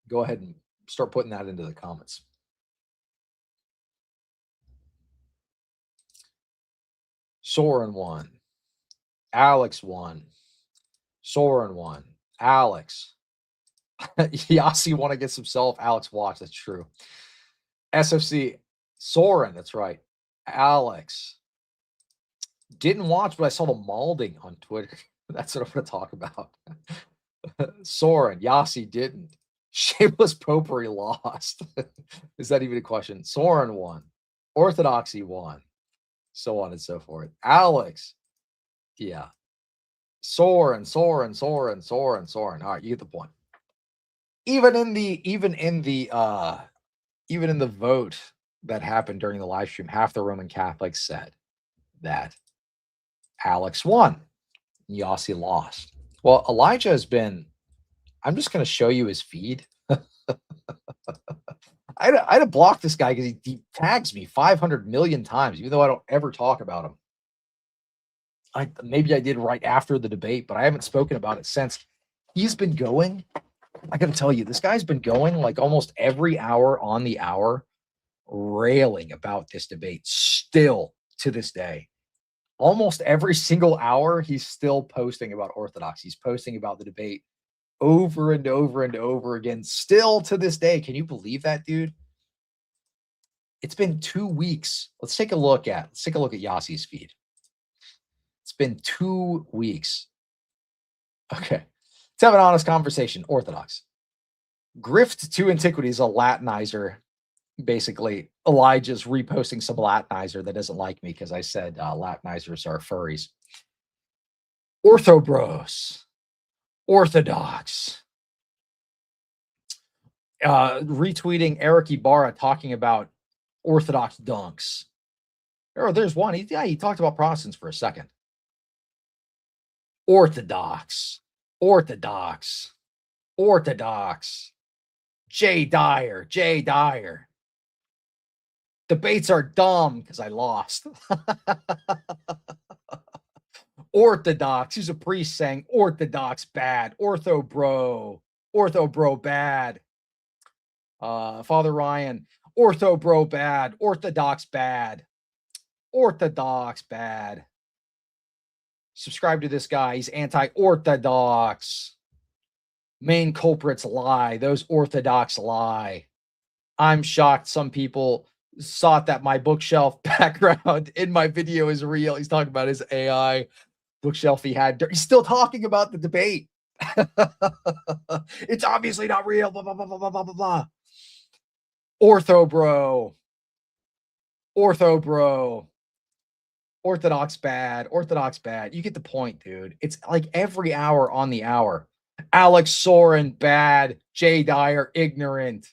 [SPEAKER 1] Go ahead and start putting that into the comments. Soren won. Alex won. Soren won. Alex. Yasi won against himself. Alex watched. That's true. SFC. Soren. That's right. Alex. Didn't watch, but I saw the malding on Twitter. That's what I'm going to talk about. Soren. Yasi didn't. Shameless popery lost. Is that even a question? Soren won. Orthodoxy won. So on and so forth. Alex. Yeah. Soren. All right, you get the point. Even in the vote that happened during the live stream, half the Roman Catholics said that Alex won. Yasi lost. Well, Elijah has been, I'm just going to show you his feed. I had to block this guy because he tags me 500 million times, even though I don't ever talk about him. Maybe I did right after the debate, but I haven't spoken about it since. He's been going. I got to tell you, this guy's been going like almost every hour on the hour, railing about this debate still to this day. Almost every single hour, he's still posting about Orthodox. He's posting about the debate over and over and over again, still to this day. Can you believe that, dude? It's been 2 weeks. Let's take a look at Yasi's feed. It's been 2 weeks. Okay. Let's have an honest conversation. Orthodox. Grift to Antiquity is a Latinizer. Basically, Elijah's reposting some Latinizer that doesn't like me because I said Latinizers are furries. Orthobros. Orthodox. Retweeting Eric Ibarra talking about Orthodox dunks. Oh, there's one. He talked about Protestants for a second. Orthodox. Jay Dyer. Debates are dumb because I lost. Orthodox. He's a priest saying Orthodox bad. Ortho bro bad. Father Ryan. Ortho bro bad. Orthodox bad. Subscribe to this guy. He's anti-Orthodox. Main culprits lie. Those Orthodox lie. I'm shocked some people thought that my bookshelf background in my video is real. He's talking about his AI bookshelf he had. He's still talking about the debate. It's obviously not real. Blah, blah, blah, blah, blah, blah, blah. Ortho bro. Orthodox bad. You get the point, dude. It's like every hour on the hour. Alex Soren bad. Jay Dyer ignorant.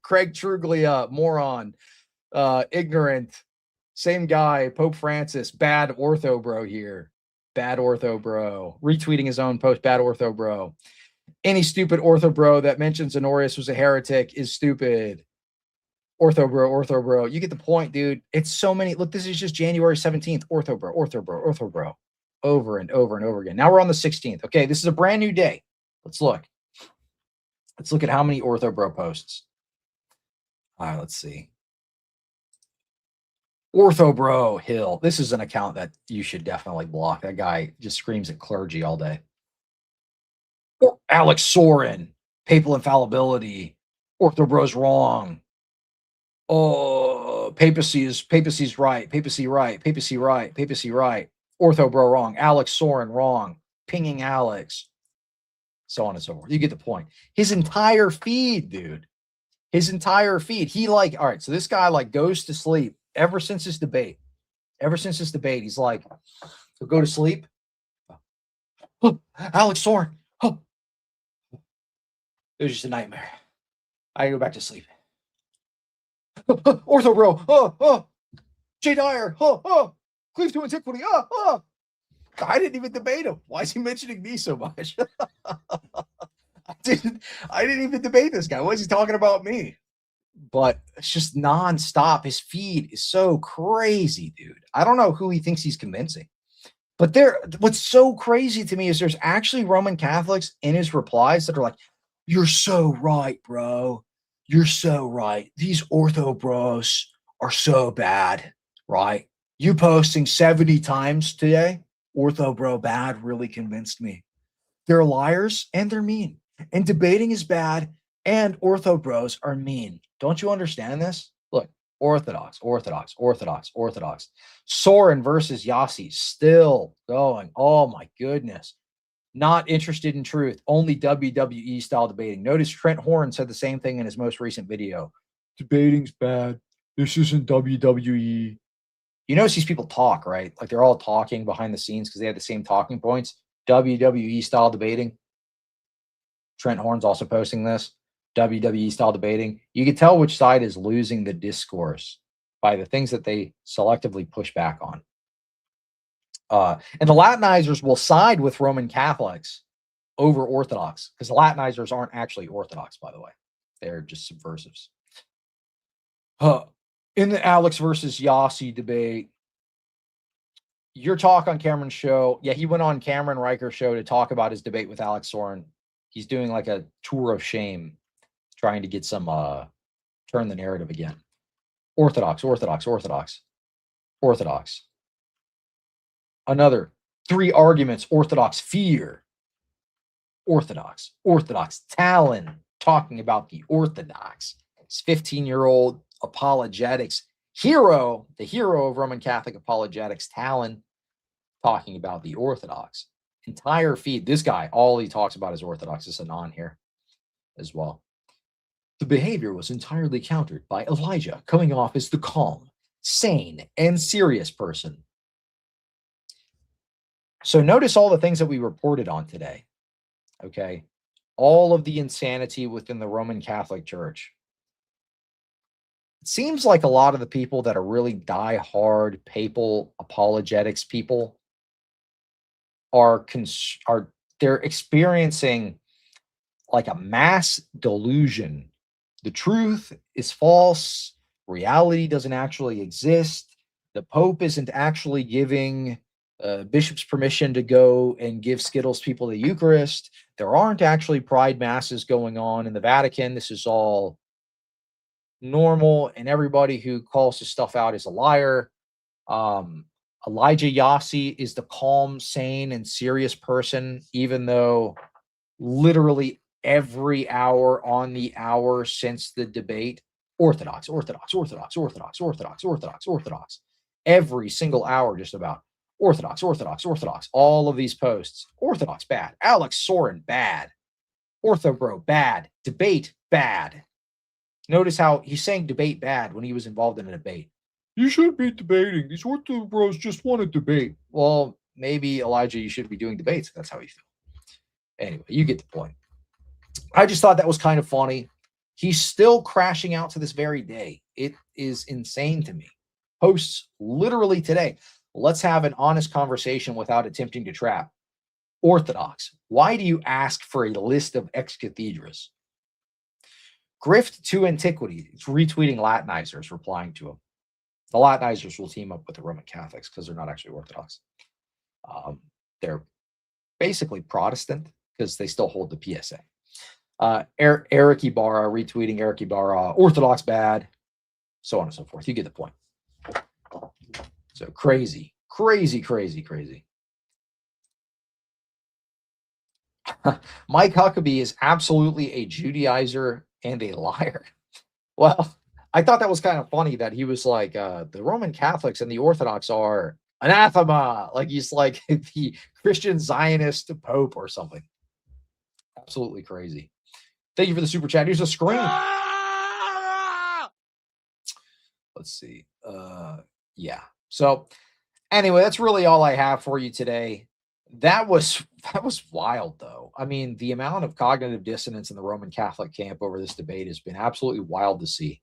[SPEAKER 1] Craig Truglia moron. Ignorant. Same guy. Pope Francis. Bad ortho bro here. Bad ortho bro. Retweeting his own post. Bad ortho bro. Any stupid ortho bro that mentions Honorius was a heretic is stupid. Ortho bro. You get the point, dude. It's so many. Look, this is just January 17th. Ortho bro. Over and over again. Now we're on the 16th. Okay, this is a brand new day. Let's look. Let's look at how many ortho bro posts. All right, let's see. Ortho bro Hill. This is an account that you should definitely block. That guy just screams at clergy all day. Alex Soren. Papal infallibility. Ortho bro's wrong. Oh, papacy's right. Papacy right. Ortho bro wrong. Alex Soren wrong. Pinging Alex. So on and so forth. You get the point. His entire feed, dude. He all right, so this guy goes to sleep ever since this debate. He's like, he'll go to sleep. Oh, Alex Soren. Oh. It was just a nightmare. I go back to sleep. Ortho bro. Jay Dyer. Cleave to antiquity. I didn't even debate him. Why is he mentioning me so much? I didn't even debate this guy. Why is he talking about me? But it's just nonstop. His feed is so crazy, dude. I don't know who he thinks he's convincing. But what's so crazy to me is there's actually Roman Catholics in his replies that are like, "You're so right, bro. You're so right. These ortho bros are so bad, right? You posting 70 times today, ortho bro bad, really convinced me. They're liars and they're mean. And debating is bad and ortho bros are mean. Don't you understand this? Look, Orthodox. Soren versus Yasi still going. Oh my goodness. Not interested in truth. Only WWE style debating. Notice Trent Horn said the same thing in his most recent video. Debating's bad. This isn't WWE. You notice these people talk, right? Like they're all talking behind the scenes because they have the same talking points. WWE style debating. Trent Horn's also posting this. WWE style debating. You can tell which side is losing the discourse by the things that they selectively push back on. And the Latinizers will side with Roman Catholics over Orthodox because the Latinizers aren't actually Orthodox, by the way. They're just subversives. In the Alex versus Yasi debate, your talk on Cameron's show, yeah, he went on Cameron Riker's show to talk about his debate with Alex Soren. He's doing like a tour of shame, trying to get some turn the narrative again. Orthodox. Another 3 arguments Orthodox fear. Orthodox. Talon talking about the Orthodox. It's 15-year-old apologetics hero, the hero of Roman Catholic apologetics, Talon, talking about the Orthodox. Entire feed. This guy, all he talks about is Orthodox. It's an on here as well. The behavior was entirely countered by Elijah, coming off as the calm, sane, and serious person. So notice all the things that we reported on today. Okay. All of the insanity within the Roman Catholic Church. It seems like a lot of the people that are really die-hard papal apologetics people they're experiencing like a mass delusion. The truth is false. Reality doesn't actually exist. The Pope isn't actually giving bishops permission to go and give Skittles people the Eucharist. There aren't actually pride masses going on in the Vatican. This is all normal, and everybody who calls this stuff out is a liar. Elijah Yasi is the calm, sane, and serious person, even though literally every hour on the hour since the debate, Orthodox. Every single hour, just about. Orthodox. All of these posts. Orthodox, bad. Alex Soren, bad. Ortho bro, bad. Debate, bad. Notice how he's saying debate bad when he was involved in a debate. You shouldn't be debating. These ortho bros just want to debate. Well, maybe, Elijah, you should be doing debates. That's how you feel. Anyway, you get the point. I just thought that was kind of funny. He's still crashing out to this very day. It is insane to me. Posts literally today. Let's have an honest conversation without attempting to trap. Orthodox. Why do you ask for a list of ex-cathedrals? Grift to antiquity. It's retweeting Latinizers, replying to him. The Latinizers will team up with the Roman Catholics because they're not actually Orthodox. They're basically Protestant because they still hold the PSA. Eric Ibarra, retweeting Eric Ibarra, Orthodox bad, so on and so forth. You get the point. So crazy. Mike Huckabee is absolutely a Judaizer and a liar. Well, I thought that was kind of funny that he was like, the Roman Catholics and the Orthodox are anathema. Like he's like the Christian Zionist Pope or something. Absolutely crazy. Thank you for the super chat. Here's a screen. Let's see. Yeah. So anyway, that's really all I have for you today. That was wild, though. I mean, the amount of cognitive dissonance in the Roman Catholic camp over this debate has been absolutely wild to see.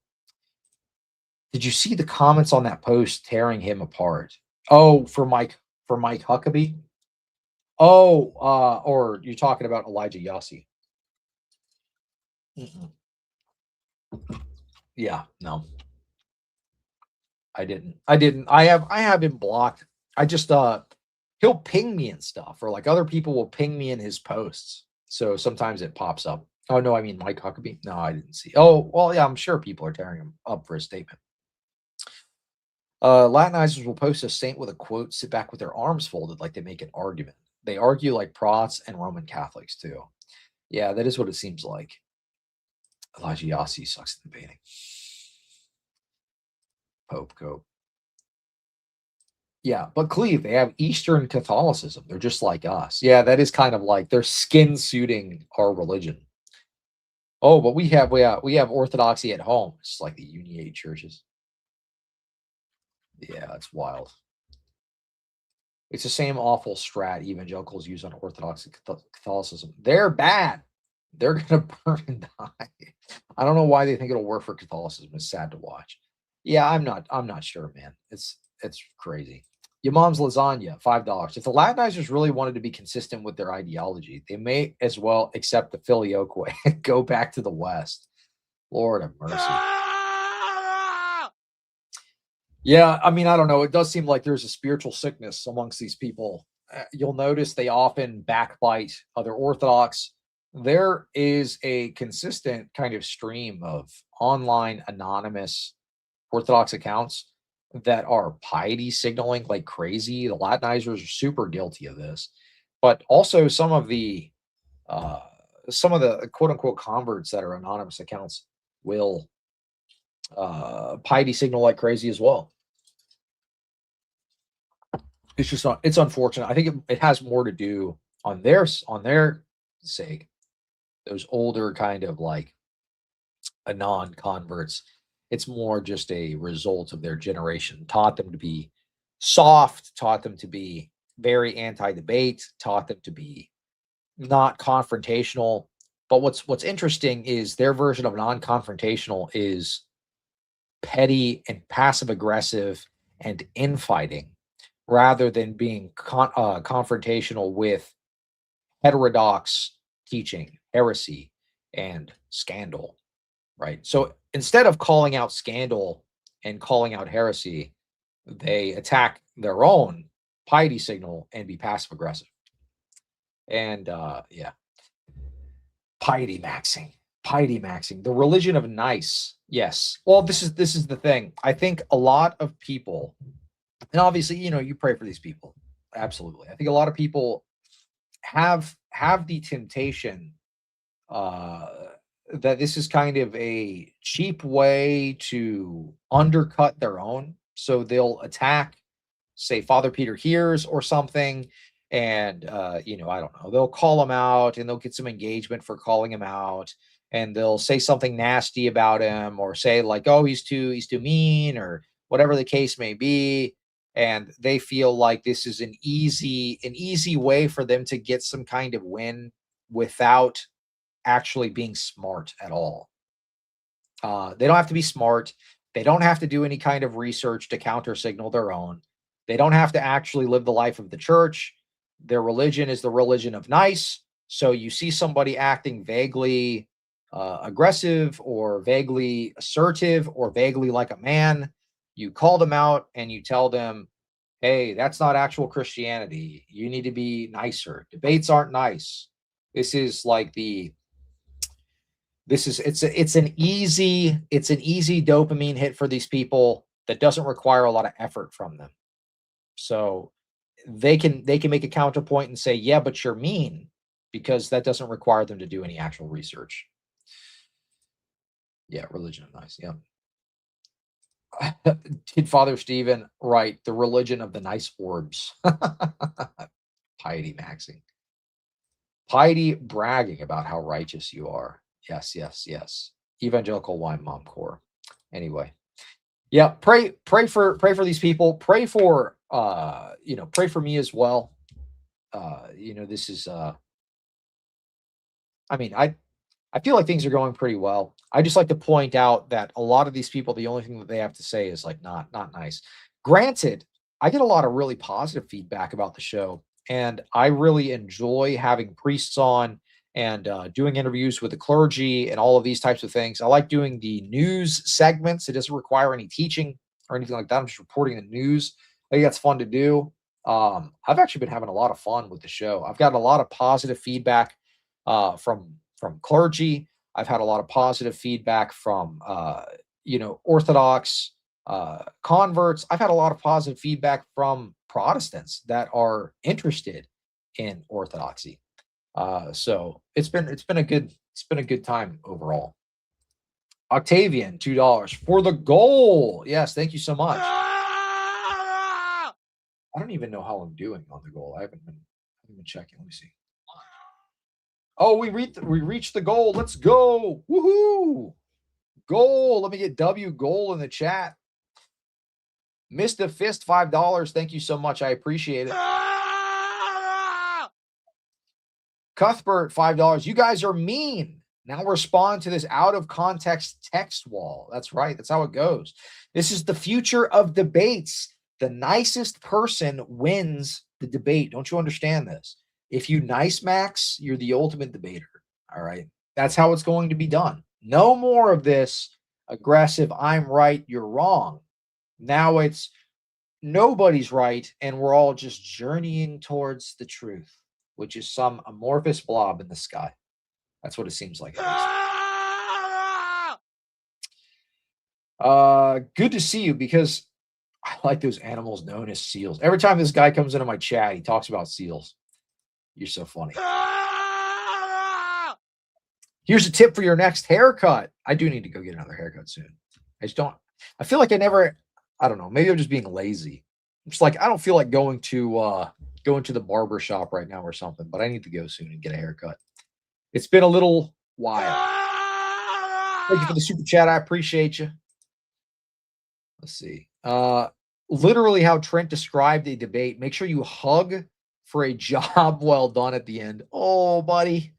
[SPEAKER 1] Did you see the comments on that post tearing him apart? Oh, for Mike Huckabee? Oh, or you're talking about Elijah Yasi. Yeah, no. I didn't. I have him blocked. I just he'll ping me and stuff, or like other people will ping me in his posts. So sometimes it pops up. Oh no, I mean Mike Huckabee. No, I didn't see. Oh, well, yeah, I'm sure people are tearing him up for a statement. Latinizers will post a saint with a quote, sit back with their arms folded like they make an argument. They argue like Prots and Roman Catholics too. Yeah, that is what it seems like. Elijah Yasi sucks at debating. Pope Cope. Yeah, but Cleve, they have Eastern Catholicism. They're just like us. Yeah, that is kind of like they're skin suiting our religion. Oh, but we have orthodoxy at home. It's like the Uniate churches. Yeah, it's wild. It's the same awful strat evangelicals use on Orthodox Catholicism. They're bad. They're gonna burn and die. I don't know why they think it'll work for Catholicism. It's sad to watch. Yeah, I'm not sure, man. It's crazy. Your mom's lasagna, $5. If the Latinizers really wanted to be consistent with their ideology, they may as well accept the filioque way and go back to the West. Lord have mercy. Yeah, I mean, I don't know. It does seem like there's a spiritual sickness amongst these people. You'll notice they often backbite other Orthodox. There is a consistent kind of stream of online anonymous Orthodox accounts that are piety signaling like crazy. The Latinizers are super guilty of this, but also some of the quote unquote converts that are anonymous accounts will piety signal like crazy as well. It's just not, it's unfortunate. I think it has more to do on their sake. Those older kind of like anon converts. It's more just a result of their generation. Taught them to be soft, taught them to be very anti-debate, taught them to be not confrontational. But what's interesting is their version of non-confrontational is petty and passive-aggressive and infighting, rather than being confrontational with heterodox teaching, heresy, and scandal, right? So instead of calling out scandal and calling out heresy, they attack their own piety signal and be passive aggressive. And yeah, piety maxing, the religion of nice. Yes. Well, this is the thing. I think a lot of people, and obviously, you pray for these people. Absolutely. I think a lot of people have the temptation that this is kind of a cheap way to undercut their own. So they'll attack, say, Father Peter Hears or something. And, I don't know, they'll call him out and they'll get some engagement for calling him out. And they'll say something nasty about him, or say like, oh, he's too mean, or whatever the case may be. And they feel like this is an easy way for them to get some kind of win without actually being smart at all. They don't have to be smart. They don't have to do any kind of research to counter signal their own. They don't have to actually live the life of the church. Their religion is the religion of nice. So you see somebody acting vaguely aggressive, or vaguely assertive, or vaguely like a man, you call them out and you tell them, hey, that's not actual Christianity. You need to be nicer. Debates aren't nice. It's an easy dopamine hit for these people that doesn't require a lot of effort from them. So they can make a counterpoint and say, yeah, but you're mean, because that doesn't require them to do any actual research. Yeah, religion of nice. Yeah. Did Father Stephen write the religion of the nice orbs? Piety maxing. Piety bragging about how righteous you are. Yes. Evangelical wine mom core. Anyway. Yeah, pray for these people. Pray for me as well. this is, I mean, I feel like things are going pretty well. I just like to point out that a lot of these people, the only thing that they have to say is like not nice. Granted, I get a lot of really positive feedback about the show, and I really enjoy having priests on and doing interviews with the clergy and all of these types of things. I like doing the news segments. It doesn't require any teaching or anything like that. I'm just reporting the news. I think that's fun to do. I've actually been having a lot of fun with the show. I've gotten a lot of positive feedback from clergy. I've had a lot of positive feedback from Orthodox converts. I've had a lot of positive feedback from Protestants that are interested in Orthodoxy. So it's been a good time overall. Octavian, $2 for the goal. Yes, thank you so much. I don't even know how I'm doing on the goal. I haven't been checking. Let me see. Oh, we reached the goal. Let's go. Woohoo. Goal. Let me get W goal in the chat. Mr. Fist, $5. Thank you so much. I appreciate it. Cuthbert, $5. You guys are mean. Now respond to this out of context text wall. That's right. That's how it goes. This is the future of debates. The nicest person wins the debate. Don't you understand this? If you nice max, you're the ultimate debater. All right. That's how it's going to be done. No more of this aggressive, I'm right, you're wrong. Now it's nobody's right, and we're all just journeying towards the truth, which is some amorphous blob in the sky. That's what it seems like. Good to see you, because I like those animals known as seals. Every time this guy comes into my chat, he talks about seals. You're so funny. Here's a tip for your next haircut. I do need to go get another haircut soon. I feel like I don't know. Maybe I'm just being lazy. I'm just like, I don't feel like going to the barber shop right now or something, but I need to go soon and get a haircut. It's been a little while. Thank you for the super chat. I appreciate you. Let's see. Literally how Trent described a debate. Make sure you hug for a job well done at the end. Oh, buddy.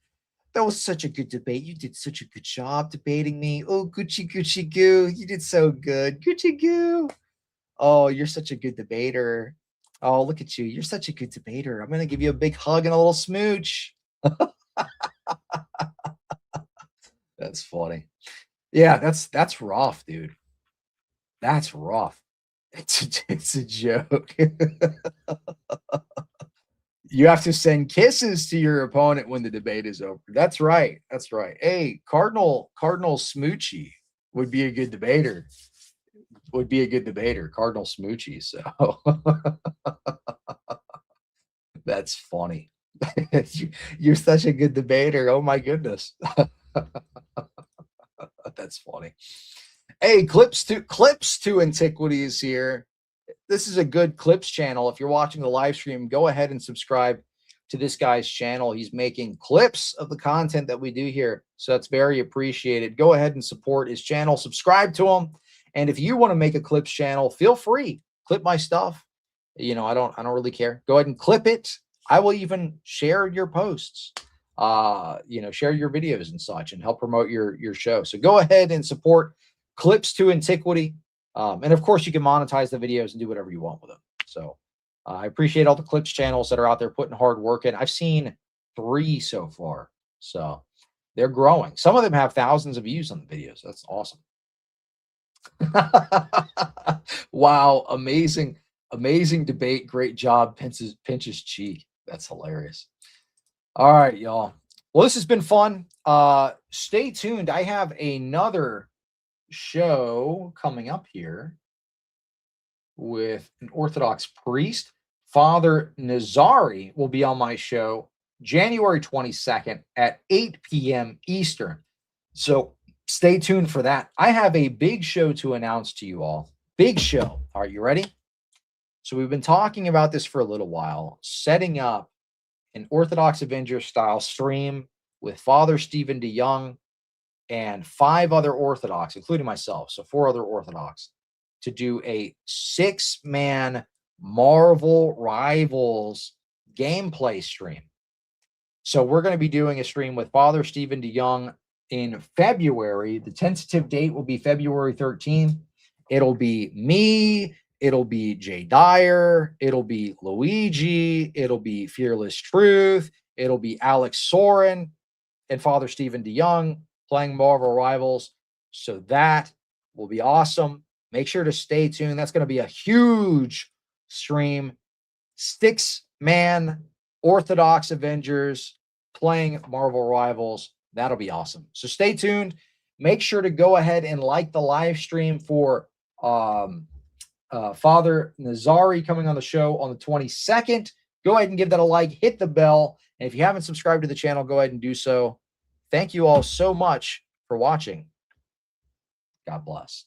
[SPEAKER 1] That was such a good debate. You did such a good job debating me. Oh, Gucci, Gucci, goo. You did so good. Gucci, goo. Oh, you're such a good debater. Oh, look at you. You're such a good debater. I'm going to give you a big hug and a little smooch. That's funny. Yeah, that's rough, dude. That's rough. It's a joke. You have to send kisses to your opponent when the debate is over. That's right. That's right. Hey, Cardinal Smoochie would be a good debater. Cardinal Smoochie. So that's funny. You're such a good debater. Oh my goodness. That's funny. Hey, clips to Antiquities here. This is a good clips channel. If you're watching the live stream, go ahead and subscribe to this guy's channel. He's making clips of the content that we do here, so that's very appreciated. Go ahead and support his channel. Subscribe to him, and if you want to make a clips channel, feel free. Clip my stuff. I don't really care. Go ahead and clip it. I will even share your posts. Share your videos and such, and help promote your show. So go ahead and support Clips to Antiquity. And of course, you can monetize the videos and do whatever you want with them. So I appreciate all the clips channels that are out there putting hard work in. I've seen 3 so far. So they're growing. Some of them have thousands of views on the videos. That's awesome. Wow. Amazing debate. Great job. Pinches cheek. That's hilarious. All right, y'all. Well, this has been fun. Stay tuned. I have another show coming up here with an Orthodox priest. Father Nazari will be on my show January 22nd at 8 p.m. Eastern. So stay tuned for that. I have a big show to announce to you all. Big show. Are you ready? So we've been talking about this for a little while, setting up an Orthodox Avenger style stream with Father Stephen DeYoung and 5 other Orthodox, including myself, so 4 other Orthodox, to do a 6-man Marvel Rivals gameplay stream. So we're going to be doing a stream with Father Stephen DeYoung in February. The tentative date will be February 13th. It'll be me. It'll be Jay Dyer. It'll be Luigi. It'll be Fearless Truth. It'll be Alex Soren and Father Stephen DeYoung playing Marvel Rivals. So that will be awesome. Make sure to stay tuned. That's going to be a huge stream. 6-man Orthodox Avengers playing Marvel Rivals. That'll be awesome. So stay tuned. Make sure to go ahead and like the live stream for Father Nazari coming on the show on the 22nd. Go ahead and give that a like. Hit the bell. And if you haven't subscribed to the channel, go ahead and do so. Thank you all so much for watching. God bless.